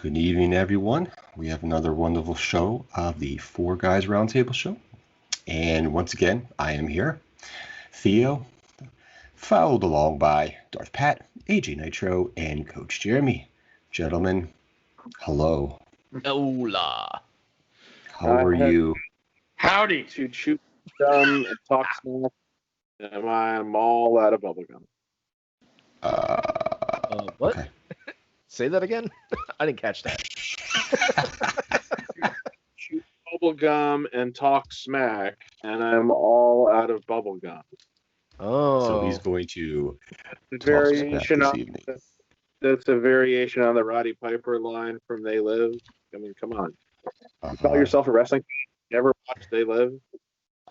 Good evening, everyone. We have another wonderful show of the Four Guys Roundtable Show. And once again, I am here, Theo, followed along by Darth Pat, AJ Nitro, and Coach Jeremy. Gentlemen, hello. Hola. How are you? Howdy. To chew gum and talk smack, and I'm all out of bubblegum. What? Okay. Say that again? I didn't catch that. Chew bubblegum and talk smack, and I'm all out of bubblegum. Oh. So he's going to The talk smack variation this on evening. that's a variation on the Roddy Piper line from They Live. I mean, come on. You call yourself a wrestling fan? You never watched They Live?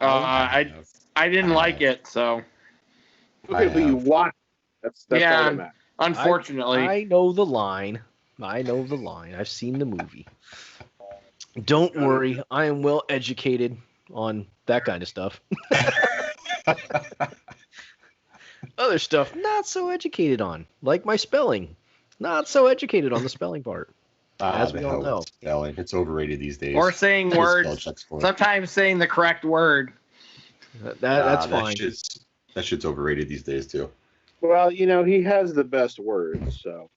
I didn't like it, so Okay, but you watched. That's Yeah. all that matters. unfortunately. I know the line. I've seen the movie. Don't worry. I am well educated on that kind of stuff. Other stuff, not so educated on. Like my spelling. Not so educated on the spelling part. As we all know. Spelling. It's overrated these days. Or saying Just spell words. checks for it. Sometimes saying the correct word. That's fine. That shit's overrated these days, too. Well, you know, he has the best words, so.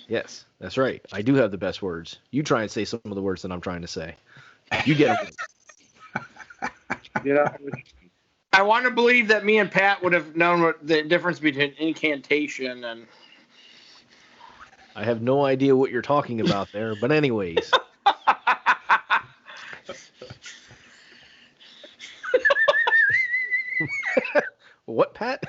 Yes, that's right. I do have the best words. You try and say some of the words that I'm trying to say. You get them. You know, I want to believe that me and Pat would have known what the difference between incantation and. I have no idea what you're talking about there, but anyways. What, Pat?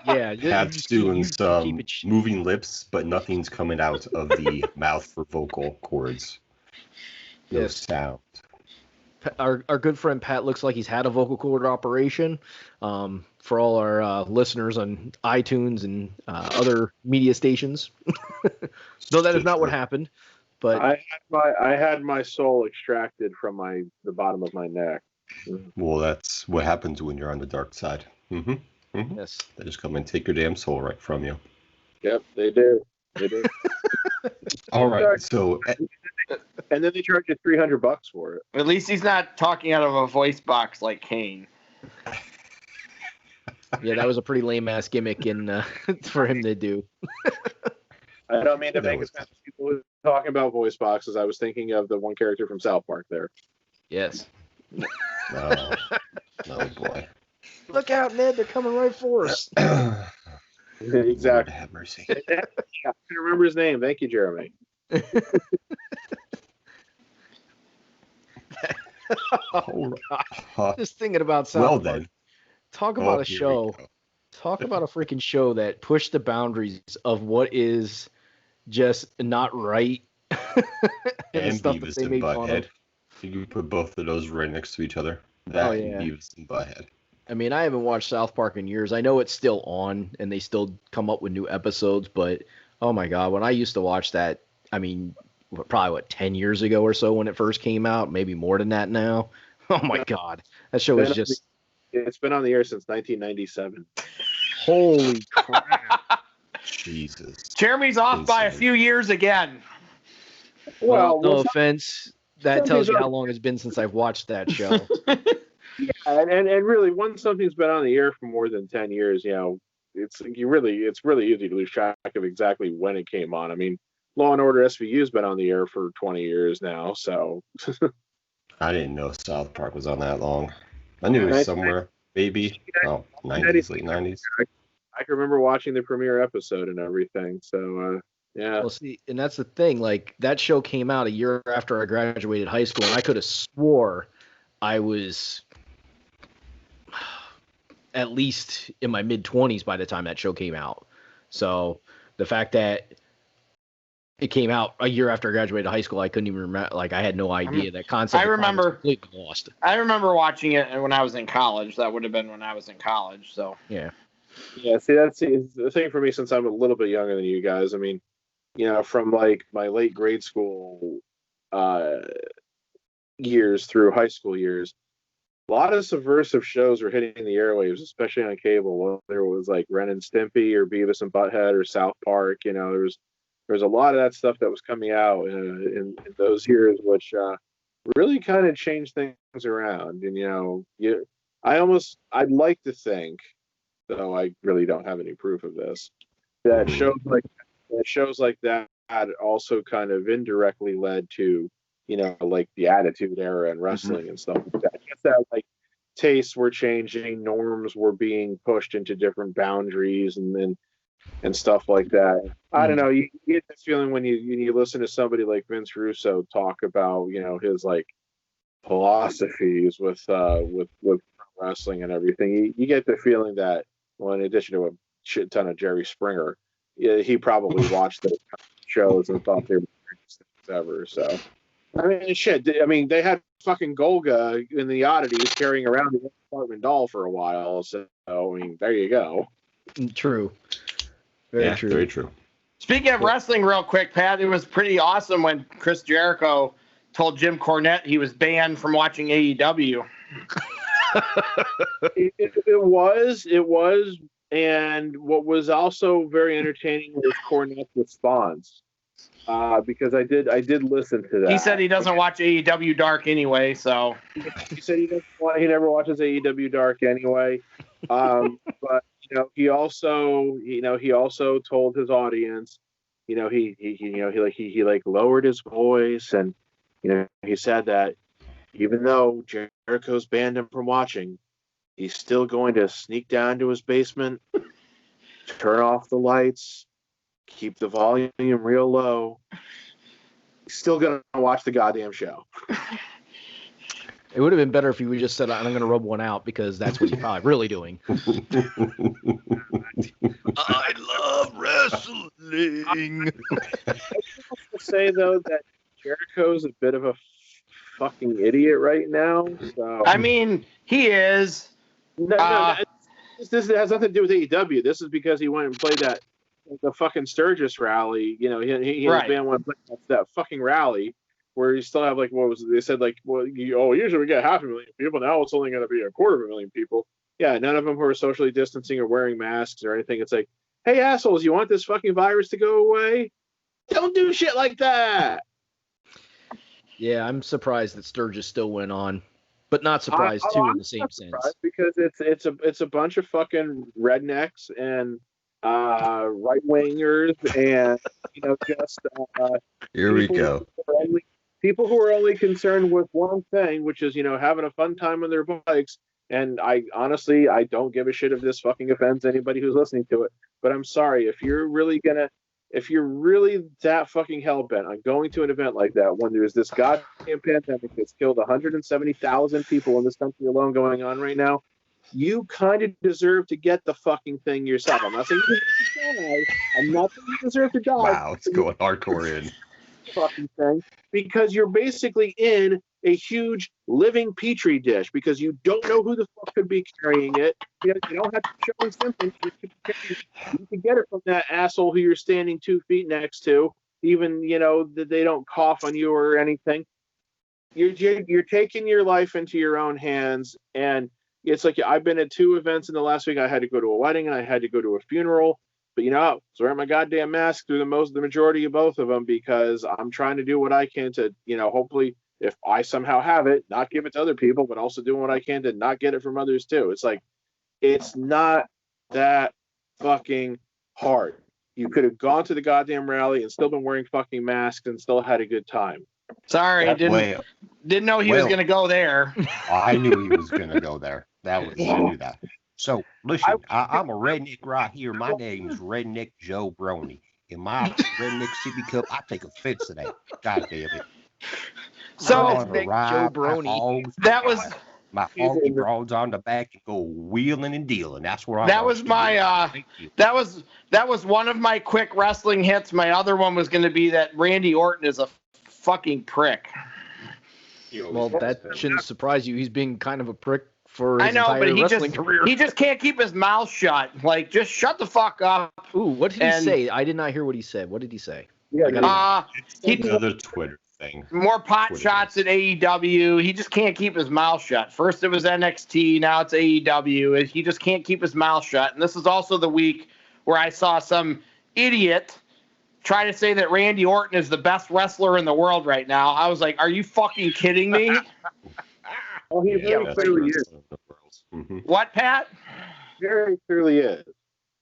Yeah. Pat's doing some moving lips, but nothing's coming out of the mouth for vocal cords. No Yes. sound. Our good friend Pat looks like he's had a vocal cord operation. For all our listeners on iTunes and other media stations. Though that is not what happened. But I had my soul extracted from the bottom of my neck. Well, that's what happens when you're on the dark side. Mm-hmm. Mm-hmm. yes. They just come and take your damn soul right from you. Yep, they do. They do. All right, so And then they charge you $300 for it. At least he's not talking out of a voice box like Kane. Yeah, that was a pretty lame ass gimmick for him to do. I don't mean to That make was it sound people who are talking about voice boxes. I was thinking of the one character from South Park there. Yes. oh boy. Look out, Ned! They're coming right for us. Lord Exactly. have mercy. Yeah, I can remember his name. Thank you, Jeremy. Oh, God. Just thinking about South Well Park. then. Talk about a here we show. go. Talk about a freaking show that pushed the boundaries of what is just not right. And the stuff that Beavis they and made fun of. Butthead. You can put both of those right next to each other. That yeah. and Beavis and Butthead. I mean, I haven't watched South Park in years. I know it's still on and they still come up with new episodes, but oh my God, when I used to watch that, I mean, probably 10 years ago or so when it first came out, maybe more than that now. Oh my God, that show is just. It's been on the air since 1997. Holy crap. Jesus. Jeremy's off by a Insane. few years again. Well, no well, offense. That tells you how long it's been since I've watched that show. yeah, and really, once something's been on the air for more than 10 years, you know, it's really easy to lose track of exactly when it came on. I mean, Law and Order SVU's been on the air for 20 years now, so. I didn't know South Park was on that long. I knew it was somewhere, maybe. Oh, 90s, late 90s. I can remember watching the premiere episode and everything. So, yeah. Well, see, and that's the thing. Like, that show came out a year after I graduated high school, and I could have swore I was at least in my mid-20s by the time that show came out. So the fact that it came out a year after I graduated high school, I couldn't even remember. Like, I had no idea that concept. I remember- was completely lost. I remember watching it when I was in college. That would have been when I was in college. So Yeah. Yeah, see, that's the thing for me since I'm a little bit younger than you guys. I mean, you know, from like my late grade school years through high school years, a lot of subversive shows were hitting the airwaves, especially on cable. Whether it was like Ren and Stimpy or Beavis and Butthead or South Park, there's a lot of that stuff that was coming out in those years, which really kind of changed things around. And I'd like to think, though I really don't have any proof of this, that shows like that also kind of indirectly led to, like the Attitude Era and wrestling and stuff like that. I guess that like tastes were changing, norms were being pushed into different boundaries, and stuff like that. I don't know. You get the feeling when you listen to somebody like Vince Russo talk about his like philosophies with wrestling and everything. You get the feeling that, well, in addition to a shit ton of Jerry Springer, he probably watched those shows and thought they were the greatest things ever. So, I mean, shit. I mean, they had fucking Golga in the Oddities carrying around the apartment doll for a while. So, I mean, there you go. True. Very true. Very true. Speaking of wrestling, real quick, Pat, it was pretty awesome when Chris Jericho told Jim Cornette he was banned from watching AEW. It was, and what was also very entertaining was Cornette's response, because I did listen to that. He said he doesn't watch AEW Dark anyway, so he said he never watches AEW Dark anyway. But he also told his audience, he lowered his voice, and he said that even though Jericho's banned him from watching, he's still going to sneak down to his basement, turn off the lights, keep the volume real low. He's still going to watch the goddamn show. It would have been better if you would just said, I'm going to rub one out, because that's what he's probably really doing. I love wrestling. I will say, though, that Jericho's a bit of a fucking idiot right now. So I mean, he is. No, this has nothing to do with AEW. This is because he went and played the fucking Sturgis rally. He right. was banned when that fucking rally, where you still have like they said usually we get 500,000 people. Now it's only going to be 250,000 people. Yeah, none of them who are socially distancing or wearing masks or anything. It's like, hey assholes, you want this fucking virus to go away? Don't do shit like that. Yeah, I'm surprised that Sturgis still went on, but not surprised too in the same sense. Because it's a bunch of fucking rednecks and right wingers and just here we go. People who are only concerned with one thing, which is having a fun time on their bikes. And I honestly don't give a shit if this fucking offends anybody who's listening to it. But I'm sorry, if you're really that fucking hell-bent on going to an event like that when there's this goddamn pandemic that's killed 170,000 people in this country alone going on right now, you kind of deserve to get the fucking thing yourself. I'm not saying you deserve to die. I'm not saying you deserve to die. Wow, it's going hardcore in. Fucking thing. Because you're basically in a huge living petri dish, because you don't know who the fuck could be carrying it. You don't have to show any symptoms. You can get it from that asshole who you're standing 2 feet next to, even that they don't cough on you or anything. You're taking your life into your own hands, and it's like I've been at 2 events in the last week. I had to go to a wedding and I had to go to a funeral. But I was wearing my goddamn mask through the majority of both of them, because I'm trying to do what I can to, hopefully, if I somehow have it, not give it to other people, but also doing what I can to not get it from others too. It's like, it's not that fucking hard. You could have gone to the goddamn rally and still been wearing fucking masks and still had a good time. Sorry, didn't know he was going to go there. I knew he was going to go there. I knew that. So, listen, I'm a redneck right here. My name is Redneck Joe Brony. In my Redneck Sippy Cup, I take offense to that. God damn it. So, Joe Brony. That was... My funky broads on the back and go wheeling and dealing. That's where I'm. That was my. That was one of my quick wrestling hits. My other one was going to be that Randy Orton is a fucking prick. Well, that shouldn't surprise you. He's being kind of a prick for his entire wrestling career. He just can't keep his mouth shut. Like, just shut the fuck up. Ooh, what did he say? I did not hear what he said. What did he say? It's another Twitter thing. More pot shots at AEW. He just can't keep his mouth shut. First it was NXT, now it's AEW. He just can't keep his mouth shut. And this is also the week where I saw some idiot try to say that Randy Orton is the best wrestler in the world right now. I was like, are you fucking kidding me? Well, he very clearly is. Mm-hmm. What, Pat? Very clearly is.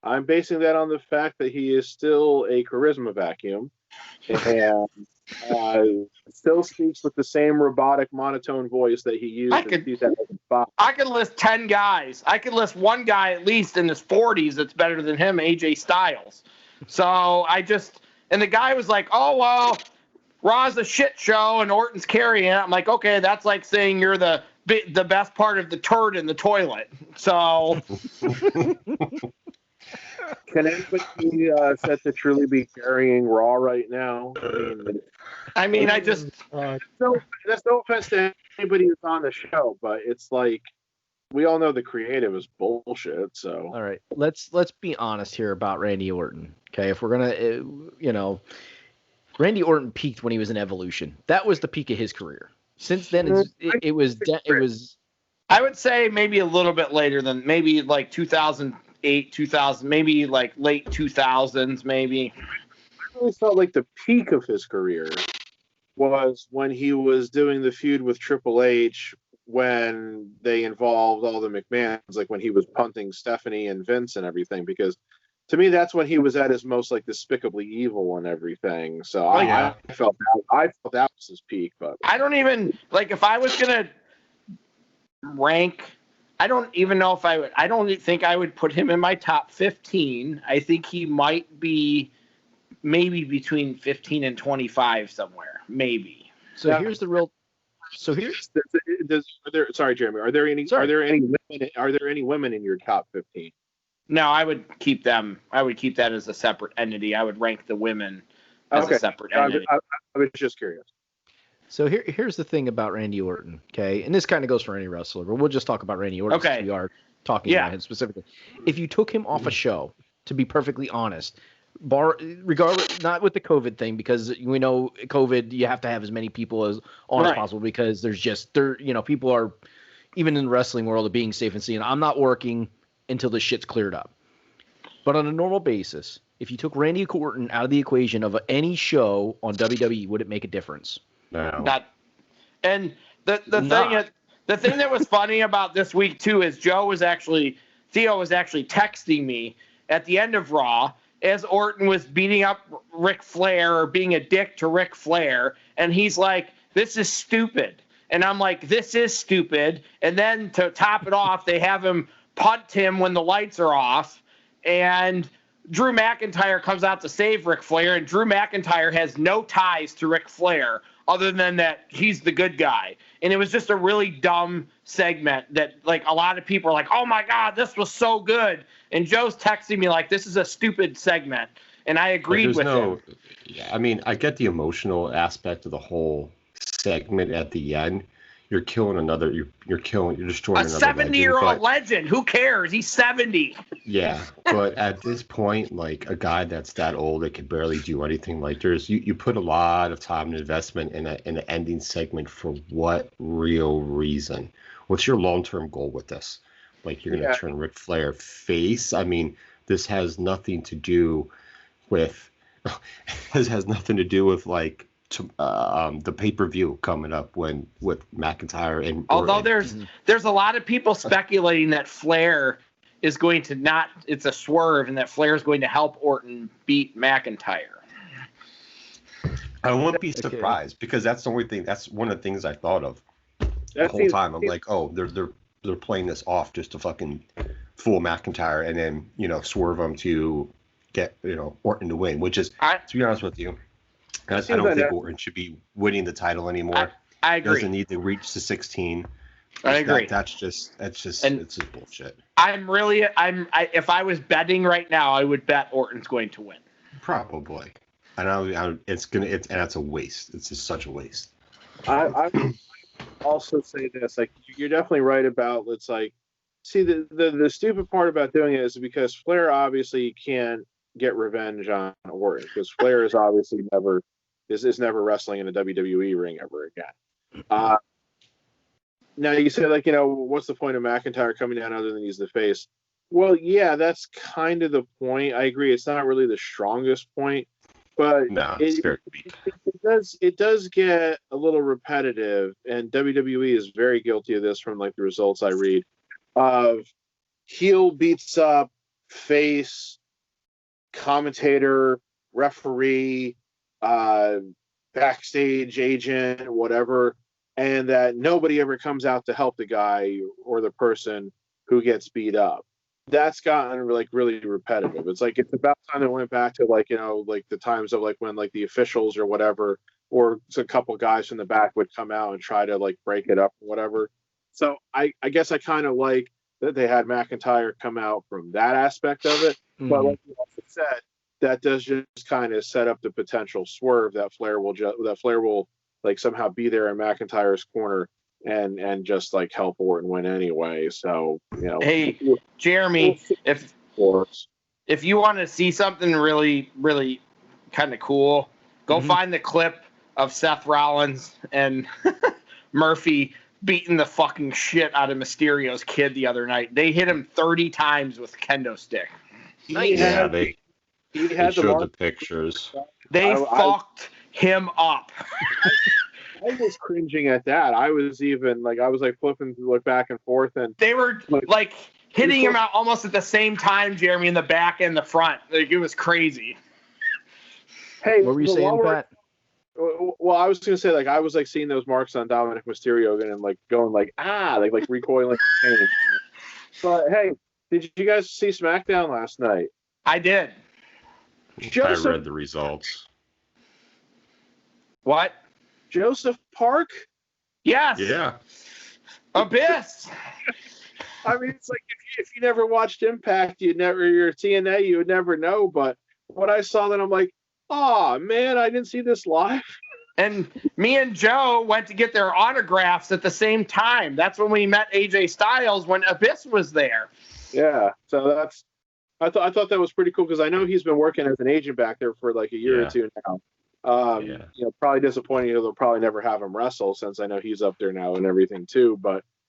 I'm basing that on the fact that he is still a charisma vacuum and still speaks with the same robotic monotone voice that he used in 2005. I could list 10 guys. I could list one guy at least in his 40s that's better than him, AJ Styles. So and the guy was like, oh, well, Raw's a shit show and Orton's carrying it. I'm like, okay, that's like saying you're the best part of the turd in the toilet. So... Can anybody be said to truly be carrying Raw right now? I just... that's no offense to anybody who's on the show, but it's like, we all know the creative is bullshit, so... All right, let's be honest here about Randy Orton, okay? If we're going to, Randy Orton peaked when he was in Evolution. That was the peak of his career. Since then, it was... I would say maybe a little bit later than maybe like 2008, 2000, maybe like late 2000s, maybe. I really felt like the peak of his career was when he was doing the feud with Triple H when they involved all the McMahons, like when he was punting Stephanie and Vince and everything, because to me that's when he was at his most like despicably evil and everything. So I felt that was his peak. But I don't even like if I was gonna rank. I don't even know if I would. I don't think I would put him in my top 15. I think he might be maybe between 15 and 25 somewhere, maybe. So here's the real. So here's. Sorry, Jeremy. Are there any women in your top 15? No, I would keep them. I would keep that as a separate entity. I would rank the women as a separate entity. I was just curious. So here's the thing about Randy Orton, okay? And this kind of goes for any wrestler, but we'll just talk about Randy Orton since we are talking about him specifically. If you took him off a show, to be perfectly honest, regardless, not with the COVID thing, because we know COVID, you have to have as many people as possible because people are, even in the wrestling world, being safe and saying, I'm not working until this shit's cleared up. But on a normal basis, if you took Randy Orton out of the equation of any show on WWE, would it make a difference? No. And the thing that was funny about this week too is Theo was actually texting me at the end of Raw as Orton was beating up Ric Flair or being a dick to Ric Flair, and he's like, "This is stupid," and I'm like, "This is stupid." And then to top it off, they have him punt him when the lights are off, and Drew McIntyre comes out to save Ric Flair, and Drew McIntyre has no ties to Ric Flair other than that he's the good guy. And it was just a really dumb segment that, like, a lot of people are like, oh, my God, this was so good. And Joe's texting me like, this is a stupid segment. And I agreed with him. Yeah, I mean, I get the emotional aspect of the whole segment at the end. You're destroying another legend. A 70-year-old legend. Who cares? He's 70. Yeah, but at this point, like, a guy that's that old that could barely do anything, like, you put a lot of time and investment in an ending segment for what real reason? What's your long-term goal with this? Like, you're going to turn Ric Flair face? I mean, this has nothing to do with like, the pay-per-view coming up with McIntyre and although there's a lot of people speculating that Flair is going to it's a swerve and that Flair is going to help Orton beat McIntyre. I wouldn't be surprised because that's the only thing. That's one of the things I thought of the whole time. I'm like, oh, they're playing this off just to fucking fool McIntyre and then swerve him to get Orton to win, which is to be honest with you. I don't think Orton should be winning the title anymore. I agree. Doesn't need to reach the 16. I agree. It's just bullshit. If I was betting right now, I would bet Orton's going to win. Probably. And it's a waste. It's just such a waste. I would also say this, like, you're definitely right about, it's like, see, the stupid part about doing it is because Flair obviously can't get revenge on Orton because Flair has obviously never is never wrestling in a WWE ring ever again. Now you say, like, what's the point of McIntyre coming down other than he's the face? Well, yeah, that's kind of the point. I agree. It's not really the strongest point, but No, it's fair to beat. it does get a little repetitive, and WWE is very guilty of this from like the results I read. Of heel beats up face, commentator, referee, backstage agent, whatever, and that nobody ever comes out to help the guy or the person who gets beat up. That's gotten like really repetitive. It's like it's about time it went back to like like the times of like when like the officials or whatever, or a couple guys from the back would come out and try to like break it up or whatever. So I guess I kind of like that they had McIntyre come out from that aspect of it. Mm-hmm. But like you also said, that does just kind of set up the potential swerve that Flair will like somehow be there in McIntyre's corner and just like help Orton win anyway. So hey Jeremy, if you want to see something really really kind of cool, go find the clip of Seth Rollins and Murphy beating the fucking shit out of Mysterio's kid the other night. They hit him 30 times with a kendo stick. Yeah, they showed the pictures. They fucked him up. I was cringing at that. I was even like, I was like flipping to look back and forth, and they were like hitting him out almost at the same time, Jeremy, in the back and the front. Like, it was crazy. Hey, what were you saying, Pat? Well, I was gonna say, like, I was like seeing those marks on Dominic Mysterio and like going like like recoiling. But hey, did you guys see SmackDown last night? I did. I read the results. What? Joseph Park? Yes. Yeah. Abyss. I mean, it's like if you never watched Impact, you're TNA, you would never know. But when I saw that, I'm like, oh man, I didn't see this live. And me and Joe went to get their autographs at the same time. That's when we met AJ Styles when Abyss was there. Yeah. So I thought that was pretty cool because I know he's been working as an agent back there for like a year or two now. Probably disappointing they'll probably never have him wrestle since I know he's up there now and everything too.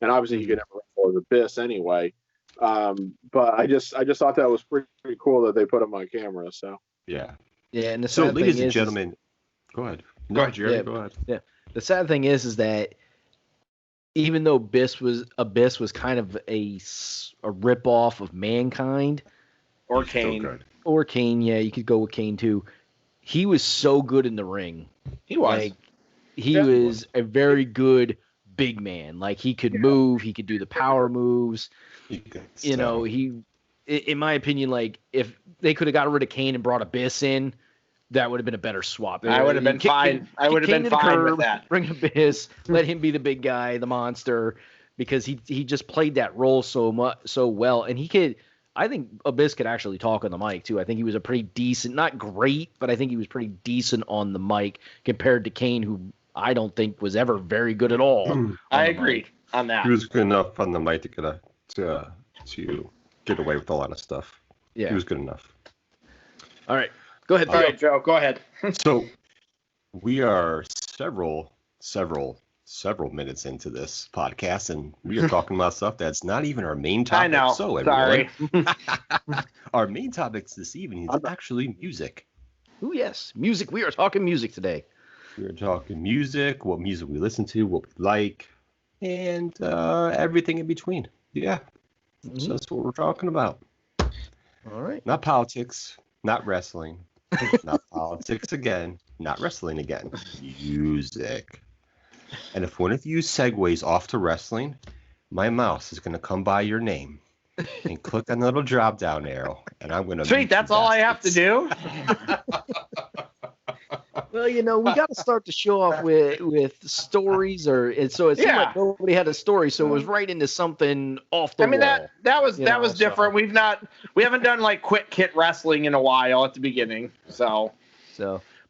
And obviously he could never wrestle with Abyss anyway. But I just thought that was pretty cool that they put him on camera. So yeah. And the so, ladies and gentlemen, go ahead. Go ahead, Jerry. Go ahead. Yeah. The sad thing is that even though Abyss was kind of a ripoff of Mankind or Kane. Or Kane, yeah, you could go with Kane too. He was so good in the ring. He was. Like, he was a very good big man. Like, he could move. He could do the power moves. In my opinion, like, if they could have got rid of Kane and brought Abyss in, that would have been a better swap. I would have been fine. I would have been fine with that. Bring Abyss. Let him be the big guy, the monster, because he just played that role so well, and he could. I think Abyss could actually talk on the mic, too. I think he was a pretty decent, not great, but I think he was pretty decent on the mic compared to Kane, who I don't think was ever very good at all. I agree on that. He was good enough on the mic to get away with a lot of stuff. Yeah. He was good enough. All right. Go ahead. All right, Joe, go ahead. So we are several minutes into this podcast, and we are talking about stuff that's not even our main topic. I know. So, everyone, sorry. Our main topics this evening is actually music. Oh, yes. Music. We are talking music today. We are talking music, what music we listen to, what we like, and everything in between. Yeah. Mm-hmm. So that's what we're talking about. All right. Not politics, not wrestling, not politics again, not wrestling again. Music. And if one of you segues off to wrestling, my mouse is going to come by your name and click on the little drop down arrow, and I'm going to. Sweet, that's all I have to do. Well, we got to start the show off with stories, it seemed like nobody had a story, so it was right into something off the wall. I mean, that was different. We haven't done like quick hit wrestling in a while at the beginning, so.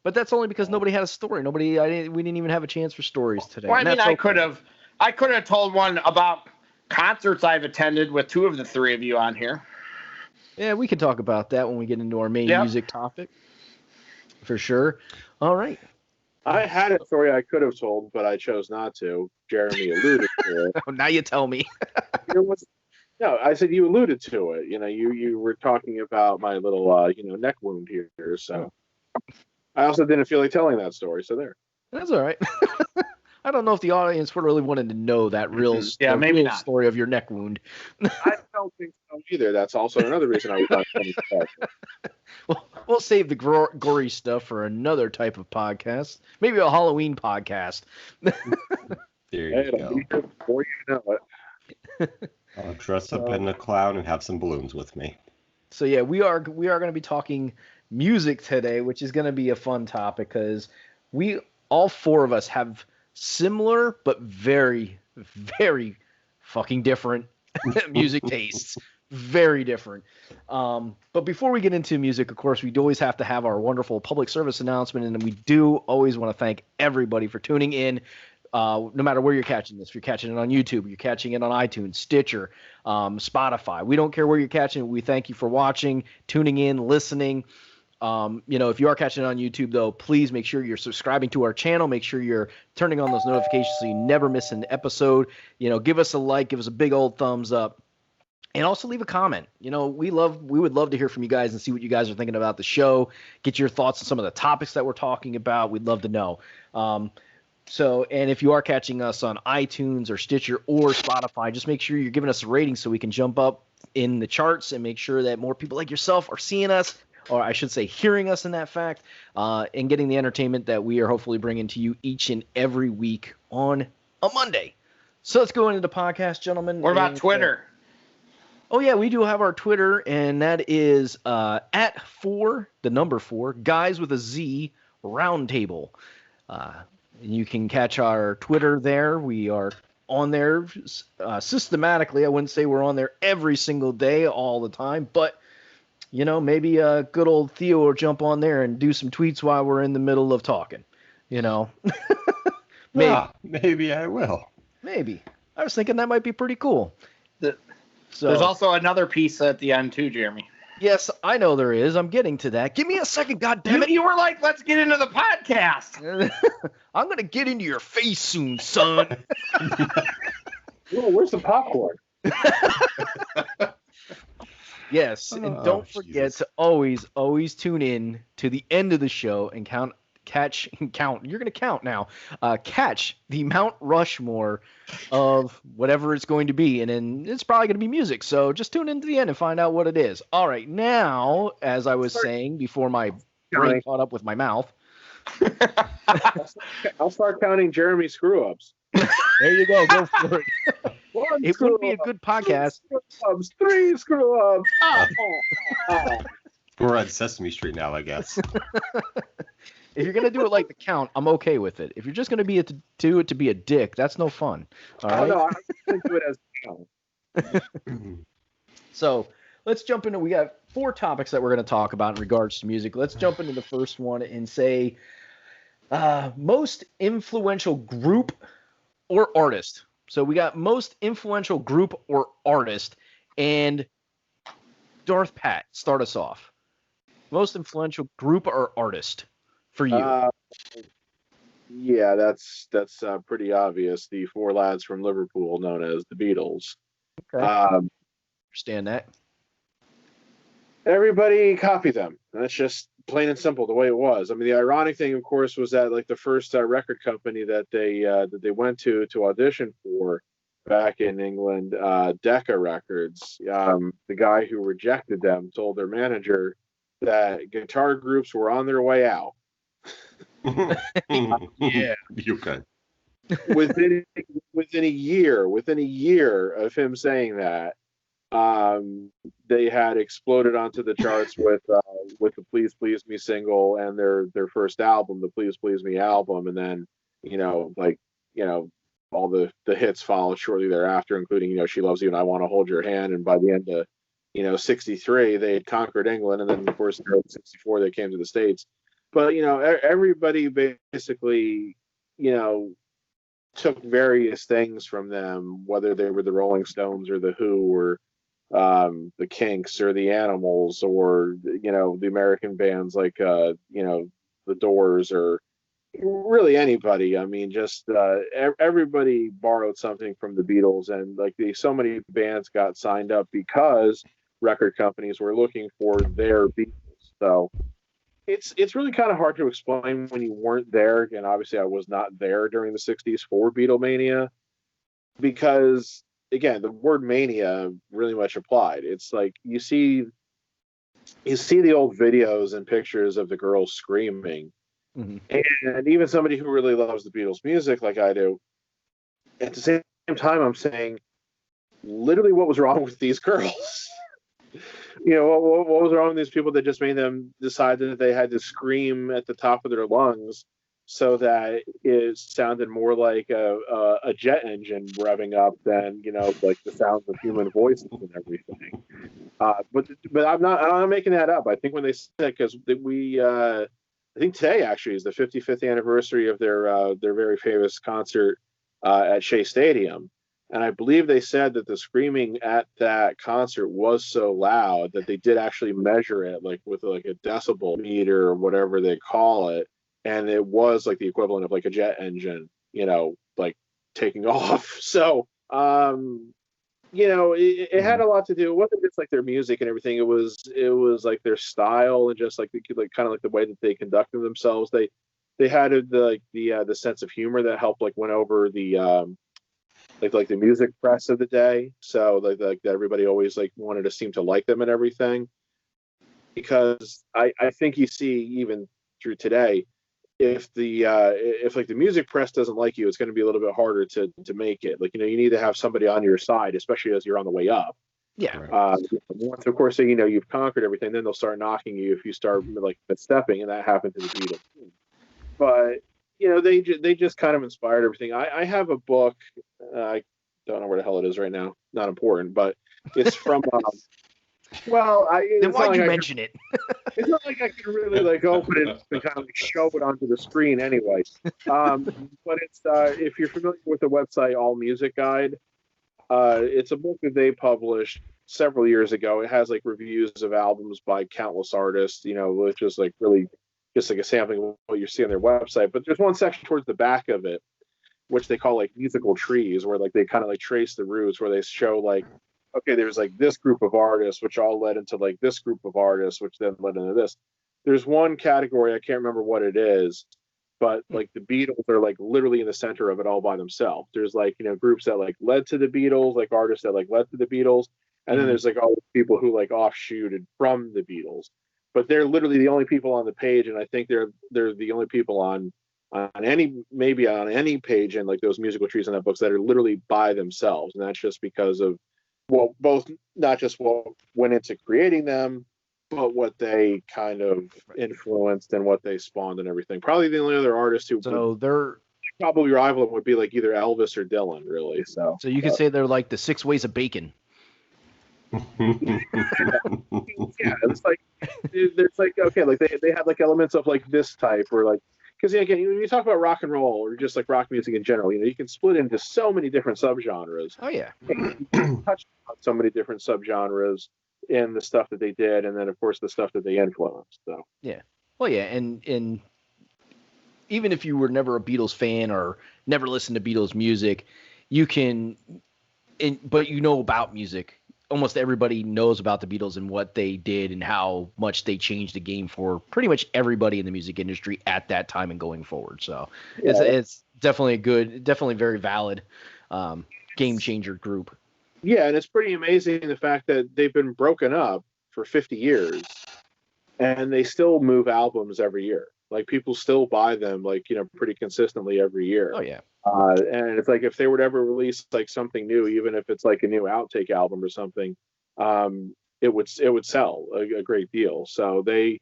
But that's only because nobody had a story. We didn't even have a chance for stories today. Well, I mean, I could have told one about concerts I've attended with two of the three of you on here. Yeah, we can talk about that when we get into our main music topic. For sure. All right. I had a story I could have told, but I chose not to. Jeremy alluded to it. Now you tell me. No, I said you alluded to it. You were talking about my little neck wound here. So I also didn't feel like telling that story. So there. That's all right. I don't know if the audience would really wanted to know that real, maybe real not. story of your neck wound. I don't think so either. That's also another reason I was not funny. We'll save the gory stuff for another type of podcast. Maybe a Halloween podcast. There you go. Before you know it. I'll dress up in a clown and have some balloons with me. So yeah, we are going to be talking music today, which is going to be a fun topic because all four of us have similar but very, very fucking different music tastes. Very different. But before we get into music, of course, we always have to have our wonderful public service announcement, and we do always want to thank everybody for tuning in. No matter where you're catching this, if you're catching it on YouTube, you're catching it on iTunes, Stitcher, Spotify. We don't care where you're catching it. We thank you for watching, tuning in, listening. If you are catching it on YouTube, though, please make sure you're subscribing to our channel. Make sure you're turning on those notifications so you never miss an episode. Give us a like, give us a big old thumbs up. And also leave a comment. We would love to hear from you guys and see what you guys are thinking about the show. Get your thoughts on some of the topics that we're talking about. We'd love to know. And if you are catching us on iTunes or Stitcher or Spotify, just make sure you're giving us a rating so we can jump up in the charts and make sure that more people like yourself are seeing us, or I should say hearing us in that fact, and getting the entertainment that we are hopefully bringing to you each and every week on a Monday. So let's go into the podcast, gentlemen. What about Twitter? Oh, yeah, we do have our Twitter, and that is at 4, the number 4, Guys with a Z, Roundtable. You can catch our Twitter there. We are on there systematically. I wouldn't say we're on there every single day all the time, but, maybe good old Theo will jump on there and do some tweets while we're in the middle of talking, Maybe. Yeah, maybe I will. Maybe. I was thinking that might be pretty cool. There's also another piece at the end too, Jeremy. Yes, I know there is. I'm getting to that. Give me a second, goddammit. You were like, let's get into the podcast. I'm going to get into your face soon, son. Whoa, where's the popcorn? Yes, and don't forget to always tune in to the end of the show and count. You're going to count now. Catch the Mount Rushmore of whatever it's going to be. And then it's probably going to be music. So just tune in to the end and find out what it is. All right. Now, as I was saying before my brain caught up with my mouth. I'll start counting Jeremy's screw-ups. There you go. Go for it. It would be a good podcast. 3 screw-ups. We're on Sesame Street now, I guess. If you're gonna do it like the count, I'm okay with it. If you're just gonna do it to be a dick, that's no fun. All right. No, I'm going to do it as a count. So let's jump into. We got 4 topics that we're gonna talk about in regards to music. Let's jump into the first one and say most influential group or artist. So we got most influential group or artist, and Darth Pat, start us off. Most influential group or artist. For you. Yeah, that's pretty obvious. The 4 lads from Liverpool known as the Beatles. Okay. Understand that. Everybody copied them. That's just plain and simple the way it was. I mean, the ironic thing, of course, was that like the first record company that they went to audition for back in England, Decca Records, the guy who rejected them told their manager that guitar groups were on their way out. Yeah, you could. Within a year of him saying that, they had exploded onto the charts with the "Please Please Me" single and their first album, the "Please Please Me" album, and then all the hits followed shortly thereafter, including "She Loves You" and "I Want to Hold Your Hand." And by the end of 63, they had conquered England, and then of course in 64 they came to the States. But everybody basically took various things from them, whether they were the Rolling Stones or the Who or the Kinks or the Animals or the American bands like the Doors or really anybody. I mean, just everybody borrowed something from the Beatles, and like so many bands got signed up because record companies were looking for their Beatles. So it's really kind of hard to explain when you weren't there, and obviously I was not there during the '60s for Beatlemania, because again, the word mania really much applied. It's like you see the old videos and pictures of the girls screaming. Mm-hmm. And even somebody who really loves the Beatles music like I do, at the same time, I'm saying, literally, what was wrong with these girls? What was wrong with these people that just made them decide that they had to scream at the top of their lungs so that it sounded more like a jet engine revving up than, like the sounds of human voices and everything. But I'm not making that up. I think when they said, because I think today actually is the 55th anniversary of their very famous concert at Shea Stadium, and I believe they said that the screaming at that concert was so loud that they did actually measure it, like with like a decibel meter or whatever they call it, and it was like the equivalent of like a jet engine, like taking off. So it had a lot to do. It wasn't just like their music and everything. It was like their style and just like kind of like the way that they conducted themselves. They had the sense of humor that helped like win over the like the music press of the day. So like that everybody always like wanted to seem to like them and everything. Because I think you see even through today, if like the music press doesn't like you, it's going to be a little bit harder to make it. Like, you need to have somebody on your side, especially as you're on the way up. Yeah. Once, of course, you've conquered everything, then they'll start knocking you if you start like stepping, and that happened to the Beatles. But they just kind of inspired everything. I have a book. I don't know where the hell it is right now. Not important, but it's from. Then why'd you mention it? It's not like I can really like open it and kind of like show it onto the screen anyway. But it's if you're familiar with the website All Music Guide, it's a book that they published several years ago. It has like reviews of albums by countless artists, which is like really just like a sampling of what you see on their website. But there's one section towards the back of it, which they call like musical trees, where like they kind of like trace the roots, where they show like, okay, there's like this group of artists, which all led into like this group of artists, which then led into this. There's one category, I can't remember what it is, but like the Beatles are like literally in the center of it all by themselves. There's like, groups that like led to the Beatles, like artists that like led to the Beatles. And then there's like all the people who like offshooted from the Beatles, but they're literally the only people on the page. And I think they're the only people on any page in like those musical trees in that books that are literally by themselves. And that's just because of, well, both not just what went into creating them, but what they kind of influenced and what they spawned and everything. Probably the only other artist who they're probably rival them would be like either Elvis or Dylan, really. So you could say they're like the 6 ways of bacon. Yeah, it's like there's like, okay, like they had like elements of like this type, or like, because again, when you talk about rock and roll or just like rock music in general, you can split into so many different subgenres. Oh yeah. Touch on so many different subgenres in the stuff that they did, and then of course the stuff that they influenced. So yeah, well, yeah, and even if you were never a Beatles fan or never listened to Beatles music, you can, but about music. Almost everybody knows about the Beatles and what they did and how much they changed the game for pretty much everybody in the music industry at that time and going forward. So yeah. It's definitely definitely very valid game changer group. Yeah, and it's pretty amazing the fact that they've been broken up for 50 years and they still move albums every year. Like people still buy them like, pretty consistently every year. Oh yeah. And it's like if they were to ever release like something new, even if it's like a new outtake album or something, it would sell a great deal. So they've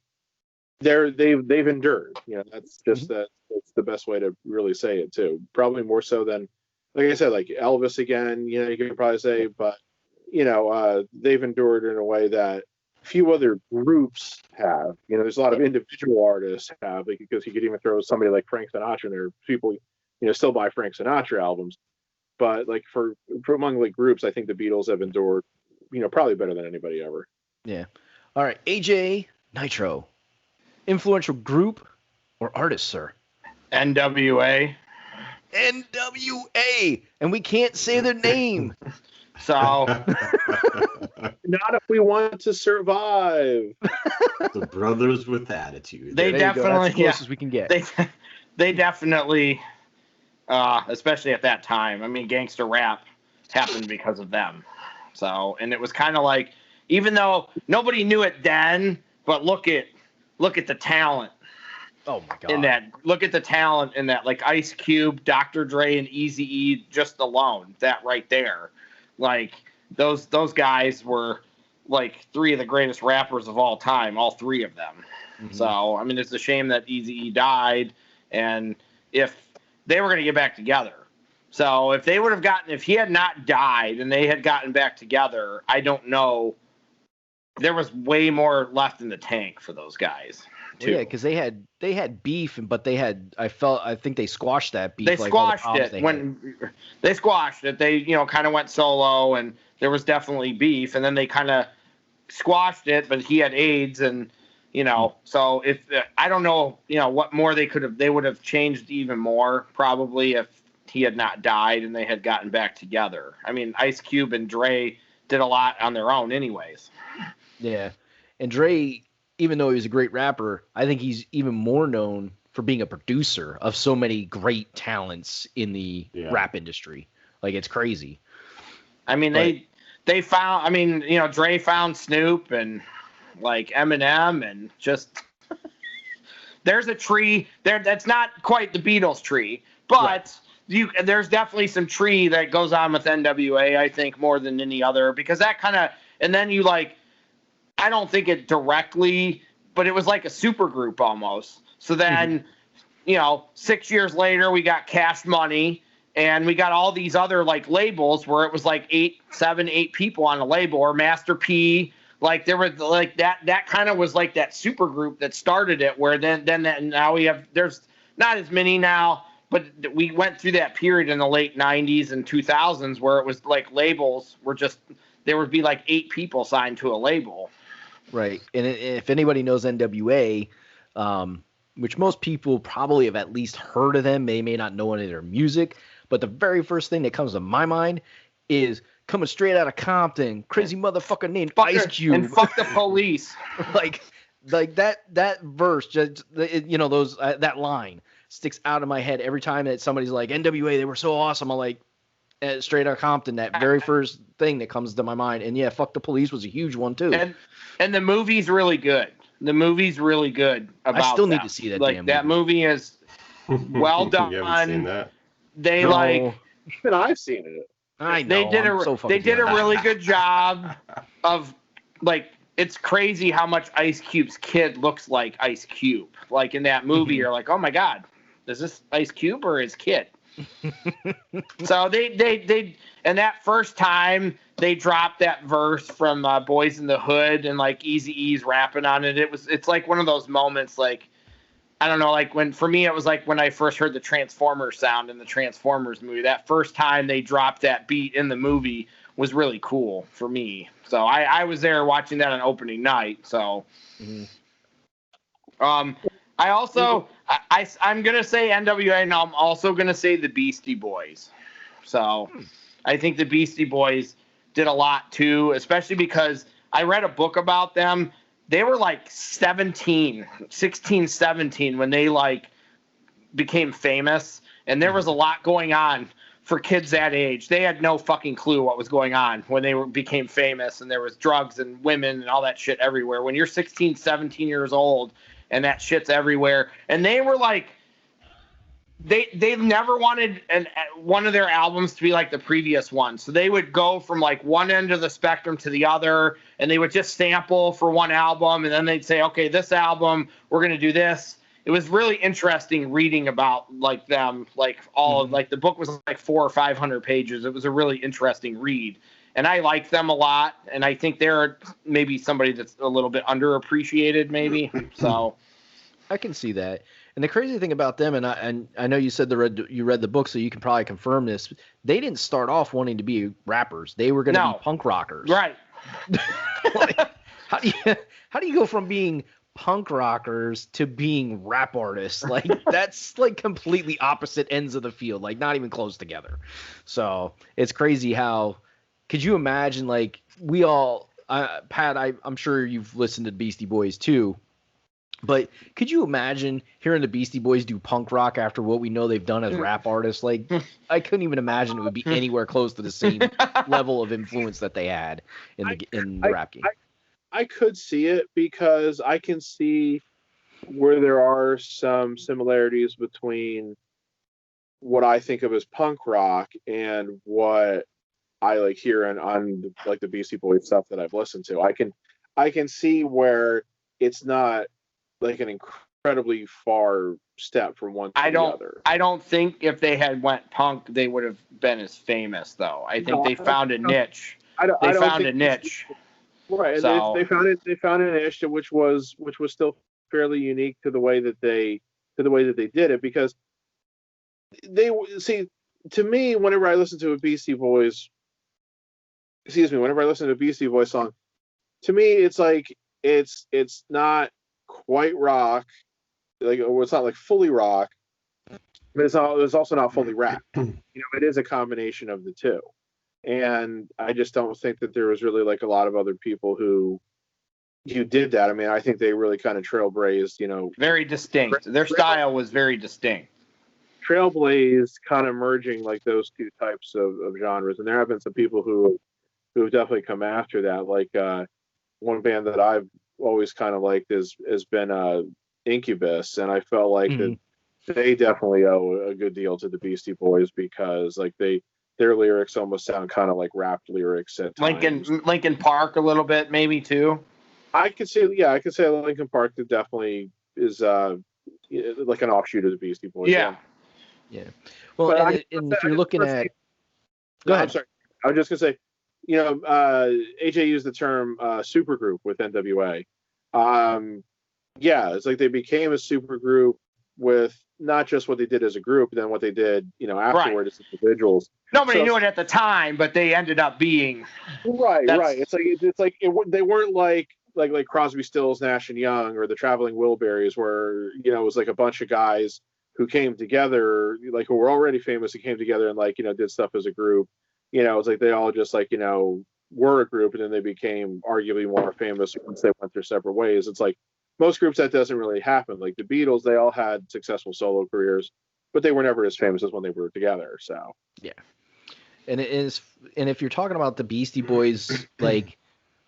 endured. That's just that's the best way to really say it too. Probably more so than, like I said, like Elvis again. You could probably say, but they've endured in a way that few other groups have. There's a lot of individual artists have, like, because you could even throw somebody like Frank Sinatra in there. People still buy Frank Sinatra albums, but like for among like groups, I think the Beatles have endured, probably better than anybody ever. Yeah. All right, AJ Nitro, influential group or artist, sir? NWA. NWA, and we can't say their name. So not if we want to survive. The brothers with attitude. They definitely, That's as close as we can get. They definitely, especially at that time. I mean, gangster rap happened because of them. So, and it was kind of like, even though nobody knew it then, but look at the talent. Oh my God! Look at the talent in that, like Ice Cube, Dr. Dre, and Eazy-E just alone. That right there, like those guys were like three of the greatest rappers of all time, all three of them. Mm-hmm. So I mean, it's a shame that Eazy-E died, and if they were going to get back together. So if he had not died and they had gotten back together, I don't know. There was way more left in the tank for those guys. Well, yeah, because they had beef, but I think they squashed that beef. They squashed it when they squashed it. They kind of went solo, and there was definitely beef, and then they kind of squashed it. But he had AIDS, and so if I don't know, what more they would have changed even more probably if he had not died and they had gotten back together. I mean, Ice Cube and Dre did a lot on their own, anyways. Yeah, and Dre, even though he was a great rapper, I think he's even more known for being a producer of so many great talents in the rap industry. Like, it's crazy. I mean, they found, Dre found Snoop and like Eminem, and just there's a tree there that's not quite the Beatles tree, but there's definitely some tree that goes on with NWA, I think, more than any other, because that kind of, and then I don't think it directly, but it was like a super group almost. So then, 6 years later, we got Cash Money, and we got all these other like labels where it was like 7, 8 people on a label, or Master P. Like there was like that kind of was like that super group that started it, where then now there's not as many now, but we went through that period in the late 90s and 2000s where it was like labels were just, there would be like 8 people signed to a label. Right. And if anybody knows NWA, which most people probably have at least heard of them, they may not know any of their music, but the very first thing that comes to my mind is coming straight out of Compton, crazy motherfucker named Ice Cube. And fuck the police. like that verse, just, those that line sticks out of my head every time that somebody's like, NWA, they were so awesome. I'm like, straight out of Compton, that very first thing that comes to my mind. And yeah, fuck the police was a huge one too. And the movie's really good. The movie's really good. I still need to see that. Like that movie is well done. You haven't seen that? They Even I've seen it. I know. They did a really good job of like. It's crazy how much Ice Cube's kid looks like Ice Cube. Like in that movie, you're like, oh my God, is this Ice Cube or his kid? So they and that first time they dropped that verse from Boys in the Hood, and like Eazy-E's rapping on it. It's like one of those moments, like, I don't know, like for me it was like when I first heard the Transformers sound in the Transformers movie. That first time they dropped that beat in the movie was really cool for me. So I was there watching that on opening night. So I also I'm gonna say NWA, and I'm also gonna say the Beastie Boys. So I think the Beastie Boys did a lot too, especially because I read a book about them. They were like 16, 17 when they like became famous, and there was a lot going on for kids that age. They had no fucking clue what was going on when they became famous, and there was drugs and women and all that shit everywhere. When you're 16, 17 years old and that shit's everywhere, and they were like, they never wanted one of their albums to be like the previous one. So they would go from like one end of the spectrum to the other, and they would just sample for one album, and then they'd say, okay, this album, we're going to do this. It was really interesting reading about like them, like all of like the book was like 400 or 500 pages. It was a really interesting read, and I like them a lot. And I think they're maybe somebody that's a little bit underappreciated, maybe. So I can see that. And the crazy thing about them, and I know you said you read the book, so you can probably confirm this. They didn't start off wanting to be rappers. They were going to be punk rockers. Right. Like, how do you go from being punk rockers to being rap artists. Like that's like completely opposite ends of the field, like not even close together. So it's crazy how could you imagine like we all Pat, I'm sure you've listened to Beastie Boys too. But could you imagine hearing the Beastie Boys do punk rock after what we know they've done as rap artists? Like, I couldn't even imagine it would be anywhere close to the same level of influence that they had in the rap game. I could see it because I can see where there are some similarities between what I think of as punk rock and what I like hear on like the Beastie Boys stuff that I've listened to. I can see where it's not like an incredibly far step from one to the other. I don't think if they had went punk, they would have been as famous, though. I think they found a niche. They found a niche. Right. So, they found it. They found a niche which was still fairly unique to the way that they did it, because they see, to me, whenever I listen to a Beastie Boys, whenever I listen to a Beastie Boys song, to me it's like it's not quite rock, like, or it's not like fully rock, but it's also not fully rap. It is a combination of the two, and I just don't think that there was really like a lot of other people who did that. I mean, I think they really kind of trailblazed. Very distinct. Their style was very distinct. Trailblazed, kind of merging like those two types of genres, and there have been some people who have definitely come after that. Like one band that I've always kind of liked has been Incubus, and I felt like that they definitely owe a good deal to the Beastie Boys, because like their lyrics almost sound kind of like rap lyrics at times. Linkin Park a little bit maybe too. I could say Linkin Park that definitely is like an offshoot of the Beastie Boys. Yeah. Well, and if you're looking at, go ahead. I'm sorry. I was just gonna say, AJ used the term supergroup with NWA. It's like they became a supergroup with not just what they did as a group, but then what they did, afterward as individuals. Nobody knew it at the time, but they ended up being right. They weren't like Crosby, Stills, Nash and Young, or the Traveling Wilburys, where it was like a bunch of guys who came together, like who were already famous and came together and like did stuff as a group. It's like they all just like were a group, and then they became arguably more famous once they went their separate ways. It's like most groups that doesn't really happen. Like the Beatles, they all had successful solo careers, but they were never as famous as when they were together. So yeah, and if you're talking about the Beastie Boys, like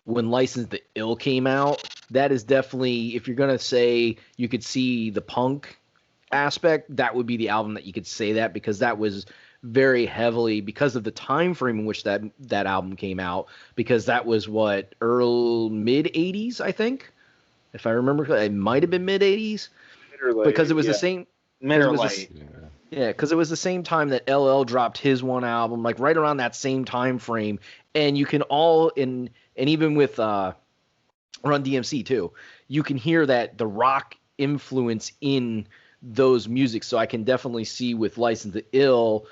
when License to Ill came out, that is definitely, if you're gonna say you could see the punk aspect, that would be the album that you could say that, because that was very heavily, because of the time frame in which that album came out, because that was what, mid 80s, I think, if I remember correctly. It might have been mid 80s, because it was the same mid or late. Because it was the same time that LL dropped his one album, like right around that same time frame. And you can and even with Run DMC too, you can hear that the rock influence in those music. So I can definitely see with License to Ill,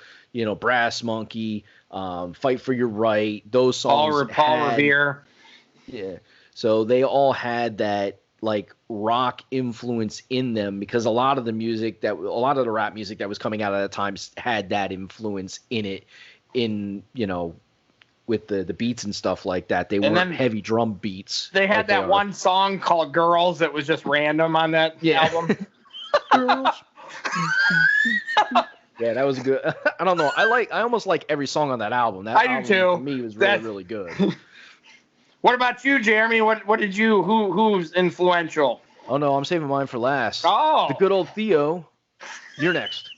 Brass Monkey, Fight for Your Right, those songs. Paul Revere. Yeah. So they all had that like rock influence in them, because a lot of the rap music that was coming out at the time had that influence in it, with the beats and stuff like that. They weren't heavy drum beats. They had that one song called Girls that was just random on that album. Girls. Yeah, that was good. I don't know. I almost like every song on that album. That I do too. For me, was really, really good. What about you, Jeremy? What did you? Who's influential? Oh no, I'm saving mine for last. Oh, the good old Theo. You're next.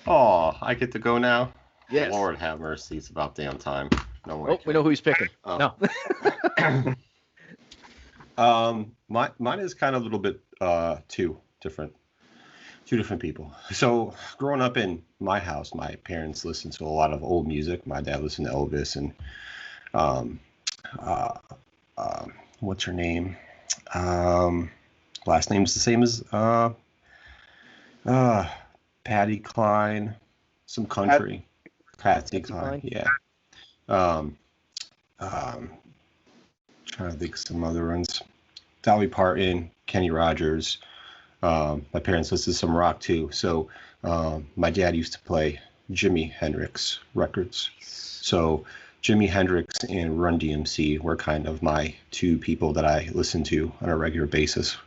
Oh, I get to go now? Yes. Lord have mercy, it's about damn time. No way. Oh, we know who he's picking. Oh. No. Mine is kind of a little bit two different people. So growing up in my house, my parents listened to a lot of old music. My dad listened to Elvis and what's her name? Last name's the same as Patty Cline, some country. Patsy Cline, yeah. Trying to think of some other ones. Dolly Parton, Kenny Rogers. My parents listened to some rock too. So my dad used to play Jimi Hendrix records. So Jimi Hendrix and Run DMC were kind of my two people that I listened to on a regular basis,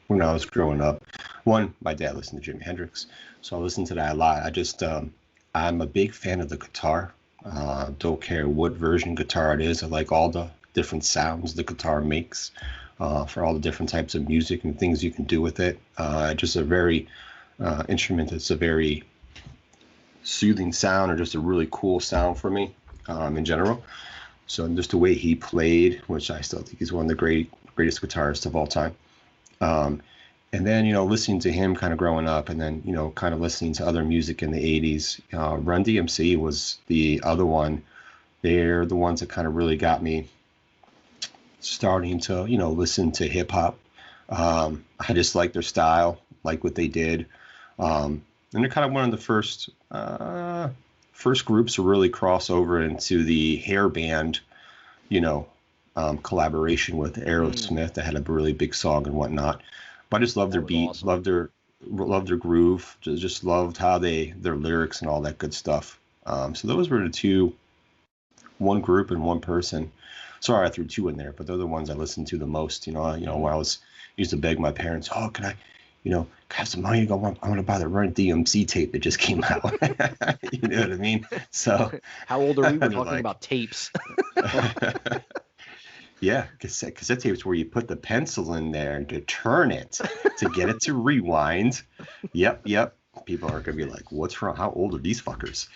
when I was growing up. One, my dad listened to Jimi Hendrix, so I listened to that a lot. I'm a big fan of the guitar. Don't care what version guitar it is. I like all the different sounds the guitar makes for all the different types of music and things you can do with it. Just a very instrument that's a very soothing sound, or just a really cool sound for me in general. So just the way he played, which I still think he's one of the greatest guitarists of all time. And then, listening to him kind of growing up, and then, kind of listening to other music in the 80s. Run DMC was the other one. They're the ones that kind of really got me starting to, listen to hip hop. I just like their style, like what they did. And they're kind of one of the first groups to really cross over into the hair band, collaboration with Aerosmith that had a really big song and whatnot. But I just loved their beat, awesome. loved their groove, just loved how their lyrics and all that good stuff. So those were the two, one group and one person. Sorry, I threw two in there, but they're the ones I listened to the most. When I used to beg my parents, oh, can I have some money to go? I want to buy the Run DMC tape that just came out. You know what I mean? So how old are we? We're talking about tapes. Yeah, cassette tapes where you put the pencil in there to turn it to get it to rewind. Yep. People are gonna be like, "What's wrong? How old are these fuckers?"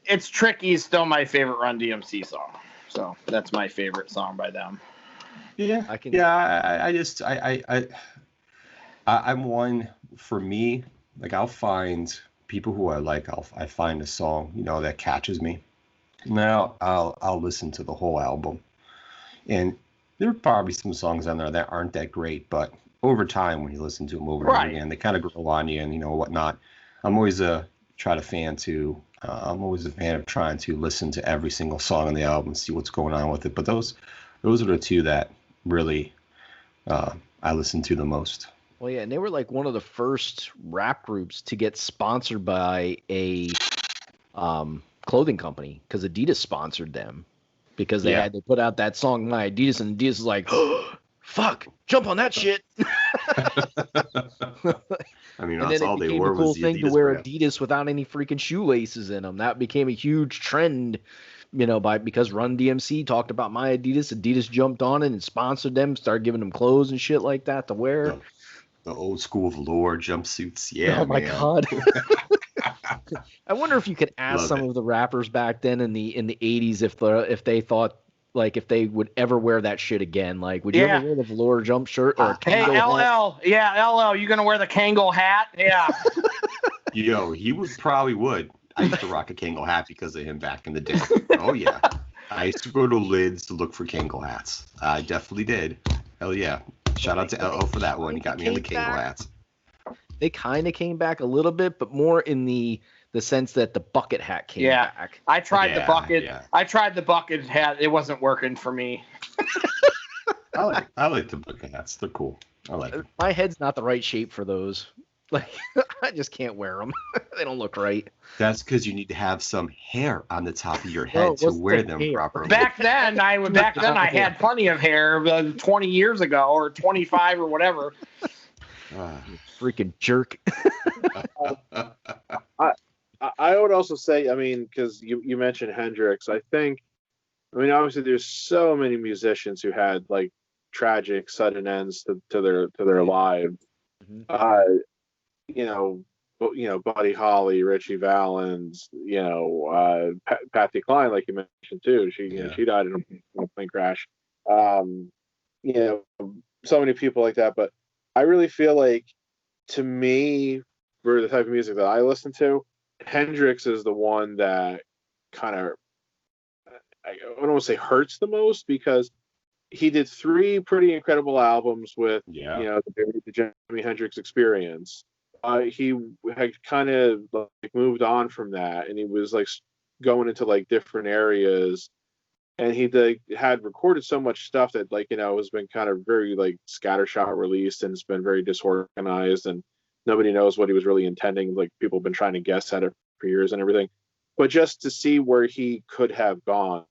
It's tricky. Is still my favorite Run DMC song. So that's my favorite song by them. Yeah, I'm one, for me. Like, I'll find people who I like. I find a song that catches me. Now I'll listen to the whole album, and there are probably some songs on there that aren't that great, but over time, when you listen to them over and over again, they kind of grow on you and whatnot. I'm always I'm always a fan of trying to listen to every single song on the album, see what's going on with it. But those are the two that really I listen to the most. Well, yeah, and they were like one of the first rap groups to get sponsored by a clothing company, because Adidas sponsored them, because they put out that song My Adidas, and Adidas is like, oh, fuck, jump on that shit. I mean, that's all they wore. And then it became a cool thing to wear Adidas without any freaking shoelaces in them. That became a huge trend, because Run DMC talked about My Adidas. Adidas jumped on it and sponsored them, started giving them clothes and shit like that to wear. The old school velour jumpsuits. Yeah. Oh my God. I wonder if you could ask of the rappers back then in the 80s if they thought, like, if they would ever wear that shit again. Like, would you ever wear the velour jump shirt or a Kangol hat? Hey, LL, you gonna wear the Kangol hat? Yeah. Yo, he probably would. I used to rock a Kangol hat because of him back in the day. Oh yeah, I used to go to Lids to look for Kangol hats. I definitely did. Hell yeah! Shout out to LL for that one. He got me in the Kangol hats. They kind of came back a little bit, but more in the sense that the bucket hat came back. I tried the bucket. Yeah. I tried the bucket hat. It wasn't working for me. I like the bucket hats. They're cool. I like them. My head's not the right shape for those. Like, I just can't wear them. They don't look right. That's because you need to have some hair on the top of your head to wear them properly. Back then, I had plenty of hair 20 years ago, or 25 or whatever. Freaking jerk. I would also say, I mean, because you mentioned Hendrix, obviously there's so many musicians who had like tragic sudden ends to their lives. Mm-hmm. Buddy Holly, Richie Valens, Patsy Cline, like you mentioned too. She died in a plane crash. So many people like that, but I really feel like, to me, for the type of music that I listen to, Hendrix is the one that kind of, I don't want to say hurts the most, because he did 3 pretty incredible albums with, the Jimi Hendrix Experience. He had kind of like moved on from that, and he was like going into like different areas. and he had recorded so much stuff that has been kind of very like scattershot released, and it's been very disorganized, and nobody knows what he was really intending. Like people have been trying to guess at it for years and everything. But just to see where he could have gone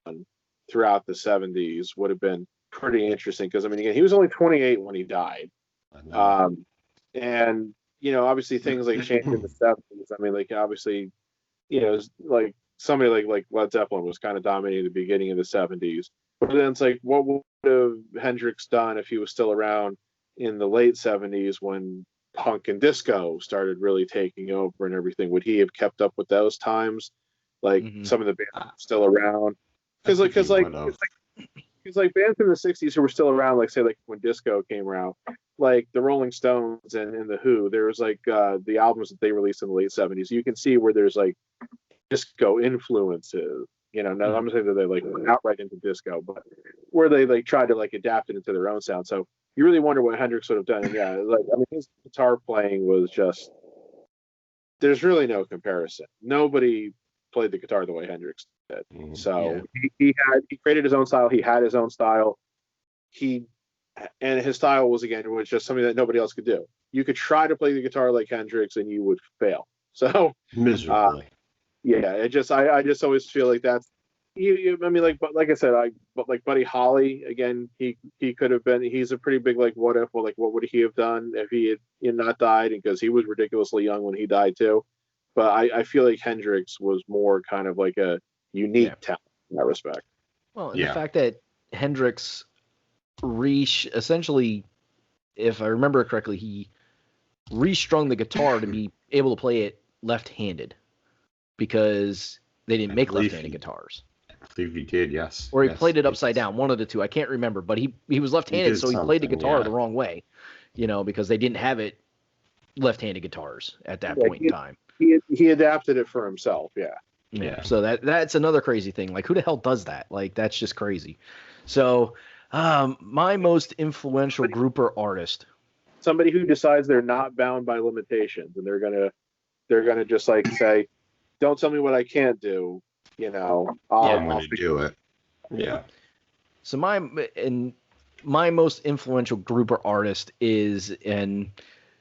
throughout the 70s would have been pretty interesting, because I mean, again, he was only 28 when he died. And obviously things like changed in the 70s. I mean, like obviously, like somebody like Led Zeppelin was kind of dominating the beginning of the 70s. But then it's like, what would have Hendrix done if he was still around in the late 70s when punk and disco started really taking over and everything? Would he have kept up with those times? Like some of the bands still around? Because like bands in the 60s who were still around, like say like when disco came around, like the Rolling Stones and the Who, there was like the albums that they released in the late 70s. You can see where there's like disco influences. Now I'm saying that they like went outright into disco, but where they like tried to like adapt it into their own sound. So you really wonder what Hendrix would have done. And yeah, like I mean, his guitar playing was just, there's really no comparison. Nobody played the guitar the way Hendrix did. So he created his own style. He had his own style. And his style was just something that nobody else could do. You could try to play the guitar like Hendrix and you would fail. So miserably. I just always feel like that's I mean, like I said, but like Buddy Holly, again, he could have been. He's a pretty big like what if. Well, like what would he have done if he had not died? Because he was ridiculously young when he died too. But I feel like Hendrix was more kind of like a unique talent in that respect. Well, and the fact that Hendrix essentially, if I remember correctly, he restrung the guitar to be able to play it left-handed because they didn't make left-handed guitars. I believe he did, yes. Or he played it upside down, one of the two. I can't remember, but he was left-handed, so he played the guitar the wrong way, because they didn't have it left-handed guitars at that point in time. He adapted it for himself, Yeah. So that's another crazy thing. Like, who the hell does that? Like, that's just crazy. So, my most influential group or artist. Somebody who decides they're not bound by limitations, and they're gonna just like say, "Don't tell me what I can't do." I'm going to do it. Yeah. So my most influential group or artist is, and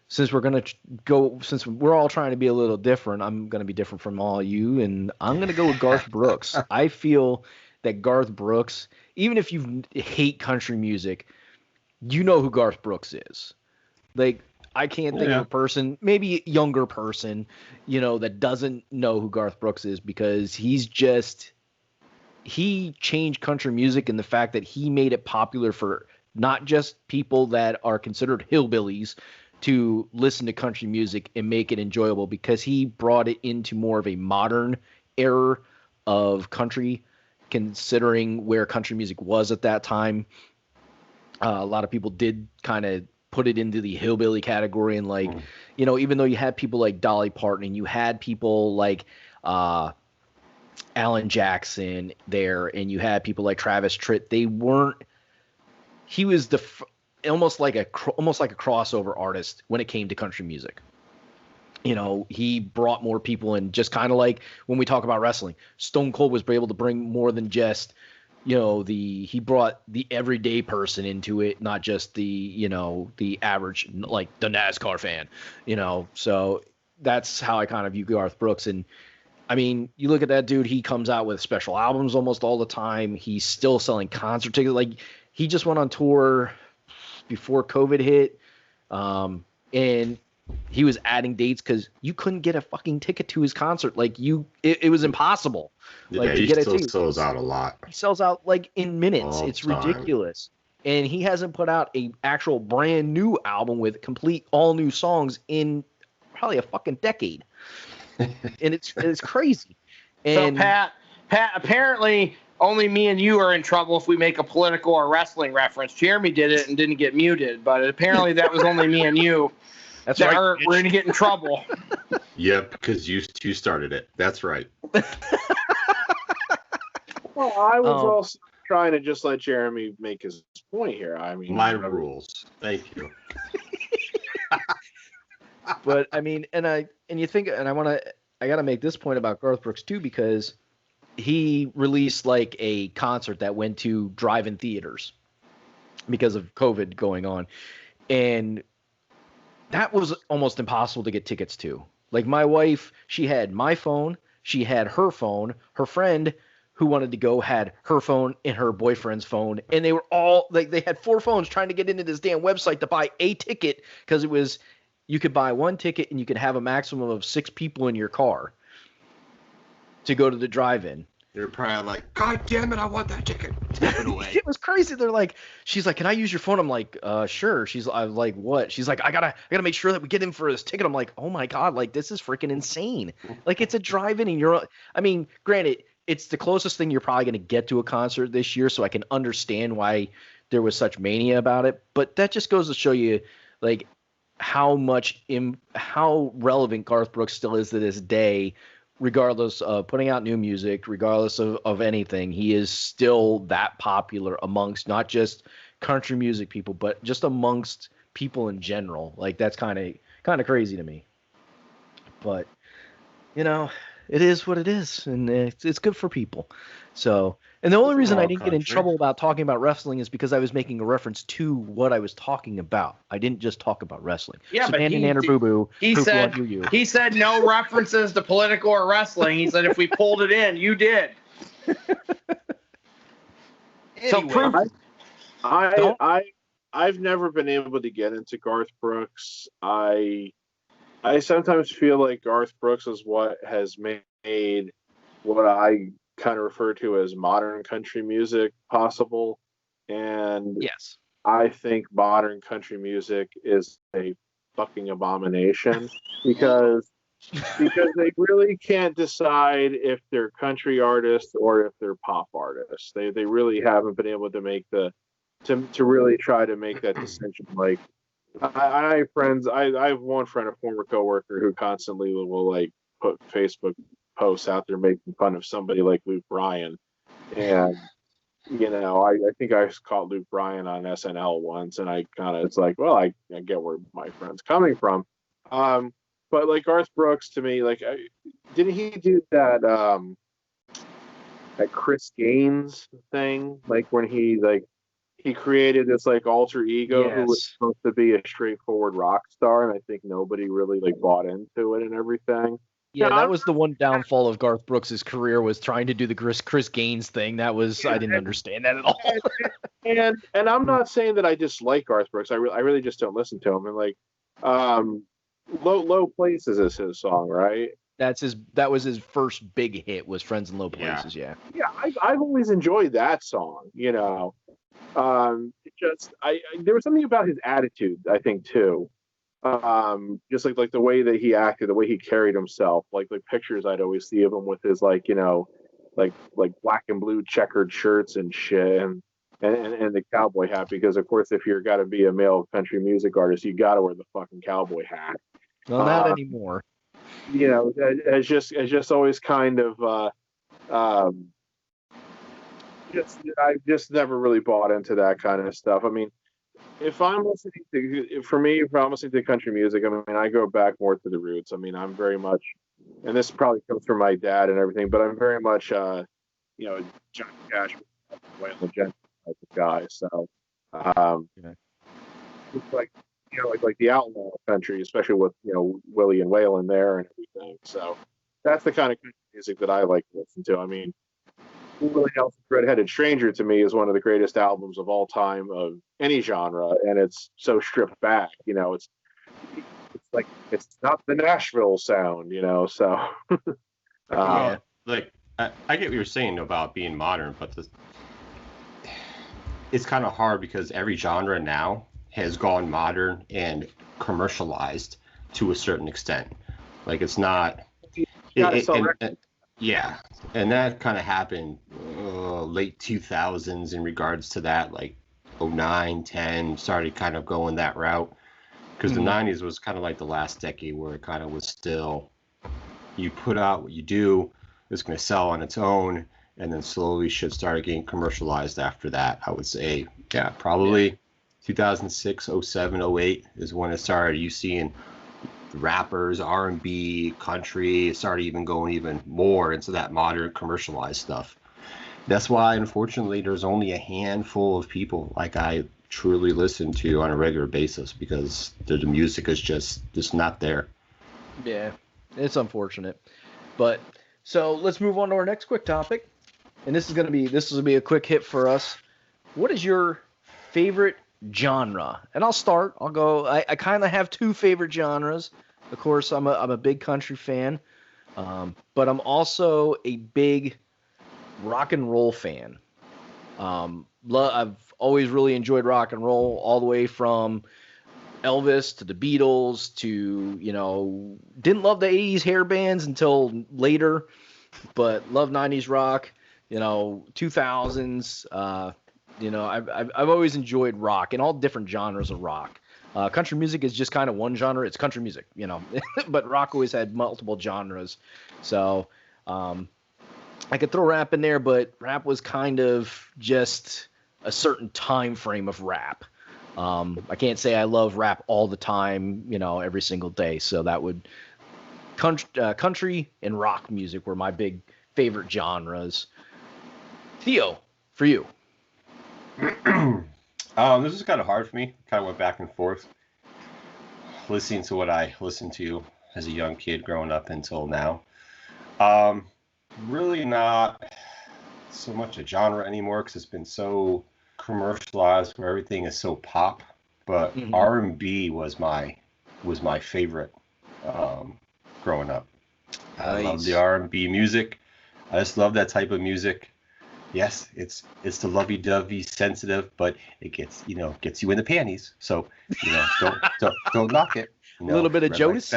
since we're all trying to be a little different, I'm going to be different from all you, and I'm going to go with Garth Brooks. I feel that Garth Brooks, even if you hate country music, you know who Garth Brooks is. Like, I can't think of a person, maybe a younger person, that doesn't know who Garth Brooks is, because he changed country music in the fact that he made it popular for not just people that are considered hillbillies to listen to country music and make it enjoyable, because he brought it into more of a modern era of country, considering where country music was at that time. A lot of people did kind of put it into the hillbilly category, and like, even though you had people like Dolly Parton and you had people like Alan Jackson there, and you had people like Travis Tritt, he was almost like a crossover artist when it came to country music. He brought more people in, just kind of like when we talk about wrestling, Stone Cold was able to bring more than just, he brought the everyday person into it, not just the average, like the NASCAR fan, so that's how I kind of view Garth Brooks. And I mean, you look at that dude, he comes out with special albums almost all the time. He's still selling concert tickets. Like, he just went on tour before COVID hit. And he was adding dates because you couldn't get a fucking ticket to his concert. Like, it was impossible. Like, to get a ticket. He sells out a lot. He sells out like in minutes. It's ridiculous. And he hasn't put out a actual brand new album with complete all new songs in probably a fucking decade. And it's crazy. And so Pat, apparently only me and you are in trouble if we make a political or wrestling reference. Jeremy did it and didn't get muted, but apparently that was only me and you. That's right. We're going to get in trouble. Yep, because you started it. That's right. Well, I was also trying to just let Jeremy make his point here. I mean, my rules. Thank you. But I mean, I got to make this point about Garth Brooks too, because he released like a concert that went to drive-in theaters because of COVID going on. And that was almost impossible to get tickets to. Like my wife, she had my phone, she had her phone, her friend who wanted to go had her phone and her boyfriend's phone, and they were all like, they had 4 phones trying to get into this damn website to buy a ticket, because it was, you could buy 1 ticket and you could have a maximum of 6 people in your car to go to the drive-in. They're probably like, God damn it, I want that ticket. Take it away. It was crazy. They're like, she's like, can I use your phone? I'm like, sure. I'm like, what? She's like, I gotta make sure that we get him for his ticket. I'm like, oh my God, like this is freaking insane. Like it's a drive-in and I mean, granted, it's the closest thing you're probably going to get to a concert this year. So I can understand why there was such mania about it, but that just goes to show you like how relevant Garth Brooks still is to this day. Regardless of putting out new music, regardless of anything, he is still that popular amongst not just country music people, but just amongst people in general. Like that's kind of crazy to me. But it is what it is, and it's good for people. So, and the only reason I didn't get in trouble about talking about wrestling is because I was making a reference to what I was talking about. I didn't just talk about wrestling. Yeah, so but he said no references to political or wrestling. He said if we pulled it in, you did. So I've never been able to get into Garth Brooks. I sometimes feel like Garth Brooks is what has made what I kind of refer to as modern country music possible. And yes, I think modern country music is a fucking abomination because they really can't decide if they're country artists or if they're pop artists. They really haven't been able to make to really try to make that distinction. Like I have friends. I have one friend, a former coworker, who constantly will like put Facebook posts out there making fun of somebody like Luke Bryan, and I think I caught Luke Bryan on SNL once, and I kind of it's like, well, I get where my friend's coming from, but like Garth Brooks to me, like didn't he do that Chris Gaines thing, like when he created this like alter ego who was supposed to be a straightforward rock star, and I think nobody really like bought into it and everything. Yeah, that was the one downfall of Garth Brooks' career, was trying to do the Chris Gaines thing. That was I didn't understand that at all. and I'm not saying that I dislike Garth Brooks. I really just don't listen to him. And like, Low Places is his song, right? That was his first big hit, was Friends in Low Places. Yeah. I've always enjoyed that song. There was something about his attitude, I think, too. Just like the way that he acted, the way he carried himself, like pictures I'd always see of him with his like black and blue checkered shirts and shit, and the cowboy hat, because of course if you're got to be a male country music artist, you got to wear the fucking cowboy hat. Well, not anymore. As just always kind of I've just never really bought into that kind of stuff. I mean, if I'm listening to country music, I mean, I go back more to the roots. I mean, I'm very much, and this probably comes from my dad and everything, but I'm very much, Johnny Cash, Waylon Jennings type of guy. So, it's like the outlaw country, especially with Willie and Waylon there and everything. So that's the kind of country music that I like to listen to. I mean, Willie Nelson's Red-Headed Stranger to me is one of the greatest albums of all time of any genre, and it's so stripped back. It's like it's not the Nashville sound, So like I get what you're saying about being modern, but it's kind of hard because every genre now has gone modern and commercialized to a certain extent. Like it's not. Yeah, and that kind of happened late 2000s in regards to that, like 09, 10, started kind of going that route. Because the 90s was kind of like the last decade where it kind of was still, you put out what you do, it's going to sell on its own, and then slowly shit started getting commercialized after that. I would say, probably 2006, 07, 08 is when it started. You seeing rappers, R&B, country, started even going even more into that modern commercialized stuff. That's why, unfortunately, there's only a handful of people like I truly listen to on a regular basis because the music is just not there. Yeah, it's unfortunate. But so let's move on to our next quick topic. And this will be a quick hit for us. What is your favorite genre? And I'll start. I'll go. I kind of have two favorite genres. Of course, I'm a big country fan, but I'm also a big rock and roll fan. I've always really enjoyed rock and roll, all the way from Elvis to the Beatles to, didn't love the 80s hair bands until later, but love 90s rock, 2000s. I've always enjoyed rock and all different genres of rock. Country music is just kind of one genre. It's country music, but rock always had multiple genres. So, I could throw rap in there, but rap was kind of just a certain time frame of rap. I can't say I love rap all the time, every single day. So that would country and rock music were my big favorite genres. Theo, for you. This is kind of hard for me. Kind of went back and forth listening to what I listened to as a young kid growing up until now. Really not so much a genre anymore because it's been so commercialized where everything is so pop. But R&B was my favorite growing up. I love the R&B music. I just love that type of music. Yes, it's the lovey-dovey, sensitive, but it gets you in the panties. So don't knock it. A little bit of Jonas.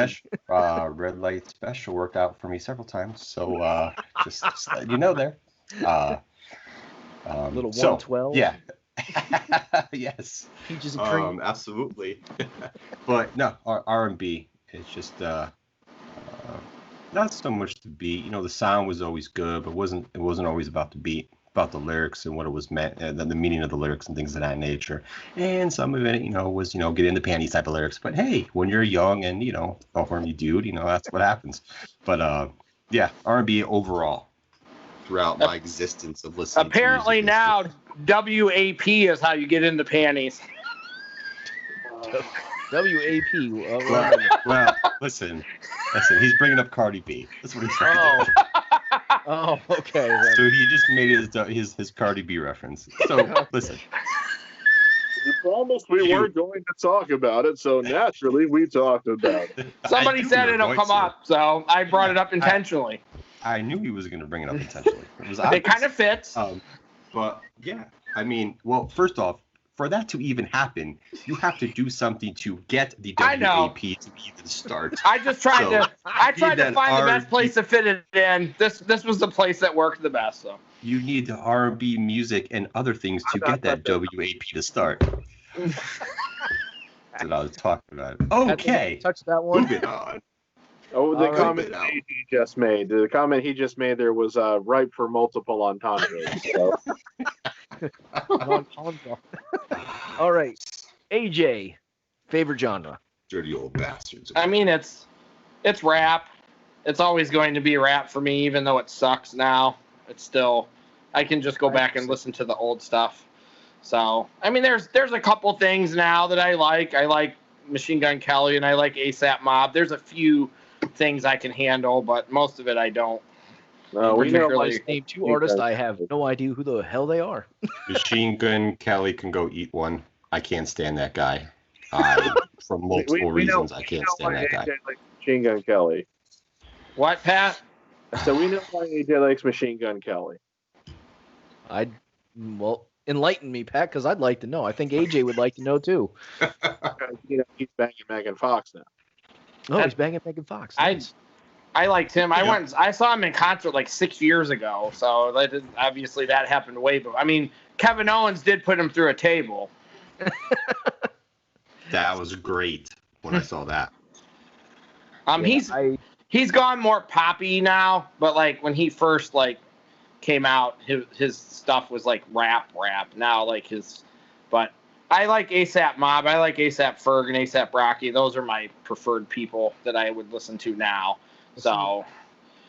Red Light Special worked out for me several times. So just letting you know there. Little 112. Yeah. Yes. Peaches and cream. Absolutely. But no, R&B. It's just not so much the beat. The sound was always good, but it wasn't always about the beat, about the lyrics and what it was meant, the meaning of the lyrics and things of that nature. And some of it, was, get in the panties type of lyrics. But hey, when you're young and, a horny dude, that's what happens. But yeah, R&B overall throughout my existence of listening. Apparently to now WAP is how you get into panties. WAP. Well, listen, he's bringing up Cardi B. That's what he's trying to do. Oh, okay. So he just made his Cardi B reference. So listen. You promised we weren't going to talk about it, so naturally we talked about it. Somebody said it'll come up, so I brought it up intentionally. I knew he was going to bring it up intentionally. It kind of fits. But yeah, well, first off, for that to even happen, you have to do something to get the WAP to even start. I tried to find the best place to fit it in. This was the place that worked the best. So you need the R&B music and other things to get that WAP to start. That's what I was talking about. Okay, touch that one. Moving on. Oh, the comment he just made. The comment he just made there was ripe for multiple entendres. So. All right, AJ, favorite genre? Dirty old bastards. I mean, it's rap. It's always going to be rap for me, even though it sucks now. It's still, I can just go back and listen to the old stuff. So, I mean, there's a couple things now that I like. I like Machine Gun Kelly and I like ASAP Mob. There's a few things I can handle, but most of it I don't. We name two artists. I have no idea who the hell they are. Machine Gun Kelly can go eat one. I can't stand that guy. For multiple reasons, I can't stand that guy. Likes Machine Gun Kelly. What, Pat? So we know why AJ likes Machine Gun Kelly. Enlighten me, Pat, because I'd like to know. I think AJ would like to know too. He's banging Megan Fox now. Oh, he's banging Megan Fox. Nice. I liked him. I saw him in concert like 6 years ago. So obviously that happened way before. I mean, Kevin Owens did put him through a table. That was great when I saw that. He's gone more poppy now, but like when he first came out, his stuff was like rap. Now but I like ASAP Mob. I like ASAP Ferg and ASAP Rocky. Those are my preferred people that I would listen to now. So,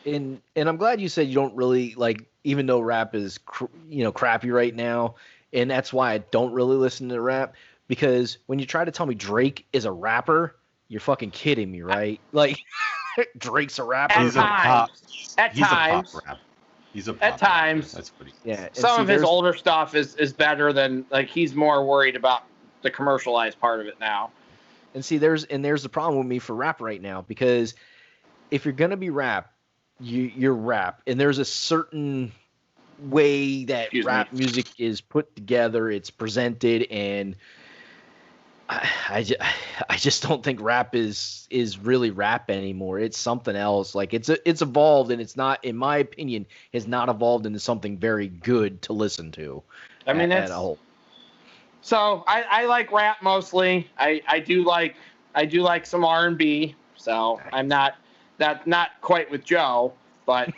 and I'm glad you said you don't really like, even though rap is crappy right now, and that's why I don't really listen to rap, because when you try to tell me Drake is a rapper, you're fucking kidding me, right? Like Drake's a rapper. At He's a pop. times. At He's times. a pop rapper. He's a pop At times. rapper. That's what he is. Yeah. and Some see, of his there's- older stuff is better than, like, he's more worried about the commercialized part of it now. And see, there's the problem with me for rap right now, because if you're gonna be rap, you're rap, and there's a certain way that rap music is put together, it's presented, and I just don't think rap is really rap anymore. It's something else. Like it's evolved, and it's not, in my opinion, has not evolved into something very good to listen to. I mean, at a whole. So I like rap mostly. I do like some R&B. So I'm not quite with Joe, but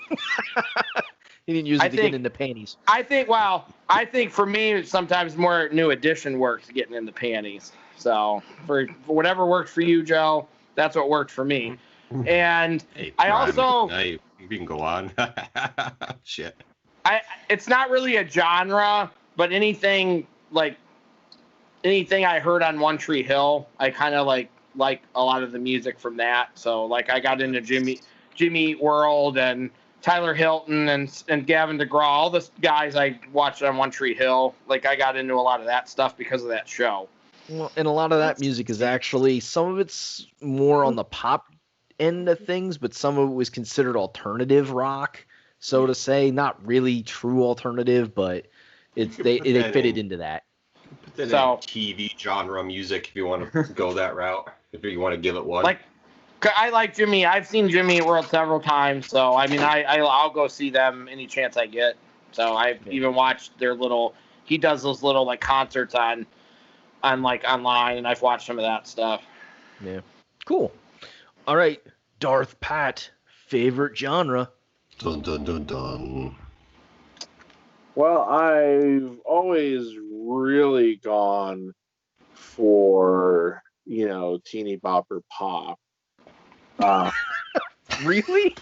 He didn't use it to get into panties. I think for me sometimes more New Edition works getting in the panties. So for whatever works for you, Joe, that's what worked for me. And Hey, I Prime, also hey, you can go on. Shit. it's not really a genre, but anything I heard on One Tree Hill, I kind of like a lot of the music from that. So like I got into Jimmy Eat World and Tyler Hilton and Gavin DeGraw, all the guys I watched on One Tree Hill. Like I got into a lot of that stuff because of that show. Well, and a lot of that music is actually, some of it's more on the pop end of things, but some of it was considered alternative rock, so to say. Not really true alternative, but they fitted into that. Put that So- in TV genre music if you want to go that route. If you want to give it one. Like I like Jimmy. I've seen Jimmy Eat World several times. So I mean, I'll go see them any chance I get. So I've even watched their little. He does those little like concerts on like online, and I've watched some of that stuff. Yeah. Cool. All right, Darth Pat, favorite genre? Dun dun dun dun. Well, I've always really gone for, teeny bopper pop. Really?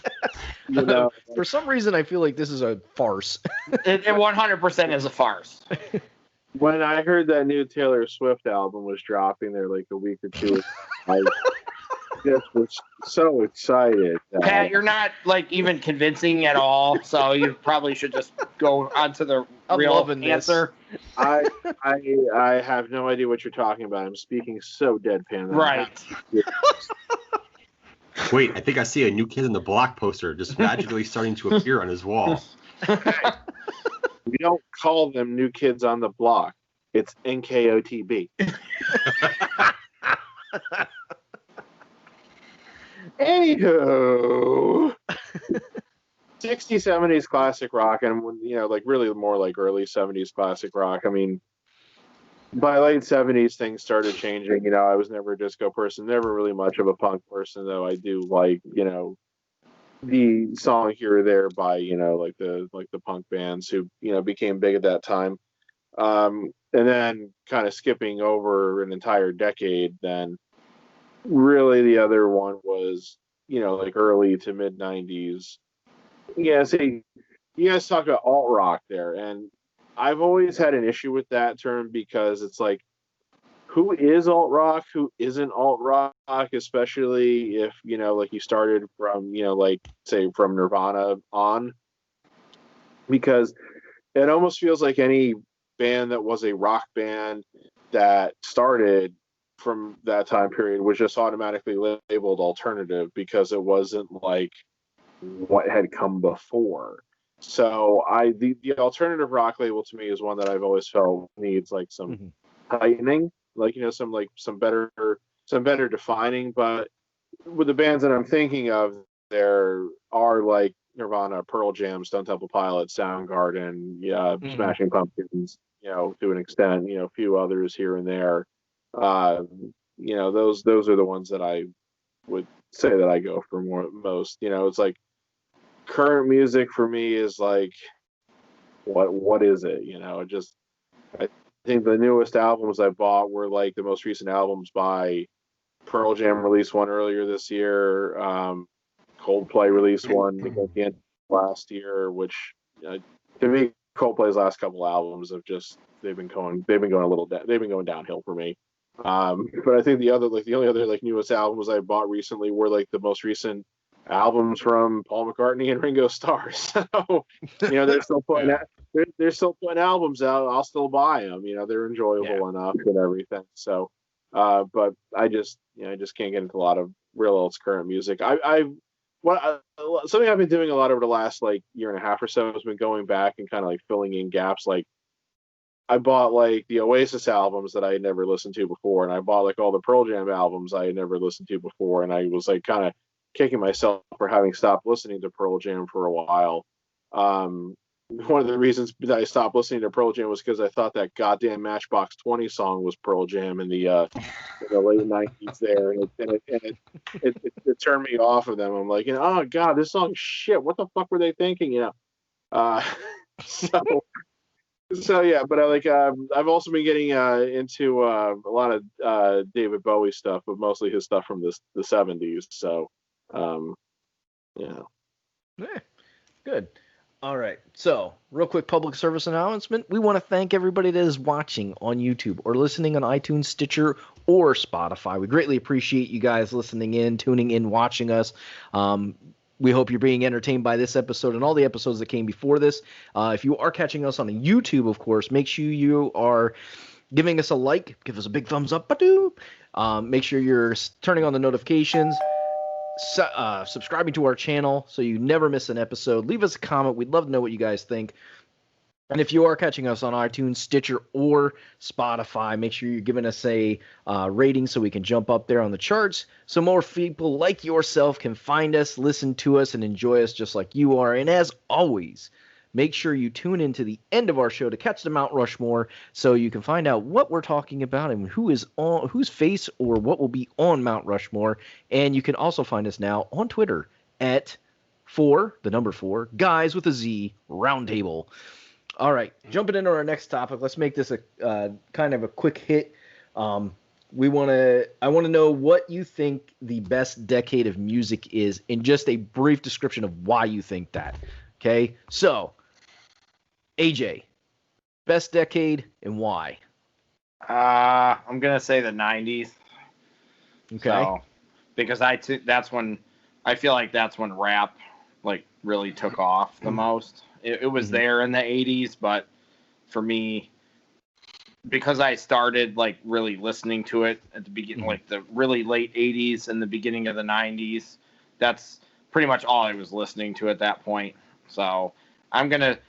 You know, For some reason, I feel like this is a farce. It 100% is a farce. when I heard that new Taylor Swift album was dropping there like a week or two, I just was so excited. Pat, you're not like even convincing at all, so you probably should just go on to the I'm real loving this. answer. I have no idea what you're talking about. I'm speaking so deadpan. Right. Wait, I think I see a New Kid in the Block poster just magically starting to appear on his wall. We don't call them New Kids on the Block. It's NKOTB. Anywho, 60s, 70s classic rock, and like really more like early 70s classic rock. I mean, by late 70s, things started changing. I was never a disco person, never really much of a punk person, though I do like, the song here or there by, like the punk bands who, became big at that time. And then kind of skipping over an entire decade, then really the other one was, like early to mid 90s. Yeah, see, you guys talk about alt rock there, and I've always had an issue with that term because it's like, who is alt rock? Who isn't alt rock? Especially if, like you started from, like say from Nirvana on, because it almost feels like any band that was a rock band that started from that time period was just automatically labeled alternative because it wasn't like what had come before. So the alternative rock label to me is one that I've always felt needs like some tightening, like some better defining. But with the bands that I'm thinking of, there are like Nirvana, Pearl Jam, Stone Temple Pilots, Soundgarden, Smashing Pumpkins, to an extent, a few others here and there. Those are the ones that I would say that I go for most. It's like current music for me is like, what is it? I think the newest albums I bought were like the most recent albums by Pearl Jam released one earlier this year. Coldplay released one at the end of last year, which to me, Coldplay's last couple albums have just they've been going downhill for me. But I think the only other like newest albums I bought recently were like the most recent albums from Paul McCartney and Ringo Starr. So they're still putting they're still putting albums out. I'll still buy them. They're enjoyable enough and everything. So, but I just can't get into a lot of real else current music. Something I've been doing a lot over the last like year and a half or so has been going back and kind of like filling in gaps. Like I bought like the Oasis albums that I had never listened to before, and I bought like all the Pearl Jam albums I had never listened to before, and I was like kind of kicking myself for having stopped listening to Pearl Jam for a while. One of the reasons that I stopped listening to Pearl Jam was because I thought that goddamn Matchbox 20 song was Pearl Jam in the late 90s there, and it turned me off of them. I'm like, oh god, this song's shit. What the fuck were they thinking? So yeah, but I've also been getting into a lot of David Bowie stuff, but mostly his stuff from the 70s. So yeah, good. All right. So, real quick public service announcement. We want to thank everybody that is watching on YouTube or listening on iTunes, Stitcher, or Spotify. We greatly appreciate you guys listening in, tuning in, watching us. We hope you're being entertained by this episode and all the episodes that came before this. If you are catching us on YouTube, of course, make sure you are giving us a like, give us a big thumbs up. Make sure you're turning on the notifications. Subscribing to our channel so you never miss an episode. Leave us a comment. We'd love to know what you guys think. And if you are catching us on iTunes, Stitcher, or Spotify, make sure you're giving us a rating so we can jump up there on the charts so more people like yourself can find us, listen to us, and enjoy us just like you are. And as always, make sure you tune in to the end of our show to catch the Mount Rushmore so you can find out what we're talking about and whose face or what will be on Mount Rushmore. And you can also find us now on Twitter at 4 Guys with a Z Roundtable. All right, jumping into our next topic, let's make this a kind of a quick hit. I want to know what you think the best decade of music is in just a brief description of why you think that. Okay, so AJ, best decade and why? I'm gonna say the 90s. Okay. So, because that's when I feel like that's when rap like really took off the most. It was there in the 80s, but for me, because I started like really listening to it at the beginning, like the really late 80s and the beginning of the 90s, that's pretty much all I was listening to at that point. So I'm gonna.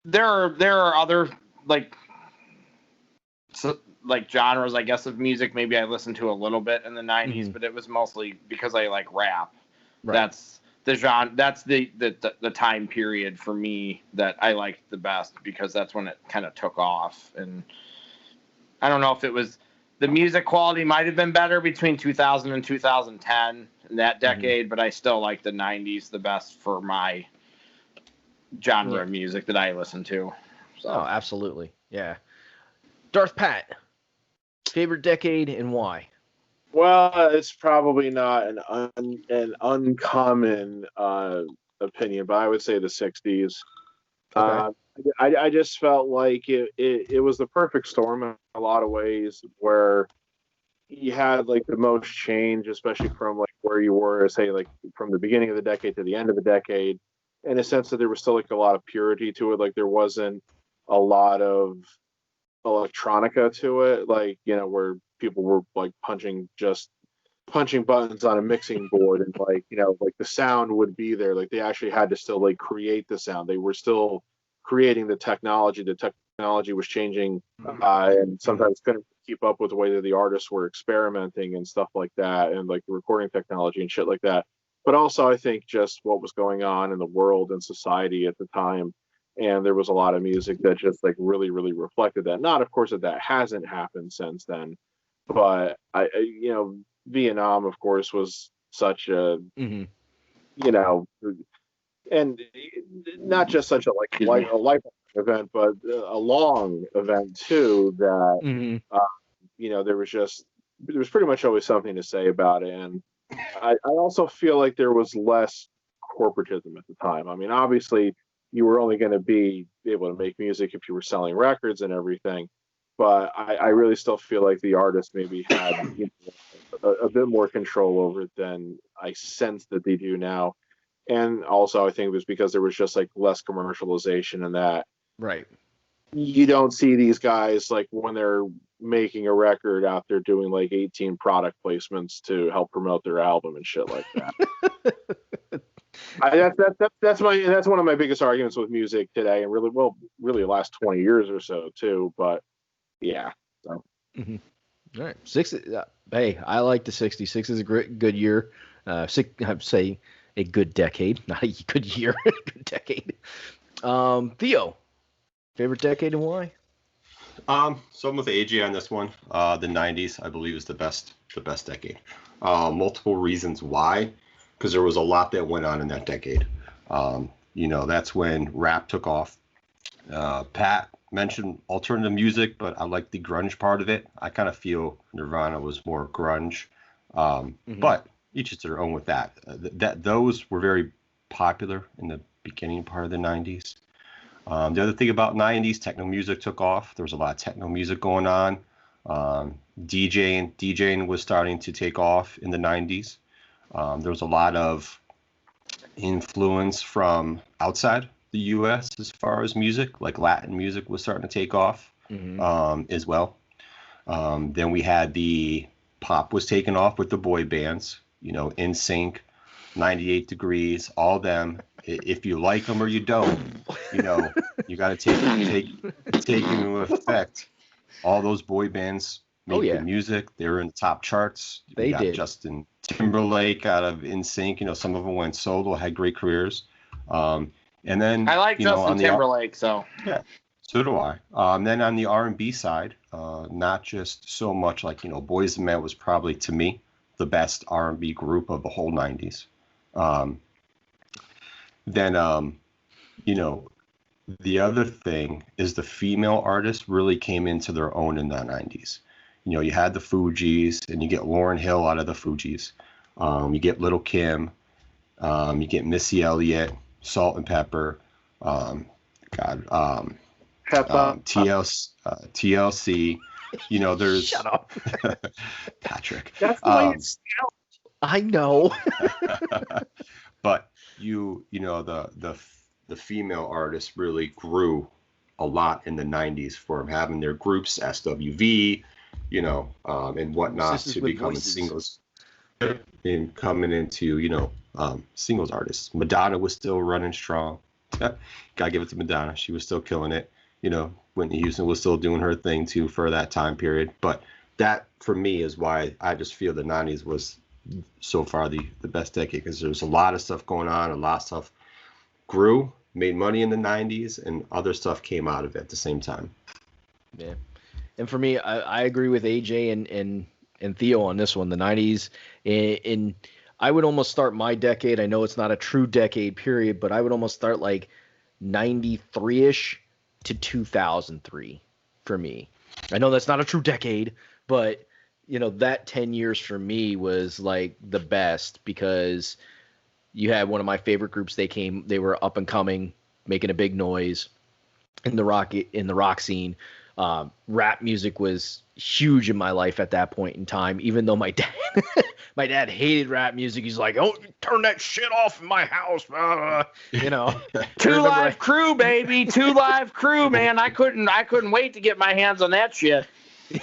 There are other like genres, I guess, of music. Maybe I listened to a little bit in the 90s, but it was mostly because I like rap. Right. That's the genre. That's the time period for me that I liked the best because that's when it kind of took off. And I don't know if it was the music quality might have been better between 2000 and 2010 in that decade, but I still like the 90s the best for my genre of music that I listen to. So. Oh, absolutely. Yeah. Darth Pat, favorite decade and why? Well, it's probably not an uncommon opinion, but I would say the 60s. Okay. I just felt like it was the perfect storm in a lot of ways where you had like the most change, especially from like where you were, say, like from the beginning of the decade to the end of the decade, in a sense that there was still like a lot of purity to it. Like there wasn't a lot of electronica to it, like, where people were like punching buttons on a mixing board and like, like the sound would be there. Like they actually had to still like create the sound. They were still creating the technology. The technology was changing and sometimes couldn't keep up with the way that the artists were experimenting and stuff like that, and like the recording technology and shit like that. But also I think just what was going on in the world and society at the time. And there was a lot of music that just like really, really reflected that. Not, of course, that hasn't happened since then, but Vietnam, of course, was such a, and not just such a a life event, but a long event too. That there was pretty much always something to say about it, and I also feel like there was less corporatism at the time. I mean, obviously, you were only going to be able to make music if you were selling records and everything, but I really still feel like the artists maybe had a bit more control over it than I sense that they do now. And also, I think it was because there was just like less commercialization and that. Right. You don't see these guys like when they're making a record out there doing like 18 product placements to help promote their album and shit like that. That's one of my biggest arguments with music today, and really the last 20 years or so too. But yeah. So. Mm-hmm. All right, hey, I like the 66 is a good year. I'd say a good decade, not a good year, a good decade. Theo, favorite decade and why? So I'm with AJ on this one. The 90s, I believe, is the best decade. Multiple reasons why, because there was a lot that went on in that decade. That's when rap took off. Pat mentioned alternative music, but I like the grunge part of it. I kind of feel Nirvana was more grunge, but each is their own with that. Those were very popular in the beginning part of the 90s. The other thing about 90s, techno music took off. There was a lot of techno music going on. DJing was starting to take off in the 90s. There was a lot of influence from outside the U.S. as far as music, like Latin music was starting to take off as well. Then we had the pop was taking off with the boy bands, NSYNC, 98 Degrees, all them. If you like them or you don't, you got to take into effect. All those boy bands making music, they were in the top charts. They did. Justin Timberlake out of NSYNC, some of them went solo, had great careers. And then I like Justin Timberlake, so yeah, so do I. Then on the R&B side, not just so much like Boyz II Men was probably to me the best R&B group of the whole 90s. Then the other thing is the female artists really came into their own in the 90s. You had the Fugees, and you get Lauryn Hill out of the Fugees. You get Little Kim. You get Missy Elliott, Salt and Pepper. TLC. There's Shut up, Patrick. That's the way it's spelled. I know. But the female artists really grew a lot in the 90s from having their groups, SWV, and whatnot, to becoming singles and coming into, singles artists. Madonna was still running strong. Gotta give it to Madonna. She was still killing it. Whitney Houston was still doing her thing too for that time period. But that, for me, is why I just feel the 90s was so far the best decade, because there's a lot of stuff going on. A lot of stuff grew, made money in the 90s, and other stuff came out of it at the same time. Yeah. And for me, I agree with AJ and Theo on this one. The 90s, and I would almost start my decade. I know it's not a true decade period, but I would almost start like 93-ish to 2003 for me. I know that's not a true decade, but that 10 years for me was like the best, because you had one of my favorite groups. They were up and coming, making a big noise in the rock scene. Rap music was huge in my life at that point in time, even though my dad hated rap music. He's like, "Oh, turn that shit off in my house." Two Live Crew, baby. 2 Live Crew, man. I couldn't wait to get my hands on that shit.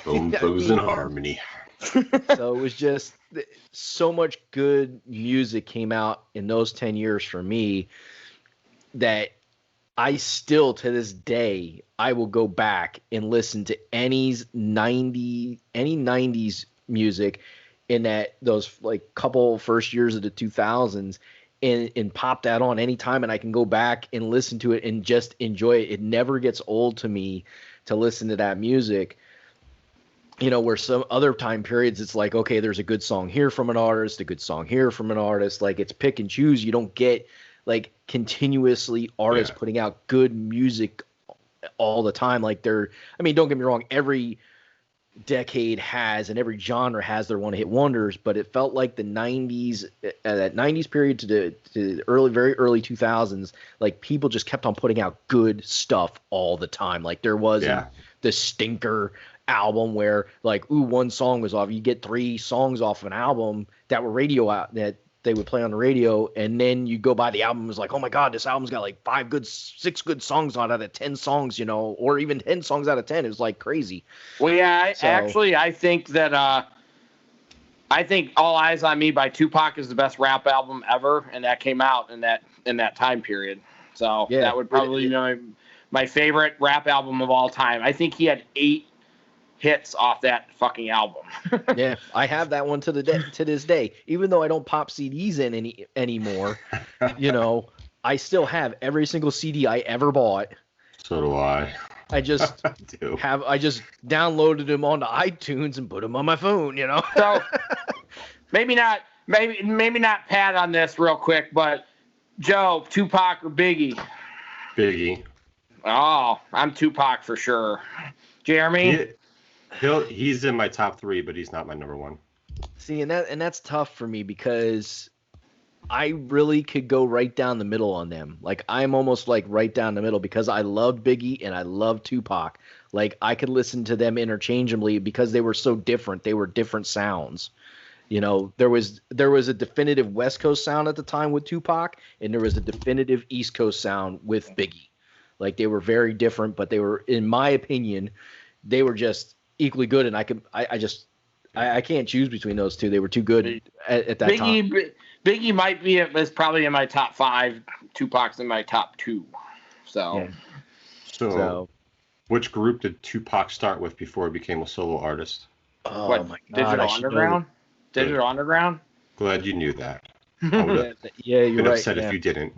Bone Thugs and Harmony. So it was just so much good music came out in those 10 years for me that I still, to this day, I will go back and listen to any 90s music in those like couple first years of the 2000s and pop that on anytime, and I can go back and listen to it and just enjoy it. It never gets old to me to listen to that music. Where some other time periods, it's like, okay, there's a good song here from an artist, a good song here from an artist. Like, it's pick and choose. You don't get like continuously artists putting out good music all the time. Like don't get me wrong, every decade has and every genre has their one-hit wonders, but it felt like the 90s, that 90s period to the very early 2000s, like people just kept on putting out good stuff all the time. Like there wasn't the stinker album where like, one song was off. You get 3 songs off of an album that were radio out that they would play on the radio, and then you go buy the album, it was like, oh my god, this album's got like 6 good songs on it out of 10 songs, or even 10 songs out of 10. It was like crazy. Well, yeah, I think that I think All Eyes on Me by Tupac is the best rap album ever, and that came out in that time period. So that would probably be my favorite rap album of all time. I think he had 8 hits off that fucking album. Yeah, I have that one to this day. Even though I don't pop CDs in anymore, I still have every single CD I ever bought. So do I. I just downloaded them onto iTunes and put them on my phone. So maybe not Pat on this real quick, but Joe, Tupac or Biggie? Biggie. Oh, I'm Tupac for sure. Jeremy? He's in my top 3, but he's not my number 1. See, and that's tough for me because I really could go right down the middle on them. Like I'm almost like right down the middle because I loved Biggie and I loved Tupac. Like I could listen to them interchangeably because they were so different. They were different sounds. There was a definitive West Coast sound at the time with Tupac, and there was a definitive East Coast sound with Biggie. Like they were very different, but they were, in my opinion, they were just equally good, and I can't choose between those two. They were too good at that time. Biggie is probably in my top 5. Tupac's in my top 2. So which group did Tupac start with before he became a solo artist? Oh what, my God, Digital Underground? Digital Underground? Glad you knew that. Yeah, you're right. Upset if you didn't.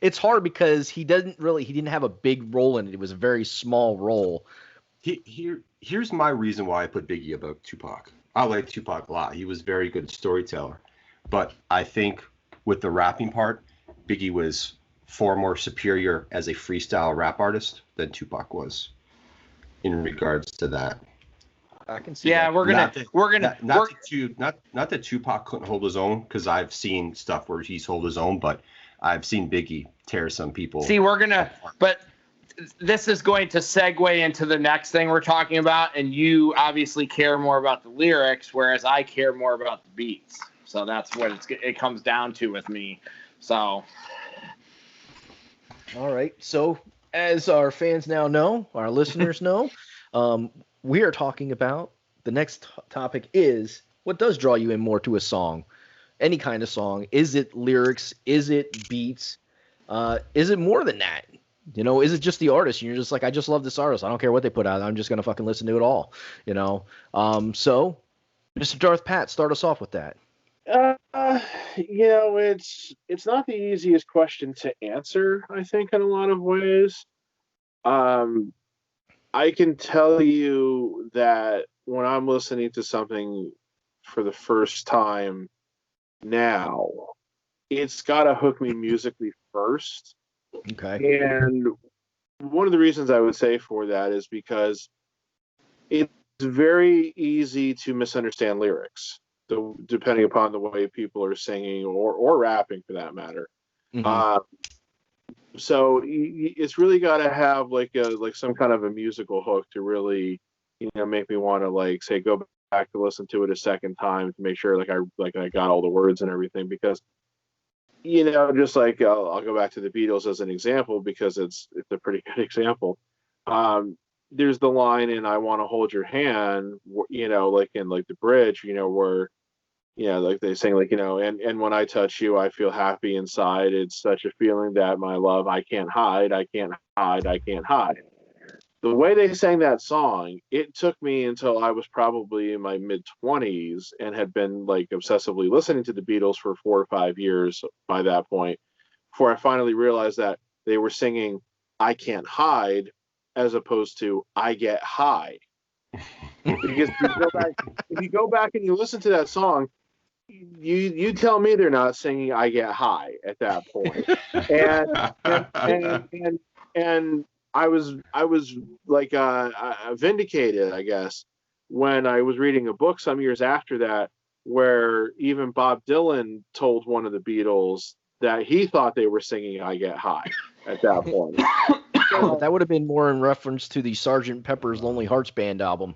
It's hard because he didn't have a big role in it. It was a very small role. Here's my reason why I put Biggie above Tupac. I like Tupac a lot. He was a very good storyteller. But I think with the rapping part, Biggie was far more superior as a freestyle rap artist than Tupac was in regards to that. I can see. Yeah, that. Not that Tupac couldn't hold his own, because I've seen stuff where he's hold his own, but I've seen Biggie tear some people. See, but this is going to segue into the next thing we're talking about, and you obviously care more about the lyrics, whereas I care more about the beats. So that's what it comes down to with me. So. All right. So as our fans now know, our listeners know, we are talking about the next topic is what does draw you in more to a song, any kind of song. Is it lyrics? Is it beats? Is it more than that? Is it just the artist? And you're just like, I just love this artist. I don't care what they put out. I'm just going to fucking listen to it all, So Mr. Darth Pat, start us off with that. It's not the easiest question to answer, I think, in a lot of ways. I can tell you that when I'm listening to something for the first time now, it's got to hook me musically first. Okay. And one of the reasons I would say for that is because it's very easy to misunderstand lyrics, depending upon the way people are singing or rapping, for that matter. Mm-hmm. So it's really got to have like some kind of a musical hook to really, make me want to say go back to listen to it a second time to make sure I got all the words and everything, because just like I'll go back to the Beatles as an example because it's a pretty good example. There's the line in "I Want to Hold Your Hand," like in the bridge, where. Like they sing, and when I touch you, I feel happy inside. It's such a feeling that my love, I can't hide, I can't hide, I can't hide. The way they sang that song, it took me until I was probably in my mid-20s and had been obsessively listening to the Beatles for 4 or 5 years by that point, before I finally realized that they were singing I can't hide as opposed to I get high. Because if you go back and you listen to that song, you tell me they're not singing "I Get High" at that point. And I was like vindicated, I guess, when I was reading a book some years after that, where even Bob Dylan told one of the Beatles that he thought they were singing "I Get High" at that point. But that would have been more in reference to the Sgt. Pepper's Lonely Hearts Band album.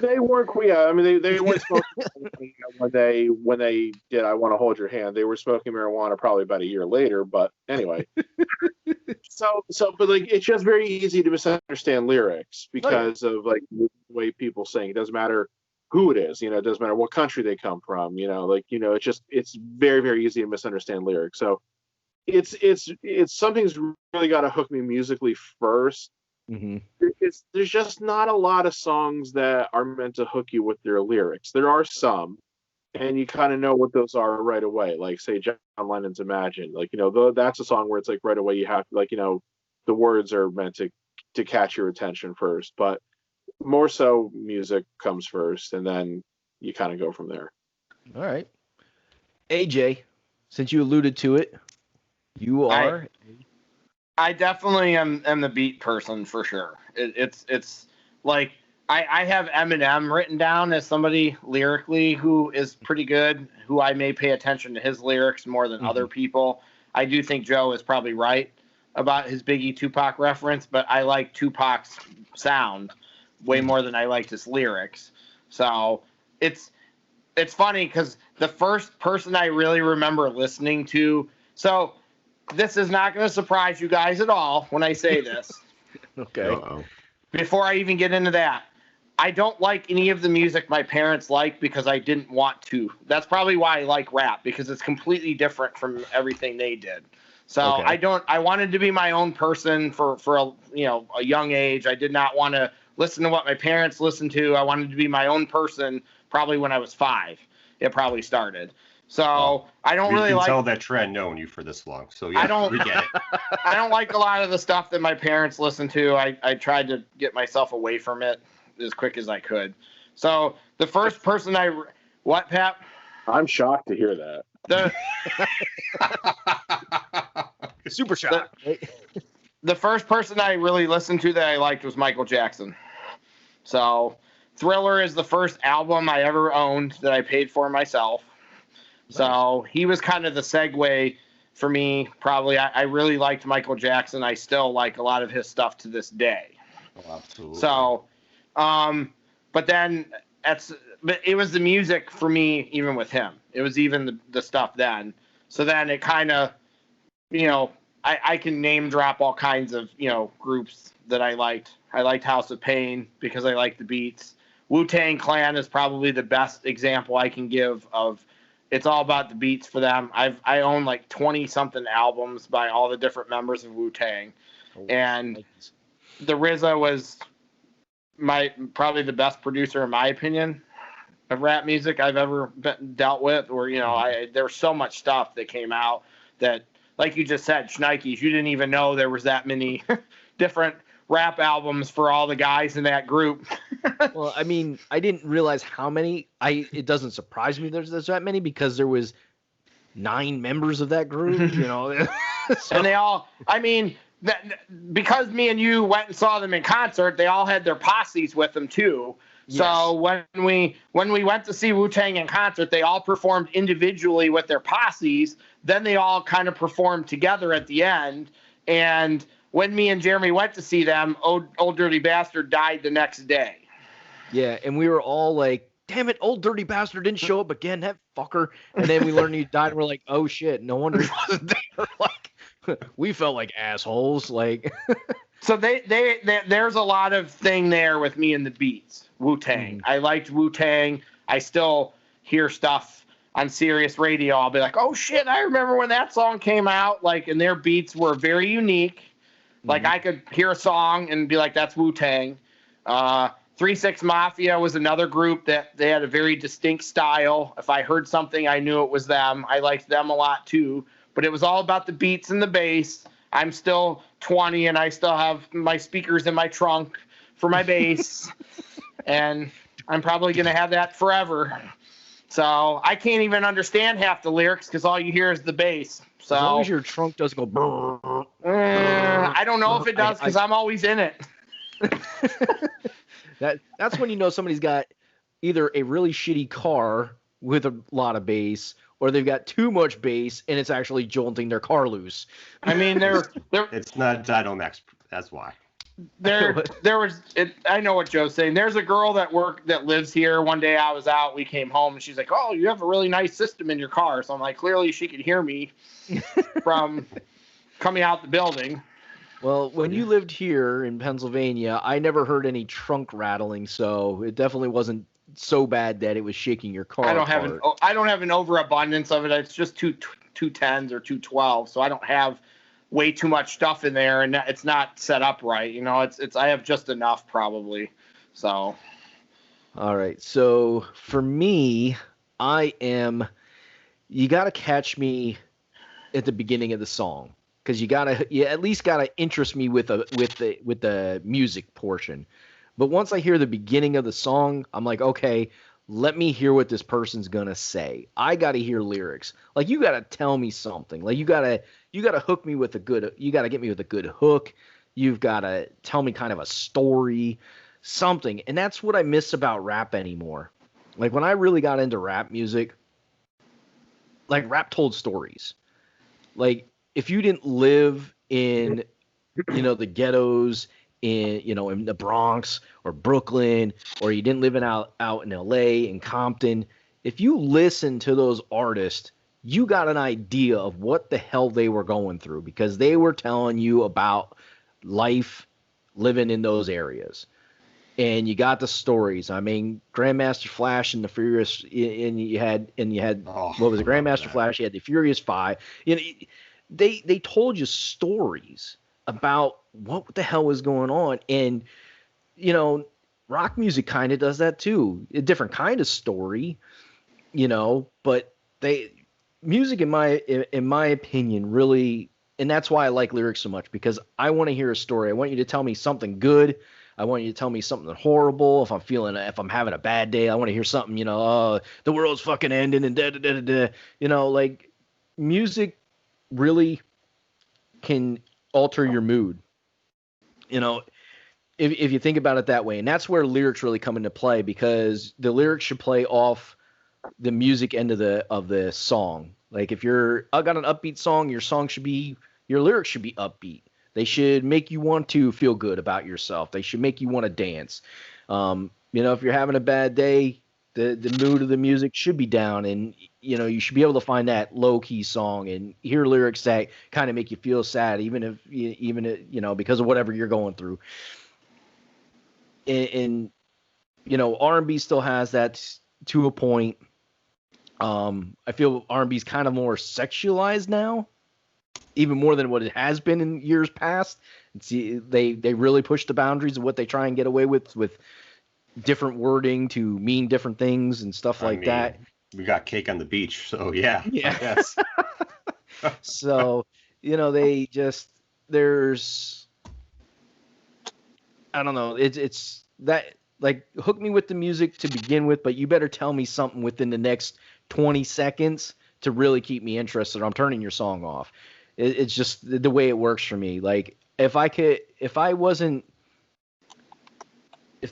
They weren't, yeah. I mean, they weren't smoking when they did "I Want to Hold Your Hand." They were smoking marijuana probably about a year later. But anyway, but like, it's just very easy to misunderstand lyrics because of like the way people sing. It doesn't matter who it is, it doesn't matter what country they come from, it's very, very easy to misunderstand lyrics. So it's something's really got to hook me musically first. Mm-hmm. There's just not a lot of songs that are meant to hook you with their lyrics. There are some, and you kind of know what those are right away. Like, say, John Lennon's "Imagine." Like, that's a song where it's like right away you have, like, the words are meant to catch your attention first. But more so, music comes first, and then you kind of go from there. All right. AJ, since you alluded to it, you are... I definitely am the beat person for sure. It's like I have Eminem written down as somebody lyrically who is pretty good, who I may pay attention to his lyrics more than other people. I do think Joe is probably right about his Biggie Tupac reference, but I like Tupac's sound way more than I liked his lyrics. So it's funny because the first person I really remember listening to, so this is not going to surprise you guys at all when I say this. Okay. Uh-oh. Before I even get into that, I don't like any of the music my parents like because I didn't want to. That's probably why I like rap, because it's completely different from everything they did. So okay. I wanted to be my own person for a young age. I did not want to listen to what my parents listened to. I wanted to be my own person probably when I was 5. It probably started. So I don't really like. You can tell that trend knowing you for this long. So yeah, we get it. I don't like a lot of the stuff that my parents listen to. I tried to get myself away from it as quick as I could. So the first person what, Pat? I'm shocked to hear that. Super shocked. The first person I really listened to that I liked was Michael Jackson. So Thriller is the first album I ever owned that I paid for myself. So he was kind of the segue for me, probably. I really liked Michael Jackson. I still like a lot of his stuff to this day. Oh, absolutely. So, but it was the music for me, even with him. It was even the stuff then. So then it kind of, I can name drop all kinds of, groups that I liked. I liked House of Pain because I liked the beats. Wu-Tang Clan is probably the best example I can give of. It's all about the beats for them. I own like 20 something albums by all the different members of Wu-Tang, and the RZA was probably the best producer in my opinion of rap music I've ever dealt with. Or there was so much stuff that came out that, like you just said, Schnikes, you didn't even know there was that many different rap albums for all the guys in that group. Well, I mean, I didn't realize how many. It doesn't surprise me there's that many because there was 9 members of that group, So. And they all, because me and you went and saw them in concert, they all had their posses with them too. Yes. So when we went to see Wu-Tang in concert, they all performed individually with their posses. Then they all kind of performed together at the end. And when me and Jeremy went to see them, Old Dirty Bastard died the next day. Yeah, and we were all like, damn it, Old Dirty Bastard didn't show up again, that fucker. And then we learned he died, and we're like, oh shit, no wonder he wasn't there. Like, we felt like assholes. Like, so there's a lot of thing there with me and the beats. Wu-Tang. I liked Wu-Tang. I still hear stuff on Sirius Radio. I'll be like, oh shit, I remember when that song came out. Like, and their beats were very unique. Like, I could hear a song and be like, that's Wu-Tang. 3 6 Mafia was another group that they had a very distinct style. If I heard something, I knew it was them. I liked them a lot too. But it was all about the beats and the bass. I'm still 20 and I still have my speakers in my trunk for my bass. And I'm probably going to have that forever. So I can't even understand half the lyrics because all you hear is the bass. So as long as your trunk doesn't go brrr, I don't know if it does because I'm always in it. That's when you know somebody's got either a really shitty car with a lot of bass, or they've got too much bass and it's actually jolting their car loose. I mean, It's not Dynamax. That's why. I know what Joe's saying. There's a girl that lives here. One day I was out, we came home, and she's like, "Oh, you have a really nice system in your car." So I'm like, clearly she could hear me from coming out the building. Well, when you lived here in Pennsylvania, I never heard any trunk rattling, so it definitely wasn't so bad that it was shaking your car. I don't have an overabundance of it. It's just two 10s or 212, so I don't have way too much stuff in there, and it's not set up right. You know, it's I have just enough probably. So. All right. So for me, you got to catch me at the beginning of the song, because you at least got to interest me with the music portion. But once I hear the beginning of the song, I'm like, okay, let me hear what this person's gonna say. I got to hear lyrics. Like, you got to tell me something. Like, you got to hook me with you got to get me with a good hook. You've got to tell me kind of a story, something. And that's what I miss about rap anymore. Like, when I really got into rap music, like, rap told stories. Like, if you didn't live in, the ghettos in the Bronx or Brooklyn, or you didn't live out in LA and Compton, if you listen to those artists, you got an idea of what the hell they were going through, because they were telling you about life living in those areas. And you got the stories. I mean, Grandmaster Flash and the Furious, and you had what was it? Grandmaster Flash. You had the Furious Five. They told you stories about what the hell was going on. And rock music kind of does that too. A different kind of story, but music in my opinion really, and that's why I like lyrics so much, because I want to hear a story. I want you to tell me something good. I want you to tell me something horrible. If I'm having a bad day, I want to hear something, the world's fucking ending and da da da da da. Like, music really can alter your mood. If you think about it that way. And that's where lyrics really come into play, because the lyrics should play off the music end of the song. Like, if I got an upbeat song, your lyrics should be upbeat. They should make you want to feel good about yourself. They should make you want to dance. If you're having a bad day, the mood of the music should be down, and you should be able to find that low key song and hear lyrics that kind of make you feel sad, even because of whatever you're going through. And R&B still has that to a point. I feel R&B is kind of more sexualized now, even more than what it has been in years past. They really push the boundaries of what they try and get away with different wording to mean different things and stuff like that. We got Cake on the Beach, so yeah. Yes. So, there's, I don't know, it's that, like, hook me with the music to begin with, but you better tell me something within the next 20 seconds to really keep me interested, or I'm turning your song off. It's just the way it works for me. Like, if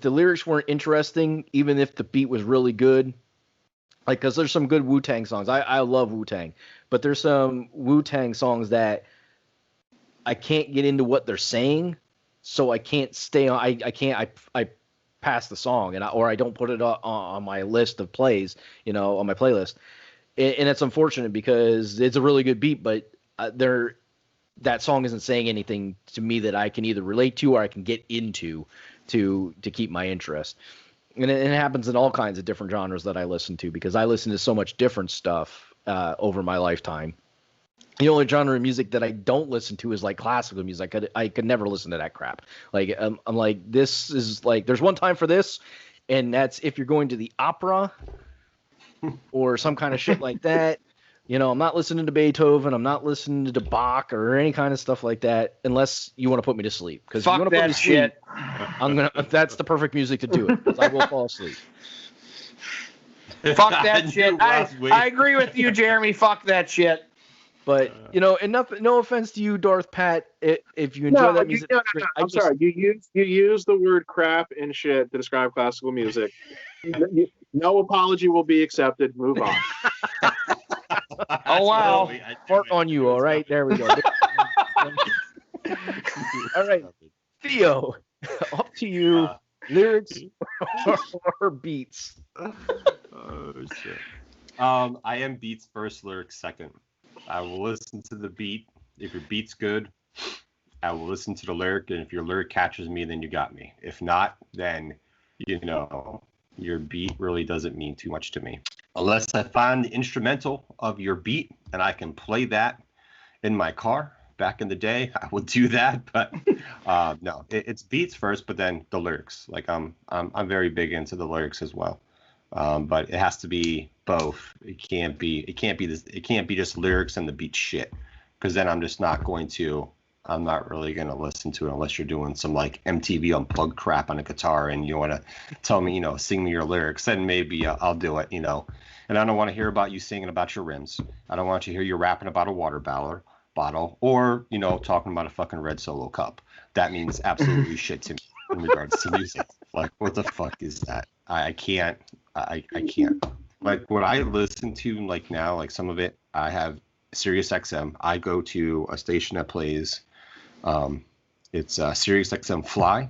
the lyrics weren't interesting, even if the beat was really good, like, because there's some good Wu-Tang songs. I love Wu-Tang, but there's some Wu-Tang songs that I can't get into what they're saying, so I can't stay on. I pass the song, or I don't put it on my list of plays, on my playlist. And it's unfortunate, because it's a really good beat, but that song isn't saying anything to me that I can either relate to or I can get into to keep my interest. And it happens in all kinds of different genres that I listen to, because I listen to so much different stuff over my lifetime. The only genre of music that I don't listen to is like classical music. I could never listen to that crap. Like, I'm like, this is like, there's one time for this, and that's if you're going to the opera or some kind of shit like that. I'm not listening to Beethoven. I'm not listening to Bach or any kind of stuff like that, unless you want to put me to sleep. Because if you want to put me to sleep, that's the perfect music to do it, because I will fall asleep. Fuck that shit. I agree with you, Jeremy. Fuck that shit. But and no offense to you, Darth Pat, if you enjoy that music. I'm sorry. You use the word crap and shit to describe classical music. No apology will be accepted. Move on. Oh wow. Fart on you. All right, there we go. All right, Theo, up to you. Lyrics or beats? Oh shit. I am beats first, lyrics second. I will listen to the beat. If your beat's good, I will listen to the lyric, and if your lyric catches me, then you got me. If not, then your beat really doesn't mean too much to me. Unless I find the instrumental of your beat and I can play that in my car. Back in the day, I would do that, but no, it's beats first, but then the lyrics. Like I'm very big into the lyrics as well, but it has to be both. It can't be just lyrics and the beat shit, because then I'm not really gonna listen to it unless you're doing some like MTV Unplugged crap on a guitar and you want to tell me, sing me your lyrics. Then maybe I'll do it, And I don't want to hear about you singing about your rims. I don't want you to hear you rapping about a water bottle or talking about a fucking red Solo cup. That means absolutely shit to me in regards to music. Like, what the fuck is that? I can't. Like, what I listen to like now, like some of it, I have Sirius XM. I go to a station that plays it's Sirius XM Fly.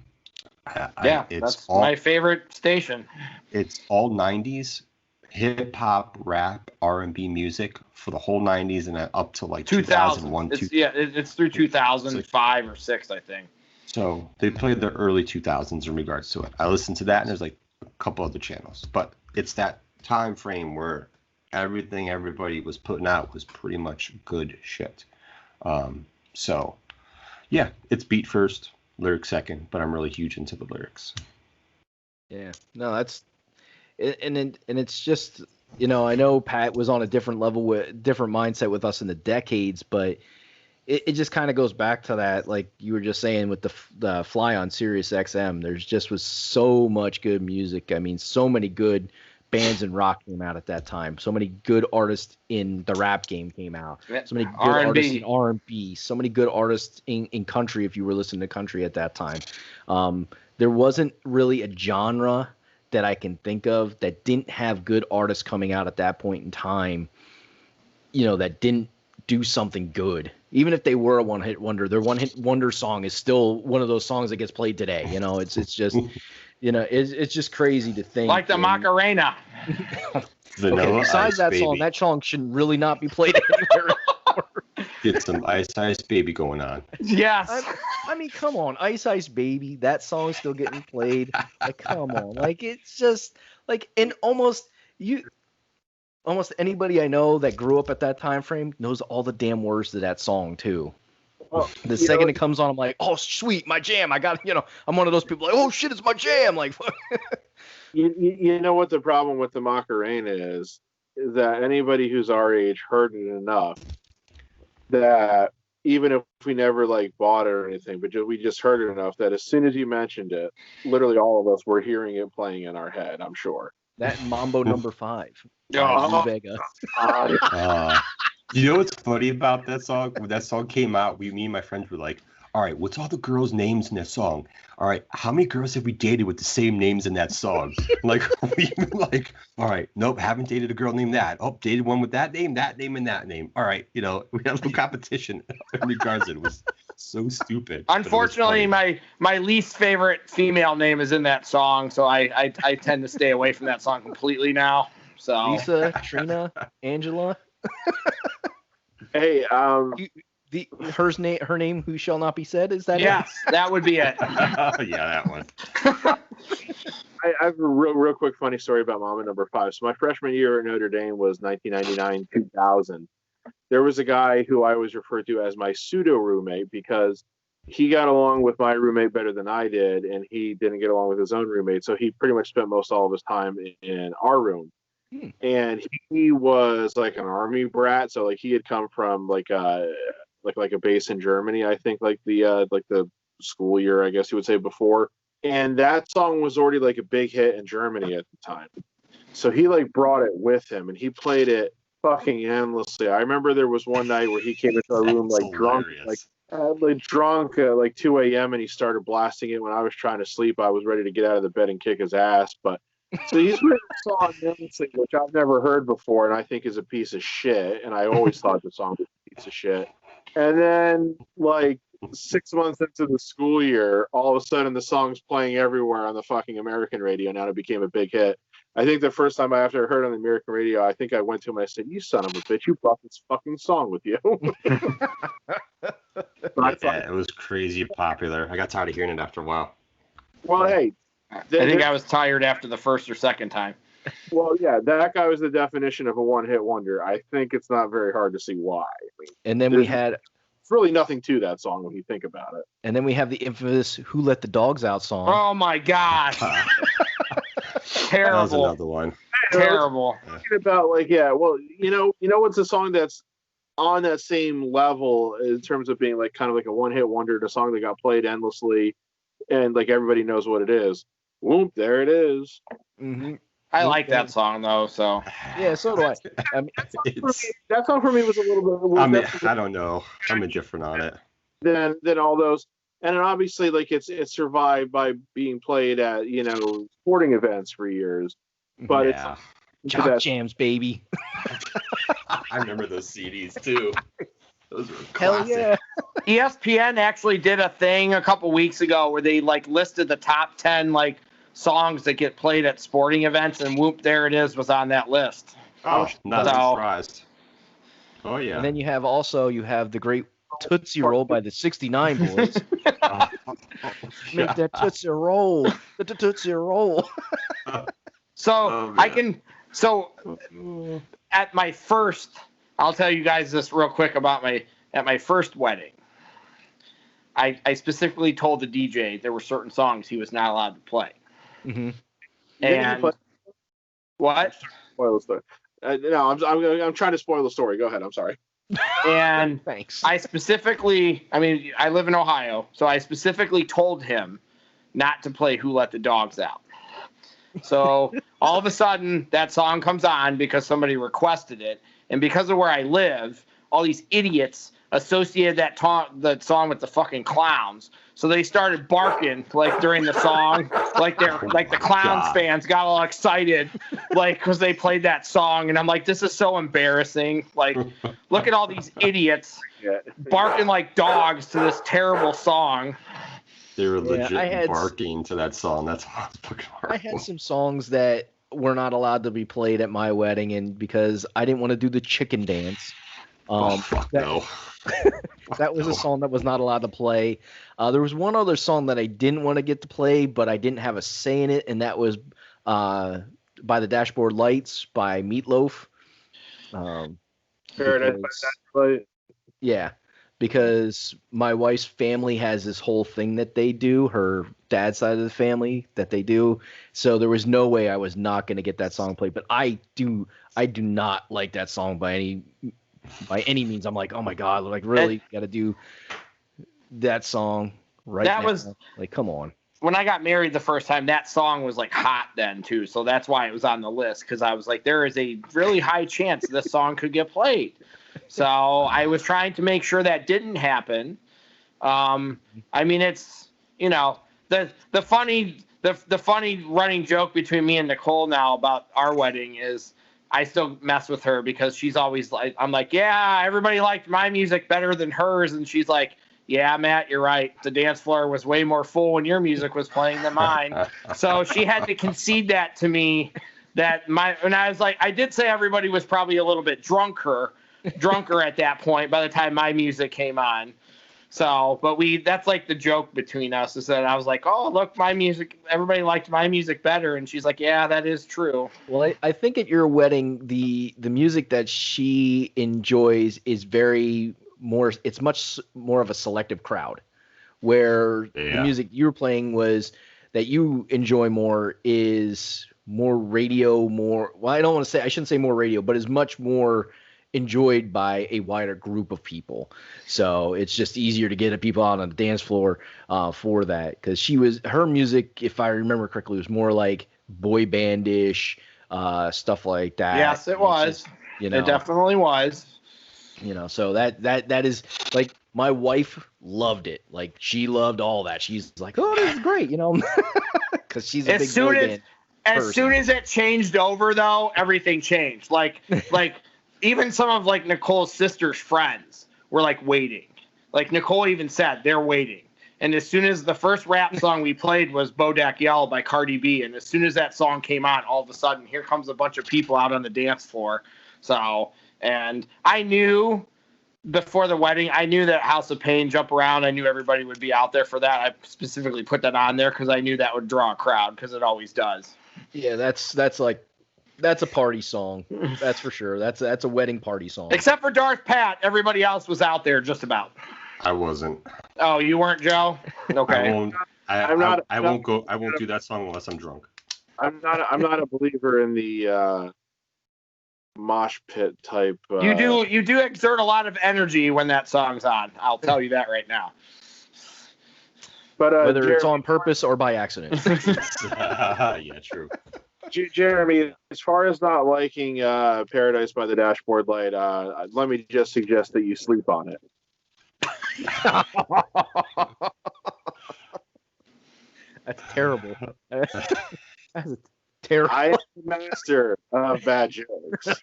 That's my favorite station. It's all 90s hip hop, rap, R&B music for the whole 90s and up to like 2001. It's through 2005 or 6, I think. So they played the early 2000s in regards to it. I listened to that, and there's like a couple other channels, but it's that time frame where everything everybody was putting out was pretty much good shit. So yeah, it's beat first, lyrics second, but I'm really huge into the lyrics. Yeah, no, that's and it's just I know Pat was on a different level with different mindset with us in the decades, but it just kind of goes back to that, like you were just saying with the Fly on Sirius XM. There's just was so much good music. I mean, so many good bands in rock came out at that time. So many good artists in the rap game came out. So many good artists in R&B. So many good artists in country, if you were listening to country at that time. There wasn't really a genre that I can think of that didn't have good artists coming out at that point in time, that didn't do something good. Even if they were a one-hit wonder, their one-hit wonder song is still one of those songs that gets played today. It's just... it's just crazy to think. Like the Macarena. Vanilla besides Ice that Baby. that song should really not be played anywhere anymore. Get some Ice Baby going on. Yes. I mean, come on. Ice Baby, that song's still getting played. Like, come on. Like, it's just, like, and almost anybody I know that grew up at that time frame knows all the damn words to that song, too. Well, the second it comes on, I'm like, oh, sweet, my jam. I got, I'm one of those people like, oh, shit, it's my jam. Like, you know what the problem with the Macarena is that anybody who's our age heard it enough that even if we never like bought it or anything, but we just heard it enough that as soon as you mentioned it, literally all of us were hearing it playing in our head, I'm sure. That Mambo number 5. Vega. You know what's funny about that song? When that song came out, me and my friends were like, all right, what's all the girls' names in that song? All right, how many girls have we dated with the same names in that song? Like, we were like, all right, nope, haven't dated a girl named that. Oh, dated one with that name, and that name. All right, we had no competition in regards to it. It was so stupid. Unfortunately, my least favorite female name is in that song, so I tend to stay away from that song completely now. So Lisa, Trina, Angela. Hey, her name who shall not be said, is that yes, that would be it. Yeah, that one. I have a real quick funny story about Mama number 5. So my freshman year at Notre Dame was 1999-2000. There was a guy who I always referred to as my pseudo roommate because he got along with my roommate better than I did, and he didn't get along with his own roommate. So he pretty much spent all of his time in our room. And he was like an army brat, so like he had come from like a base in Germany, I think, like the school year, I guess you would say, before. And that song was already like a big hit in Germany at the time. So he like brought it with him, and he played it fucking endlessly. I remember there was one night where he came into our room like drunk, like 2 a.m. and he started blasting it when I was trying to sleep. I was ready to get out of the bed and kick his ass. But so he's written a song endlessly, which I've never heard before, and I think is a piece of shit. And I always thought the song was a piece of shit. And then like 6 months into the school year, all of a sudden the song's playing everywhere on the fucking American radio. Now it became a big hit. I think the first time I after heard it on the American radio, I think I went to him and I said, "You son of a bitch, you brought this fucking song with you." It was crazy popular. I got tired of hearing it after a while. Well, hey. I think I was tired after the first or second time. Well, yeah, that guy was the definition of a one-hit wonder. I think it's not very hard to see why. And then we had... It's really nothing to that song when you think about it. And then we have the infamous "Who Let the Dogs Out" song. Oh my god. Terrible. That was another one. Terrible. Talking about like, yeah, well, you know what's a song that's on that same level in terms of being like kind of like a one-hit wonder, the song that got played endlessly and like everybody knows what it is. Whoop, there it is. Mm-hmm. I like that song though, so yeah, so do I. I mean, that song for me was a little bit. I don't know. I'm indifferent on it. Than all those, and then obviously like it's survived by being played at sporting events for years. But yeah. It's Jock Jams, baby. I remember those CDs too. Those were Hell classic. yeah. ESPN actually did a thing a couple weeks ago where they like listed the top 10 like songs that get played at sporting events, and whoop, there it is, was on that list. Oh, not surprised. Oh yeah. And then you have the great Tootsie Roll by the 69 Boys. Make that Tootsie Roll. The Tootsie Roll. So at my first, I'll tell you guys this real quick about at my first wedding. I specifically told the DJ there were certain songs he was not allowed to play. Mm-hmm. And what? Spoil the story. No, I'm trying to spoil the story. Go ahead. I'm sorry. And thanks. I live in Ohio, so I specifically told him not to play "Who Let the Dogs Out." So all of a sudden, that song comes on because somebody requested it, and because of where I live, all these idiots associated that song with the fucking clowns. So they started barking like during the song, like the clowns fans got all excited, like because they played that song, and I'm like, this is so embarrassing. Like, look at all these idiots barking like dogs to this terrible song. They were legit barking to that song. That's fucking horrible. I had some songs that were not allowed to be played at my wedding, and because I didn't want to do the chicken dance. No. That was a song that was not allowed to play. There was one other song that I didn't want to get to play, but I didn't have a say in it, and that was by the Dashboard Lights by Meatloaf. Yeah, because my wife's family has this whole thing that they do, her dad's side of the family that they do. So there was no way I was not going to get that song played. But I do not like that song by any means. I'm like, oh my god, like really got to do that song right now. Was like, come on. When I got married the first time, that song was like hot then too, so that's why it was on the list, because I was like, there is a really high chance this song could get played. So I was trying to make sure that didn't happen. I mean, it's the funny running joke between me and Nicole now about our wedding is I still mess with her because she's always like, I'm like, yeah, everybody liked my music better than hers, and she's like, yeah, Matt, you're right. The dance floor was way more full when your music was playing than mine. So she had to concede that to me. And I was like, I did say everybody was probably a little bit drunker at that point by the time my music came on. So, but that's like the joke between us is that I was like, oh, look, my music, everybody liked my music better. And she's like, yeah, that is true. Well, I think at your wedding, the music that she enjoys is it's much more of a selective crowd, where the music you were playing was that you enjoy more is more radio, I shouldn't say more radio, but is much more enjoyed by a wider group of people. So it's just easier to get people out on the dance floor for that, because her music, if I remember correctly, was more like boy bandish, stuff like that. Yes, it was. Just, It definitely was. So that is like, my wife loved it. Like, she loved all that. She's like, oh, this is great, because she's a big boy band. As soon as it changed over, though, everything changed. Like even some of like Nicole's sister's friends were like waiting. Like Nicole even said they're waiting. And as soon as the first rap song we played was Bodak Yellow by Cardi B, and as soon as that song came on, all of a sudden here comes a bunch of people out on the dance floor. So, and I knew before the wedding, I knew that House of Pain, Jump Around, I knew everybody would be out there for that. I specifically put that on there because I knew that would draw a crowd, because it always does. Yeah, that's a party song. That's for sure. That's a wedding party song. Except for Darth Pat, everybody else was out there just about. I wasn't. Oh, you weren't, Joe? Okay. I won't go. I won't do that song unless I'm drunk. I'm not a believer in the mosh pit type. You do exert a lot of energy when that song's on. I'll tell you that right now. But whether Jeremy, it's on purpose or by accident. Yeah, true. Jeremy, as far as not liking Paradise by the Dashboard Light, let me just suggest that you sleep on it. That's terrible. That's terrible. I am the master of bad jokes.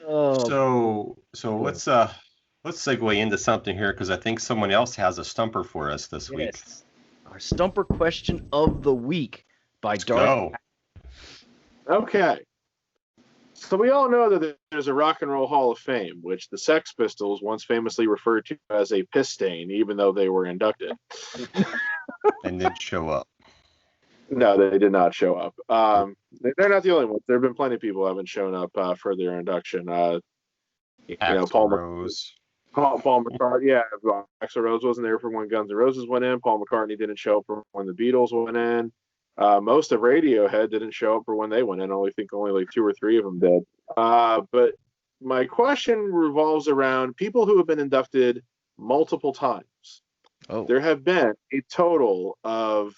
Oh. So let's segue into something here, because I think someone else has a stumper for us this week. Our stumper question of the week by Darth. Go. Okay. So we all know that there's a Rock and Roll Hall of Fame, which the Sex Pistols once famously referred to as a piss stain, even though they were inducted. And didn't show up. No, they did not show up. They're not the only ones. There have been plenty of people who haven't shown up for their induction. Axl Rose. Paul McCartney, yeah, Axl Rose wasn't there for when Guns N' Roses went in. Paul McCartney didn't show up for when the Beatles went in. Most of Radiohead didn't show up for when they went in. I think only like 2 or 3 of them did. But my question revolves around people who have been inducted multiple times. Oh. There have been a total of,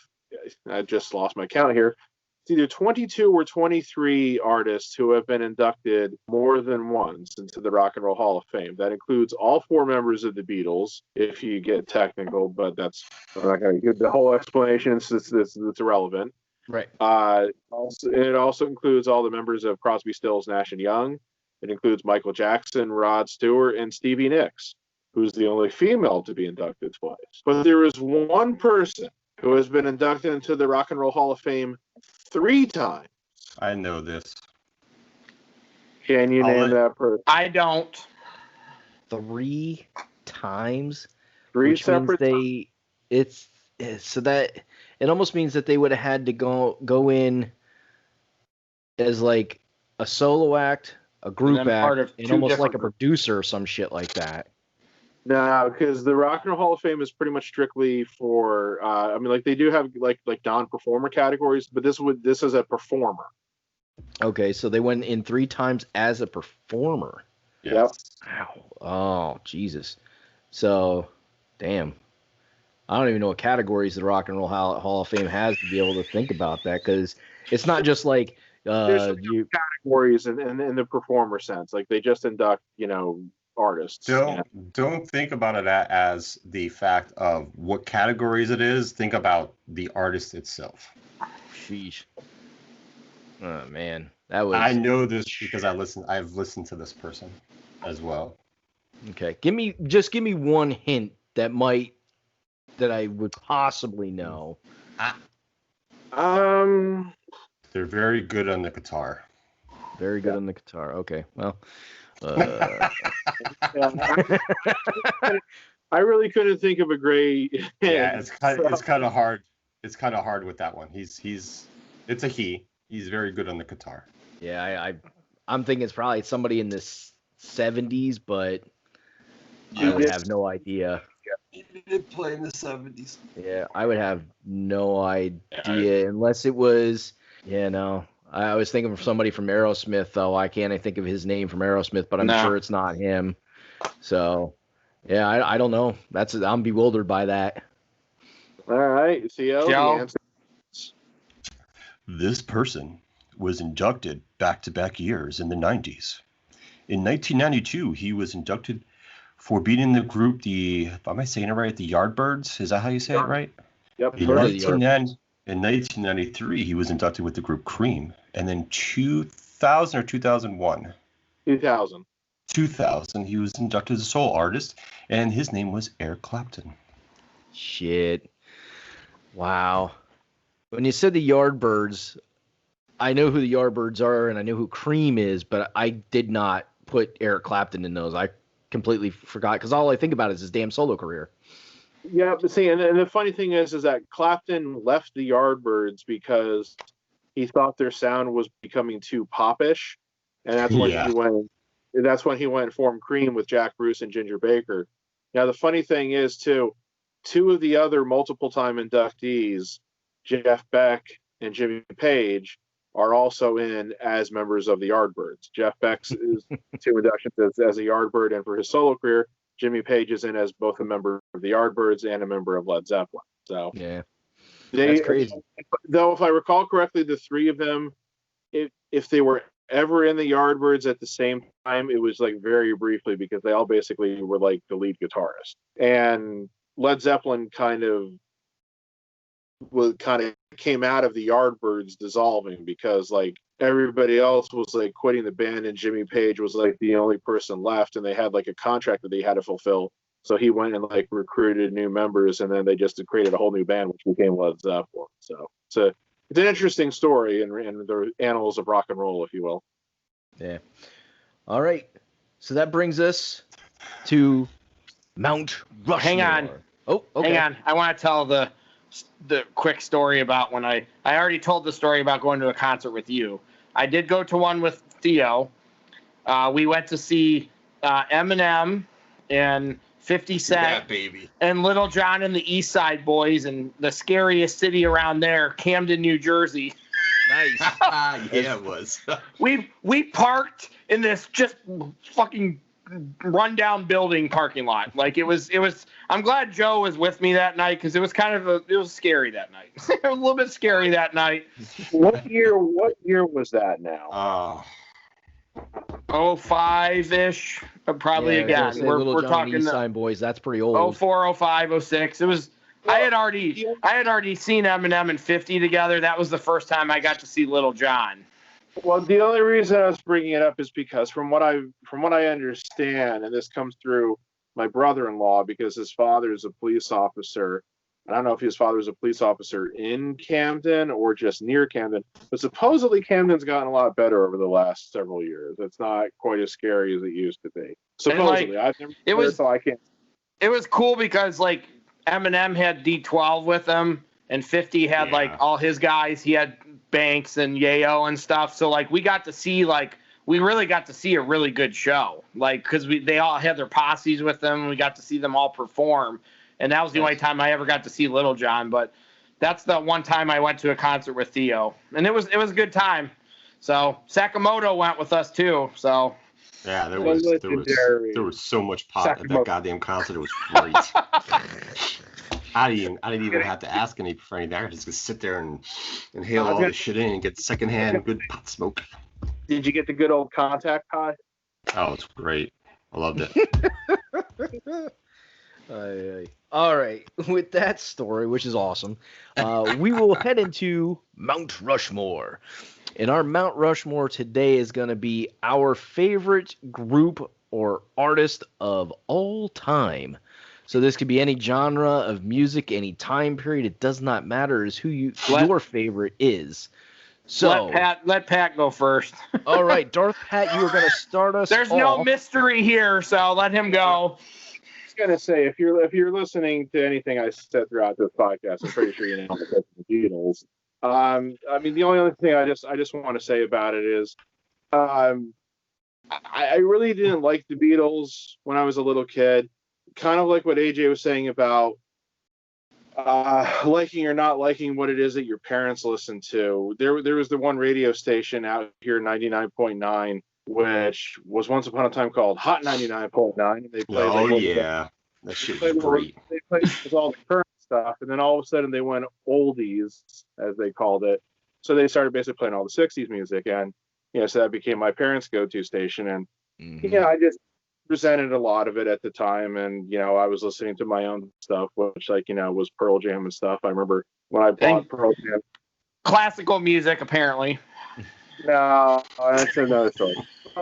I just lost my count here, it's either 22 or 23 artists who have been inducted more than once into the Rock and Roll Hall of Fame. That includes all 4 members of the Beatles, if you get technical, but I'm not going to give the whole explanation. It's irrelevant. Right. It also includes all the members of Crosby, Stills, Nash & Young. It includes Michael Jackson, Rod Stewart, and Stevie Nicks, who's the only female to be inducted twice. But there is one person who has been inducted into the Rock and Roll Hall of Fame 3 times. I know this. Can you name that person? I don't. 3 times. 3 separate times. So that it almost means that they would have had to go in as like a solo act, a group act, and almost like a producer or some shit like that. No, because the Rock and Roll Hall of Fame is pretty much strictly for. They do have like non-performer categories, but this is a performer. Okay, so they went in 3 times as a performer. Yep. Wow. Oh, Jesus. So, damn. I don't even know what categories the Rock and Roll Hall of Fame has to be able to think about that, because it's not just like there's categories in the performer sense. Like they just induct, artists. Don't think about it as the fact of what categories it is. Think about the artist itself. Sheesh. Oh man, that was. I know this because I've listened to this person as well. Okay, give me one hint that I would possibly know. They're very good on the guitar. Very good on the guitar. Okay, well. I really couldn't think of a great. Yeah, it's kind of hard. It's kind of hard with that one. It's a he. He's very good on the guitar. Yeah, I'm thinking it's probably somebody in the 70s, but I would have no idea. He did play in the 70s. Yeah, I would have no idea unless it was. Yeah, no. I was thinking of somebody from Aerosmith, though. Why can't I think of his name from Aerosmith? But I'm sure it's not him. So, yeah, I don't know. I'm bewildered by that. All right, Theo. This person was inducted back-to-back years in the 90s. In 1992, he was inducted for beating the group, am I saying it right, the Yardbirds? Is that how you say it right? Yep. In 1993, he was inducted with the group Cream. And then 2000 or 2001? 2000, he was inducted as a solo artist, and his name was Eric Clapton. Shit. Wow. When you said the Yardbirds, I know who the Yardbirds are, and I know who Cream is, but I did not put Eric Clapton in those. I completely forgot, because all I think about is his damn solo career. Yeah, but see, and the funny thing is that Clapton left the Yardbirds because he thought their sound was becoming too popish, and that's when he went. That's when he went and formed Cream with Jack Bruce and Ginger Baker. Now the funny thing is too, two of the other multiple-time inductees, Jeff Beck and Jimmy Page, are also in as members of the Yardbirds. Jeff Beck's is 2 inductions as a Yardbird, and for his solo career, Jimmy Page is in as both a member of the Yardbirds and a member of Led Zeppelin. So yeah, that's crazy. Though, if I recall correctly, the 3 of them, if they were ever in the Yardbirds at the same time, it was like very briefly, because they all basically were like the lead guitarist. And Led Zeppelin kind of came out of the Yardbirds dissolving, because like everybody else was like quitting the band, and Jimmy Page was like the only person left, and they had like a contract that they had to fulfill. So he went and like recruited new members, and then they just created a whole new band, which became Led Zeppelin. So it's an interesting story in the annals of rock and roll, if you will. Yeah. All right. So that brings us to Mount Rushmore. Hang on. Oh, okay. Hang on. I want to tell the quick story about when I already told the story about going to a concert with you. I did go to one with Theo. We went to see Eminem and 50 Cent and Little John and the East Side Boys, and the scariest city around there, Camden, New Jersey. Nice. Yeah, it was. we parked in this just fucking rundown building parking lot. Like it was. I'm glad Joe was with me that night, because it was it was scary that night. It was a little bit scary that night. What year was that now? 05-ish, probably again. We're talking East Side Boys. That's pretty old. 04, 05, 06. It was. I had already seen Eminem and 50 together. That was the first time I got to see Little John. Well, the only reason I was bringing it up is because from what I understand, and this comes through my brother-in-law, because his father is a police officer. I don't know if his father was a police officer in Camden or just near Camden, but supposedly Camden's gotten a lot better over the last several years. It's not quite as scary as it used to be. Supposedly, I've never been there, so I can't. It was cool because like Eminem had D12 with him, and 50 had like all his guys. He had Banks and Yayo and stuff. So like we really got to see a really good show. Like because they all had their posses with them, and we got to see them all perform. And that was the only time I ever got to see Little John. But that's the one time I went to a concert with Theo, and it was a good time. So Sakamoto went with us too. So yeah, there was so much pot at that goddamn concert. It was great. I didn't even have to ask any for anything. I could just sit there and inhale all this shit in and get secondhand good pot smoke. Did you get the good old contact high? Oh, it's great. I loved it. All right. With that story, which is awesome, we will head into Mount Rushmore. And our Mount Rushmore today is going to be our favorite group or artist of all time. So this could be any genre of music, any time period. It does not matter. It's who your favorite is. So let Pat go first. All right, Darth Pat, you are going to start us. There's no mystery here, so let him go. I was going to say, if you're listening to anything I said throughout this podcast, I'm pretty sure you know the Beatles. I mean, the only other thing I just want to say about it is, I really didn't like the Beatles when I was a little kid. Kind of like what AJ was saying about liking or not liking what it is that your parents listen to. There was the one radio station out here, 99.9, which was once upon a time called Hot 99.9. They played that shit was great. They played all the current stuff, and then all of a sudden they went oldies, as they called it. So they started basically playing all the 60s music, and so that became my parents' go-to station. And I just resented a lot of it at the time, and I was listening to my own stuff, which was Pearl Jam and stuff. I remember when I bought Pearl Jam. Classical music, apparently. No, that's another story.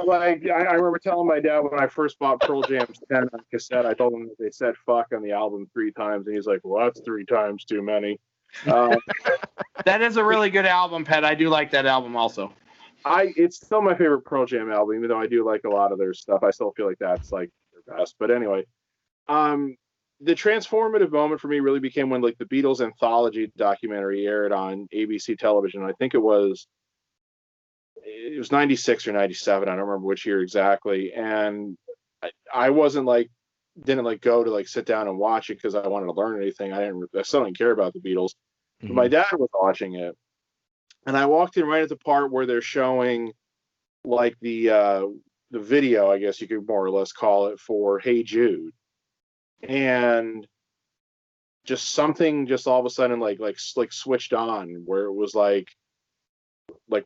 Like, I remember telling my dad when I first bought Pearl Jam's 10 on cassette, I told him that they said fuck on the album 3 times, and he's like, well, that's 3 times too many. That is a really good album, Pet. I do like that album also. It's still my favorite Pearl Jam album, even though I do like a lot of their stuff. I still feel like that's like their best. But anyway, the transformative moment for me really became when like the Beatles anthology documentary aired on ABC television. I think it was 96 or 97. I don't remember which year exactly. And I didn't go to sit down and watch it because I wanted to learn anything. I still didn't care about the Beatles. But my dad was watching it. And I walked in right at the part where they're showing like the video, I guess you could more or less call it, for Hey Jude. And just something just all of a sudden like switched on, where it was like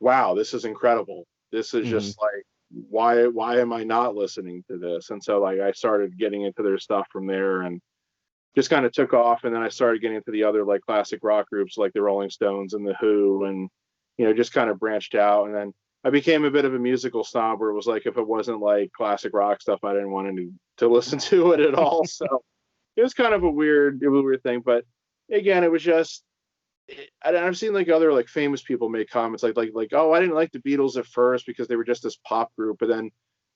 wow, this is incredible. This is just like, why am I not listening to this? And so I started getting into their stuff from there, and just kind of took off. And then I started getting into the other like classic rock groups like the Rolling Stones and the Who, and just kind of branched out. And then I became a bit of a musical snob, where it was like, if it wasn't like classic rock stuff, I didn't want to listen to it at all. So it was kind of a weird thing. But again, it was just, I've seen like other like famous people make comments like, oh, I didn't like the Beatles at first because they were just this pop group. But then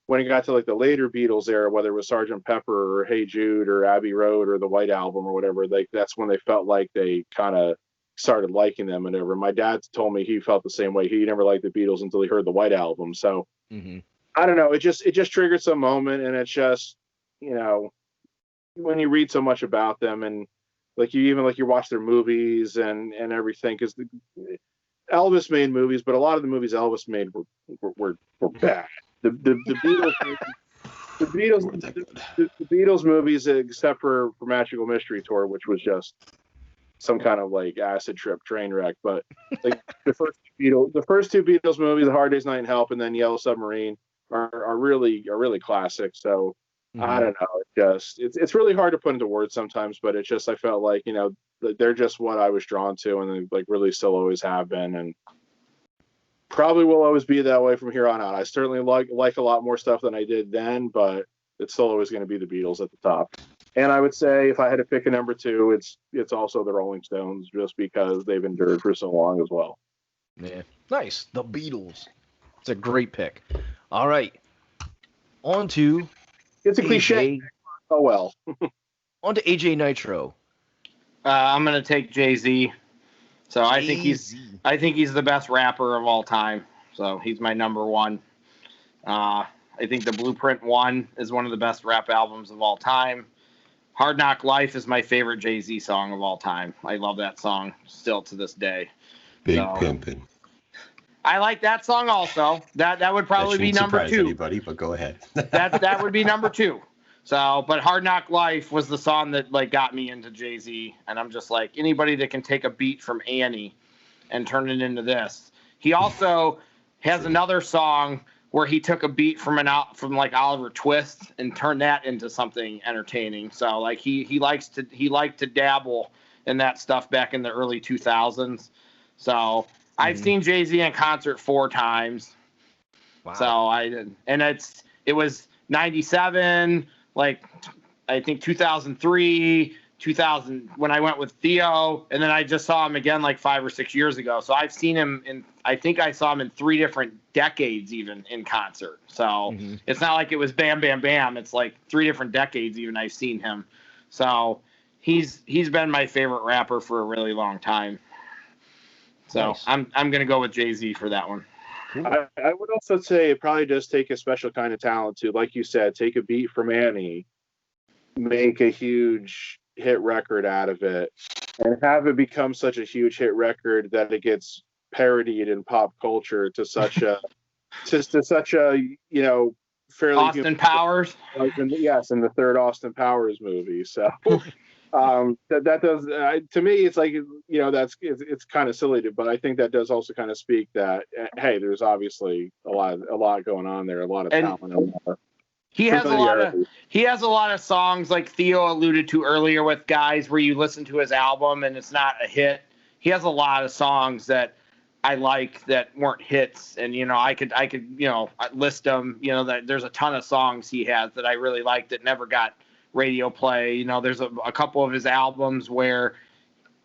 when it got to like the later Beatles era, whether it was Sgt. Pepper or Hey Jude or Abbey Road or the White Album or whatever, like that's when they felt like they kind of started liking them and whatever. My dad told me he felt the same way. He never liked the Beatles until he heard the White Album. So I don't know. It just triggered some moment, and it's just, when you read so much about them, and like you watch their movies and everything, because Elvis made movies, but a lot of the movies Elvis made were bad. The Beatles movies, except for Magical Mystery Tour, which was just some kind of like acid trip train wreck. But like the first two Beatles movies, A Hard Day's Night and Help, and then Yellow Submarine, are really classic. So I don't know. It's really hard to put into words sometimes, but it's just, I felt like, they're just what I was drawn to, and they like really still always have been, and probably will always be that way from here on out. I certainly like a lot more stuff than I did then, but it's still always going to be the Beatles at the top. And I would say if I had to pick a number 2, it's also the Rolling Stones, just because they've endured for so long as well. Yeah, nice. The Beatles. It's a great pick. All right, on to it's a cliche. Oh well. On to AJ Nitro. I'm gonna take Jay-Z. So I think he's the best rapper of all time. So he's my number 1. I think the Blueprint 1 is one of the best rap albums of all time. Hard Knock Life is my favorite Jay-Z song of all time. I love that song still to this day. Big Pimpin'. I like that song also. That would probably be number 2. Anybody, but go ahead. that would be number 2. So, but Hard Knock Life was the song that like got me into Jay-Z, and I'm just like, anybody that can take a beat from Annie and turn it into this. He also has another song where he took a beat from like Oliver Twist and turned that into something entertaining. So like he liked to dabble in that stuff back in the early 2000s. So I've seen Jay-Z in concert 4 times. Wow. So it was 97, like I think 2003, 2000 when I went with Theo, and then I just saw him again like 5 or 6 years ago. So I've seen him I think I saw him in 3 different decades even in concert. So it's not like it was bam, bam, bam. It's like 3 different decades even I've seen him. So he's been my favorite rapper for a really long time. So nice. I'm going to go with Jay-Z for that one. Cool. I would also say it probably does take a special kind of talent to, like you said, take a beat from Annie, make a huge hit record out of it, and have it become such a huge hit record that it gets parodied in pop culture to such a fairly Austin Powers. Yes, in the third Austin Powers movie. So That does to me. It's like it's kind of silly, but I think that does also kind of speak that hey, there's obviously a lot going on there, a lot of talent, a lot of he has familiarity. he has a lot of songs like Theo alluded to earlier with guys where you listen to his album and it's not a hit. He has a lot of songs that I like that weren't hits, and I could list them. That there's a ton of songs he has that I really like that never got radio play. There's a couple of his albums where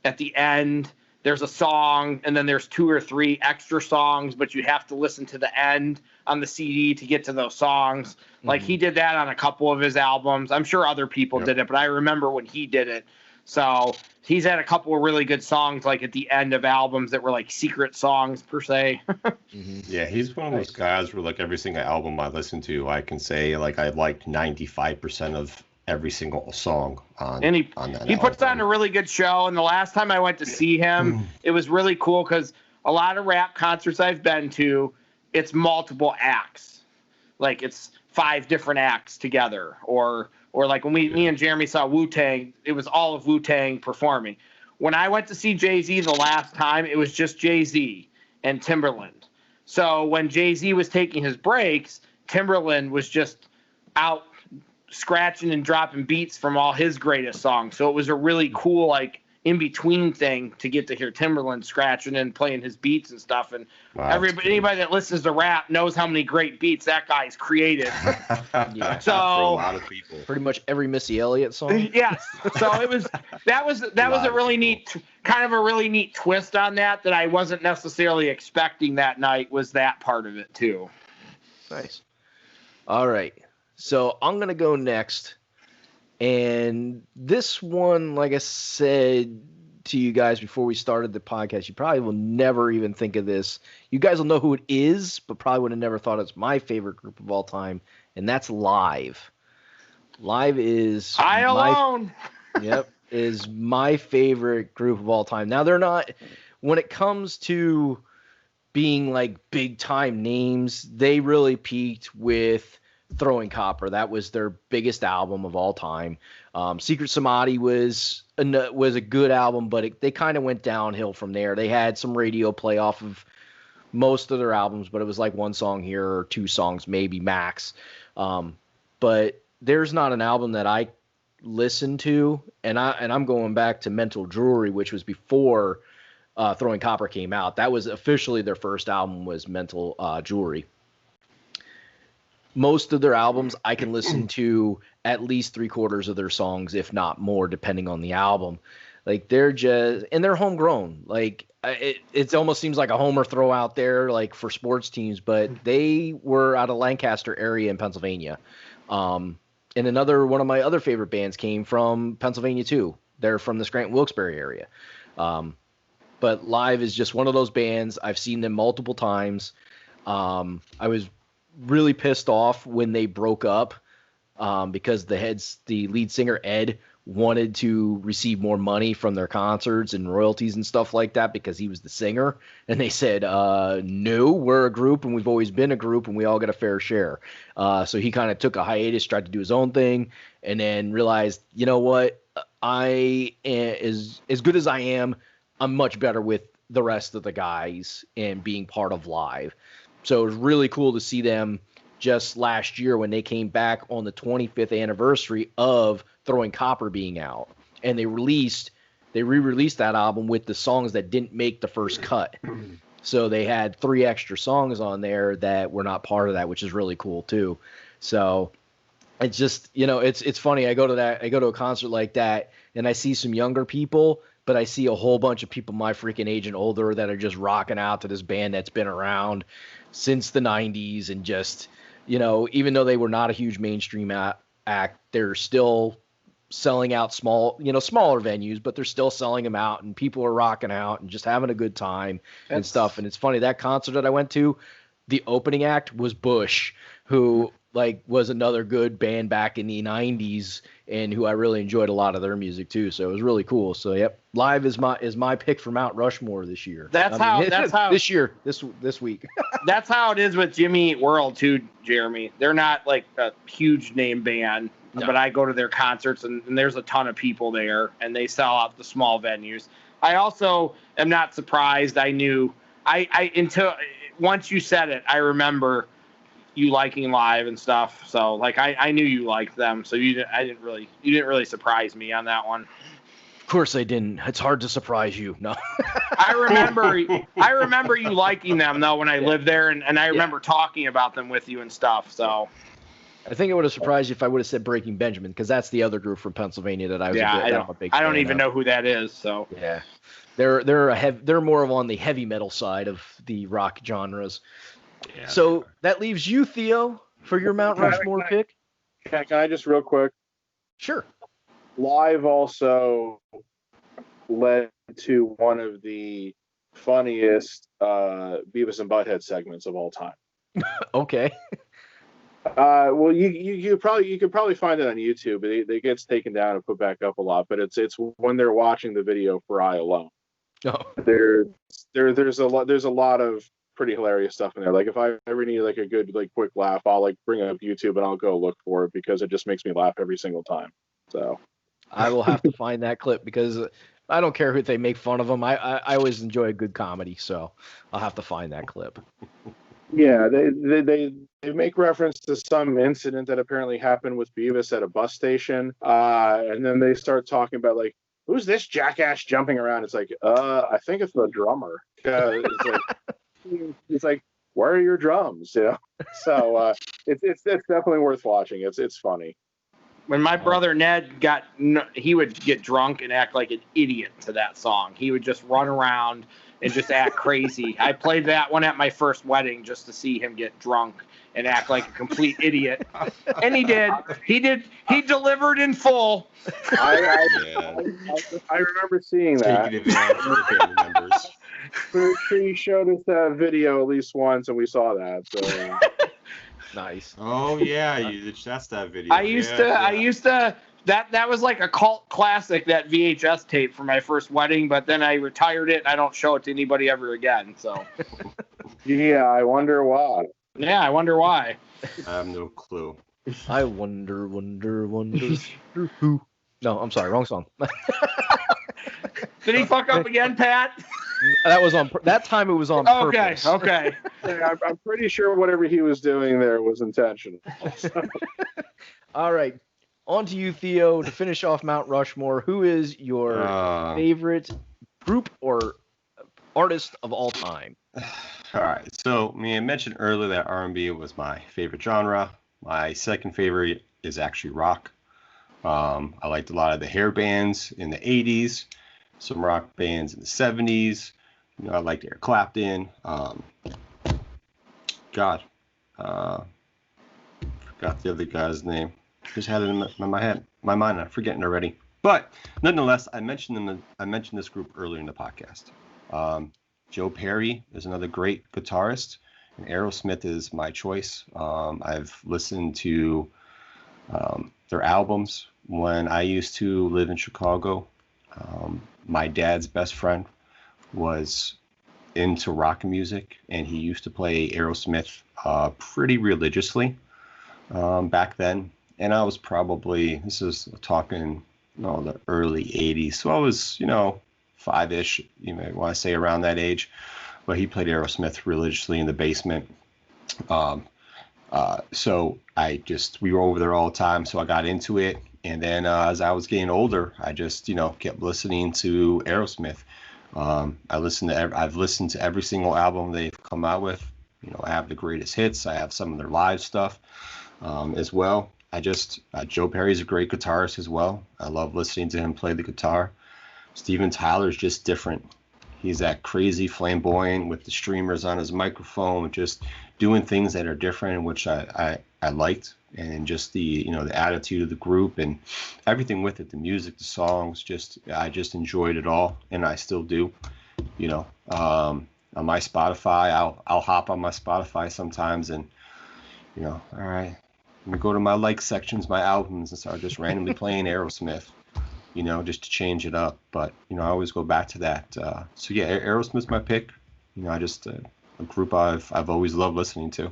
at the end there's a song and then there's 2 or 3 extra songs, but you have to listen to the end on the CD to get to those songs. Mm-hmm. Like he did that on a couple of his albums. I'm sure other people did it, but I remember when he did it. So he's had a couple of really good songs like at the end of albums that were like secret songs per se. Mm-hmm. Yeah, he's one of those guys where like every single album I listen to, I can say like I liked 95% of every single song on that album. He puts on a really good show, and the last time I went to see him, it was really cool because a lot of rap concerts I've been to, it's multiple acts. Like it's 5 different acts together, or like when me and Jeremy saw Wu-Tang, it was all of Wu-Tang performing. When I went to see Jay-Z the last time, it was just Jay-Z and Timberland. So when Jay-Z was taking his breaks, Timberland was just out scratching and dropping beats from all his greatest songs. So it was a really cool like in-between thing to get to hear Timberland scratching and playing his beats and stuff. And anybody that listens to rap knows how many great beats that guy's created. Yeah. So for a lot of people. Pretty much every Missy Elliott song. Yes. So that was a really neat twist on that I wasn't necessarily expecting that night, was that part of it too. Nice. All right. So I'm going to go next. And this one, like I said to you guys before we started the podcast, you probably will never even think of this. You guys will know who it is, but probably would have never thought it's my favorite group of all time, and that's Live. Live is is my favorite group of all time. Now they're not, when it comes to being like big time names, they really peaked with Throwing Copper. That was their biggest album of all time. Secret Samadhi was a good album, but they kind of went downhill from there. They had some radio play off of most of their albums, but it was like 1 song here or 2 songs maybe max. But there's not an album that I listen to, and I'm going back to Mental Jewelry, which was before Throwing Copper came out. That was officially their first album, was Mental Jewelry. Most of their albums I can listen to at least 3/4 of their songs, if not more, depending on the album. Like they're homegrown. Like it almost seems like a homer throw out there, like for sports teams, but they were out of Lancaster area in Pennsylvania. And one of my other favorite bands came from Pennsylvania too. They're from the Scranton-Wilkes-Barre area. But Live is just one of those bands. I've seen them multiple times. I was really pissed off when they broke up because the lead singer Ed wanted to receive more money from their concerts and royalties and stuff like that because he was the singer, and they said no, we're a group and we've always been a group and we all get a fair share. So he kind of took a hiatus, tried to do his own thing, and then realized, you know what, as good as I am, I'm much better with the rest of the guys and being part of Live. So it was really cool to see them just last year when they came back on the 25th anniversary of Throwing Copper being out. And they re-released that album with the songs that didn't make the first cut. So they had 3 extra songs on there that were not part of that, which is really cool too. So it's just, it's funny. I go to a concert like that and I see some younger people, but I see a whole bunch of people my freaking age and older that are just rocking out to this band that's been around since the 90s, and just, even though they were not a huge mainstream act, they're still selling out smaller venues, but they're still selling them out, and people are rocking out and just having a good time and stuff. And it's funny, that concert that I went to, the opening act was Bush, who like was another good band back in the 90s and who I really enjoyed a lot of their music too. So it was really cool. So yep, Live is my pick for Mount Rushmore this year. That's how this week. That's how it is with Jimmy Eat World too, Jeremy. They're not like a huge name band, but I go to their concerts and there's a ton of people there and they sell out the small venues. I also am not surprised. I knew I until once you said it, I remember you liking Live and stuff. So like I knew you liked them. So you didn't really surprise me on that one. Of course I didn't. It's hard to surprise you. No. I remember you liking them though when I lived there and I remember talking about them with you and stuff. So I think it would have surprised you if I would have said Breaking Benjamin, because that's the other group from Pennsylvania that I was a big fan I don't even know who that is. So yeah, they're more of on the heavy metal side of the rock genres. Yeah, so that leaves you, Theo, for your Mount Rushmore pick. Can I just real quick? Sure. Live also led to one of the funniest Beavis and Butthead segments of all time. Okay. Well, you could probably find it on YouTube. It gets taken down and put back up a lot, but it's when they're watching the video for I Alone. Oh. There's a lot of pretty hilarious stuff in there. Like if I ever need like a good like quick laugh, I'll like bring up YouTube and I'll go look for it because it just makes me laugh every single time. So I will have to find that clip because I don't care if they make fun of them. I always enjoy a good comedy, so I'll have to find that clip. Yeah, they make reference to some incident that apparently happened with Beavis at a bus station, and then they start talking about like, who's this jackass jumping around? It's like, I think it's the drummer. It's like, where are your drums? You know, so it's definitely worth watching. It's funny. When my brother Ned he would get drunk and act like an idiot to that song. He would just run around and just act crazy. I played that one at my first wedding just to see him get drunk and act like a complete idiot. And he did. He delivered in full. I remember seeing that. Taking advantage of the family members. Pretty sure you showed us that video at least once, and we saw that. So. Nice. Oh yeah, that's that video. I used to. That was like a cult classic, that VHS tape for my first wedding, but then I retired it and I don't show it to anybody ever again. So. Yeah, I wonder why. Yeah, I wonder why. I have no clue. I wonder who. No, I'm sorry, wrong song. Did he fuck up again, Pat? That was on. That time it was on purpose. Okay. I'm pretty sure whatever he was doing there was intentional. All right, on to you, Theo, to finish off Mount Rushmore. Who is your favorite group or artist of all time? All right. So, I mentioned earlier that R&B was my favorite genre. My second favorite is actually rock. I liked a lot of the hair bands in the 80s, some rock bands in the 70s. You know, I liked Eric Clapton. Forgot the other guy's name. Just had it in my mind. I'm forgetting already. But nonetheless, I mentioned this group earlier in the podcast. Joe Perry is another great guitarist, and Aerosmith is my choice. I've listened to their albums when I used to live in Chicago. My dad's best friend was into rock music, and he used to play Aerosmith pretty religiously back then. And I was this is talking the early 80s. So I was, 5-ish, you may want to say around that age. But he played Aerosmith religiously in the basement. So we were over there all the time. So I got into it. And then as I was getting older, I just, kept listening to Aerosmith. I've listened to every single album they've come out with. I have the greatest hits. I have some of their live stuff as well. Joe Perry's a great guitarist as well. I love listening to him play the guitar. Steven Tyler's just different. He's that crazy flamboyant with the streamers on his microphone, just doing things that are different, which I liked. And just the attitude of the group and everything with it, the music, the songs, I just enjoyed it all, and I still do. On my Spotify, I'll hop on my Spotify sometimes and all right, me go to my like sections, my albums, and start just randomly playing Aerosmith, just to change it up. But, I always go back to that. So yeah, Aerosmith's my pick. A group I've always loved listening to.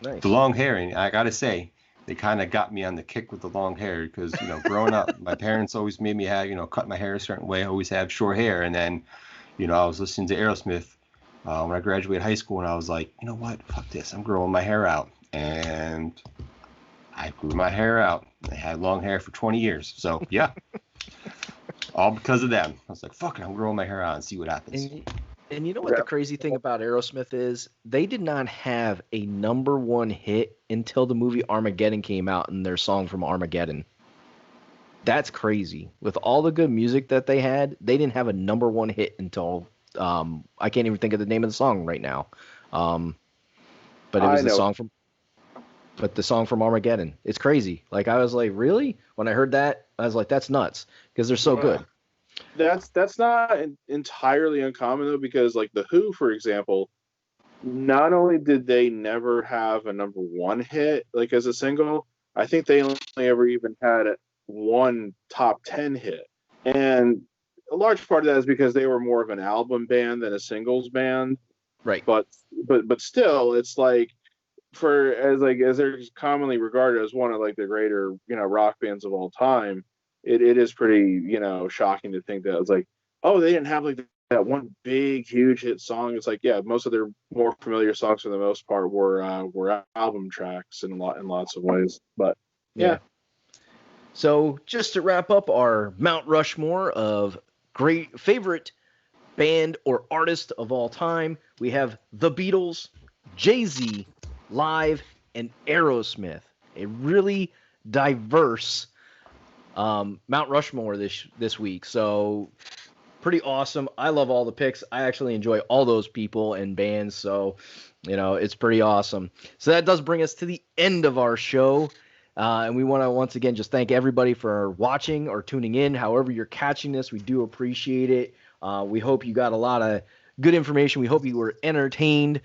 Nice. The long hair, and I gotta say, they kind of got me on the kick with the long hair because, growing up, my parents always made me have, cut my hair a certain way, always have short hair. And then, I was listening to Aerosmith when I graduated high school, and I was like, you know what, fuck this, I'm growing my hair out. And I grew my hair out. I had long hair for 20 years. So, yeah, all because of them. I was like, fuck it, I'm growing my hair out and see what happens. And you know what the crazy thing about Aerosmith is? They did not have a number one hit until the movie Armageddon came out and their song from Armageddon. That's crazy. With all the good music that they had, they didn't have a number one hit until I can't even think of the name of the song right now. But it was the song from Armageddon. It's crazy. Like, I was like, really? When I heard that, I was like, that's nuts because they're so good. That's not entirely uncommon though, because like the Who, for example, not only did they never have a number one hit like as a single, I think they only ever even had one top 10 hit, and a large part of that is because they were more of an album band than a singles band. Right. But still, it's like as they're commonly regarded as one of like the greater rock bands of all time. It is pretty, shocking to think that it's like, oh, they didn't have like that one big, huge hit song. It's like, yeah, most of their more familiar songs for the most part were album tracks in lots of ways. But yeah. So just to wrap up our Mount Rushmore of great favorite band or artist of all time, we have the Beatles, Jay-Z, Live, and Aerosmith. A really diverse Mount Rushmore this week. So pretty awesome. I love all the picks. I actually enjoy all those people and bands. So, it's pretty awesome. So that does bring us to the end of our show. And we want to once again just thank everybody for watching or tuning in. However you're catching this, we do appreciate it. We hope you got a lot of good information. We hope you were entertained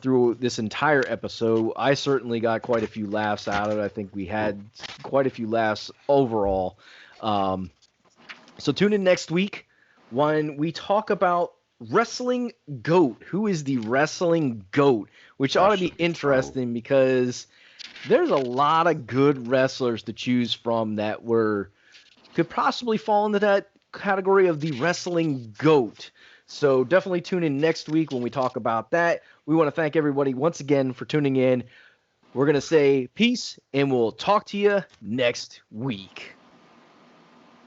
through this entire episode. I certainly got quite a few laughs out of it. I think we had quite a few laughs overall. So tune in next week when we talk about wrestling GOAT. Who is the wrestling GOAT? Which ought to be interesting because there's a lot of good wrestlers to choose from that could possibly fall into that category of the wrestling GOAT. So definitely tune in next week when we talk about that. We want to thank everybody once again for tuning in. We're going to say peace, and we'll talk to you next week.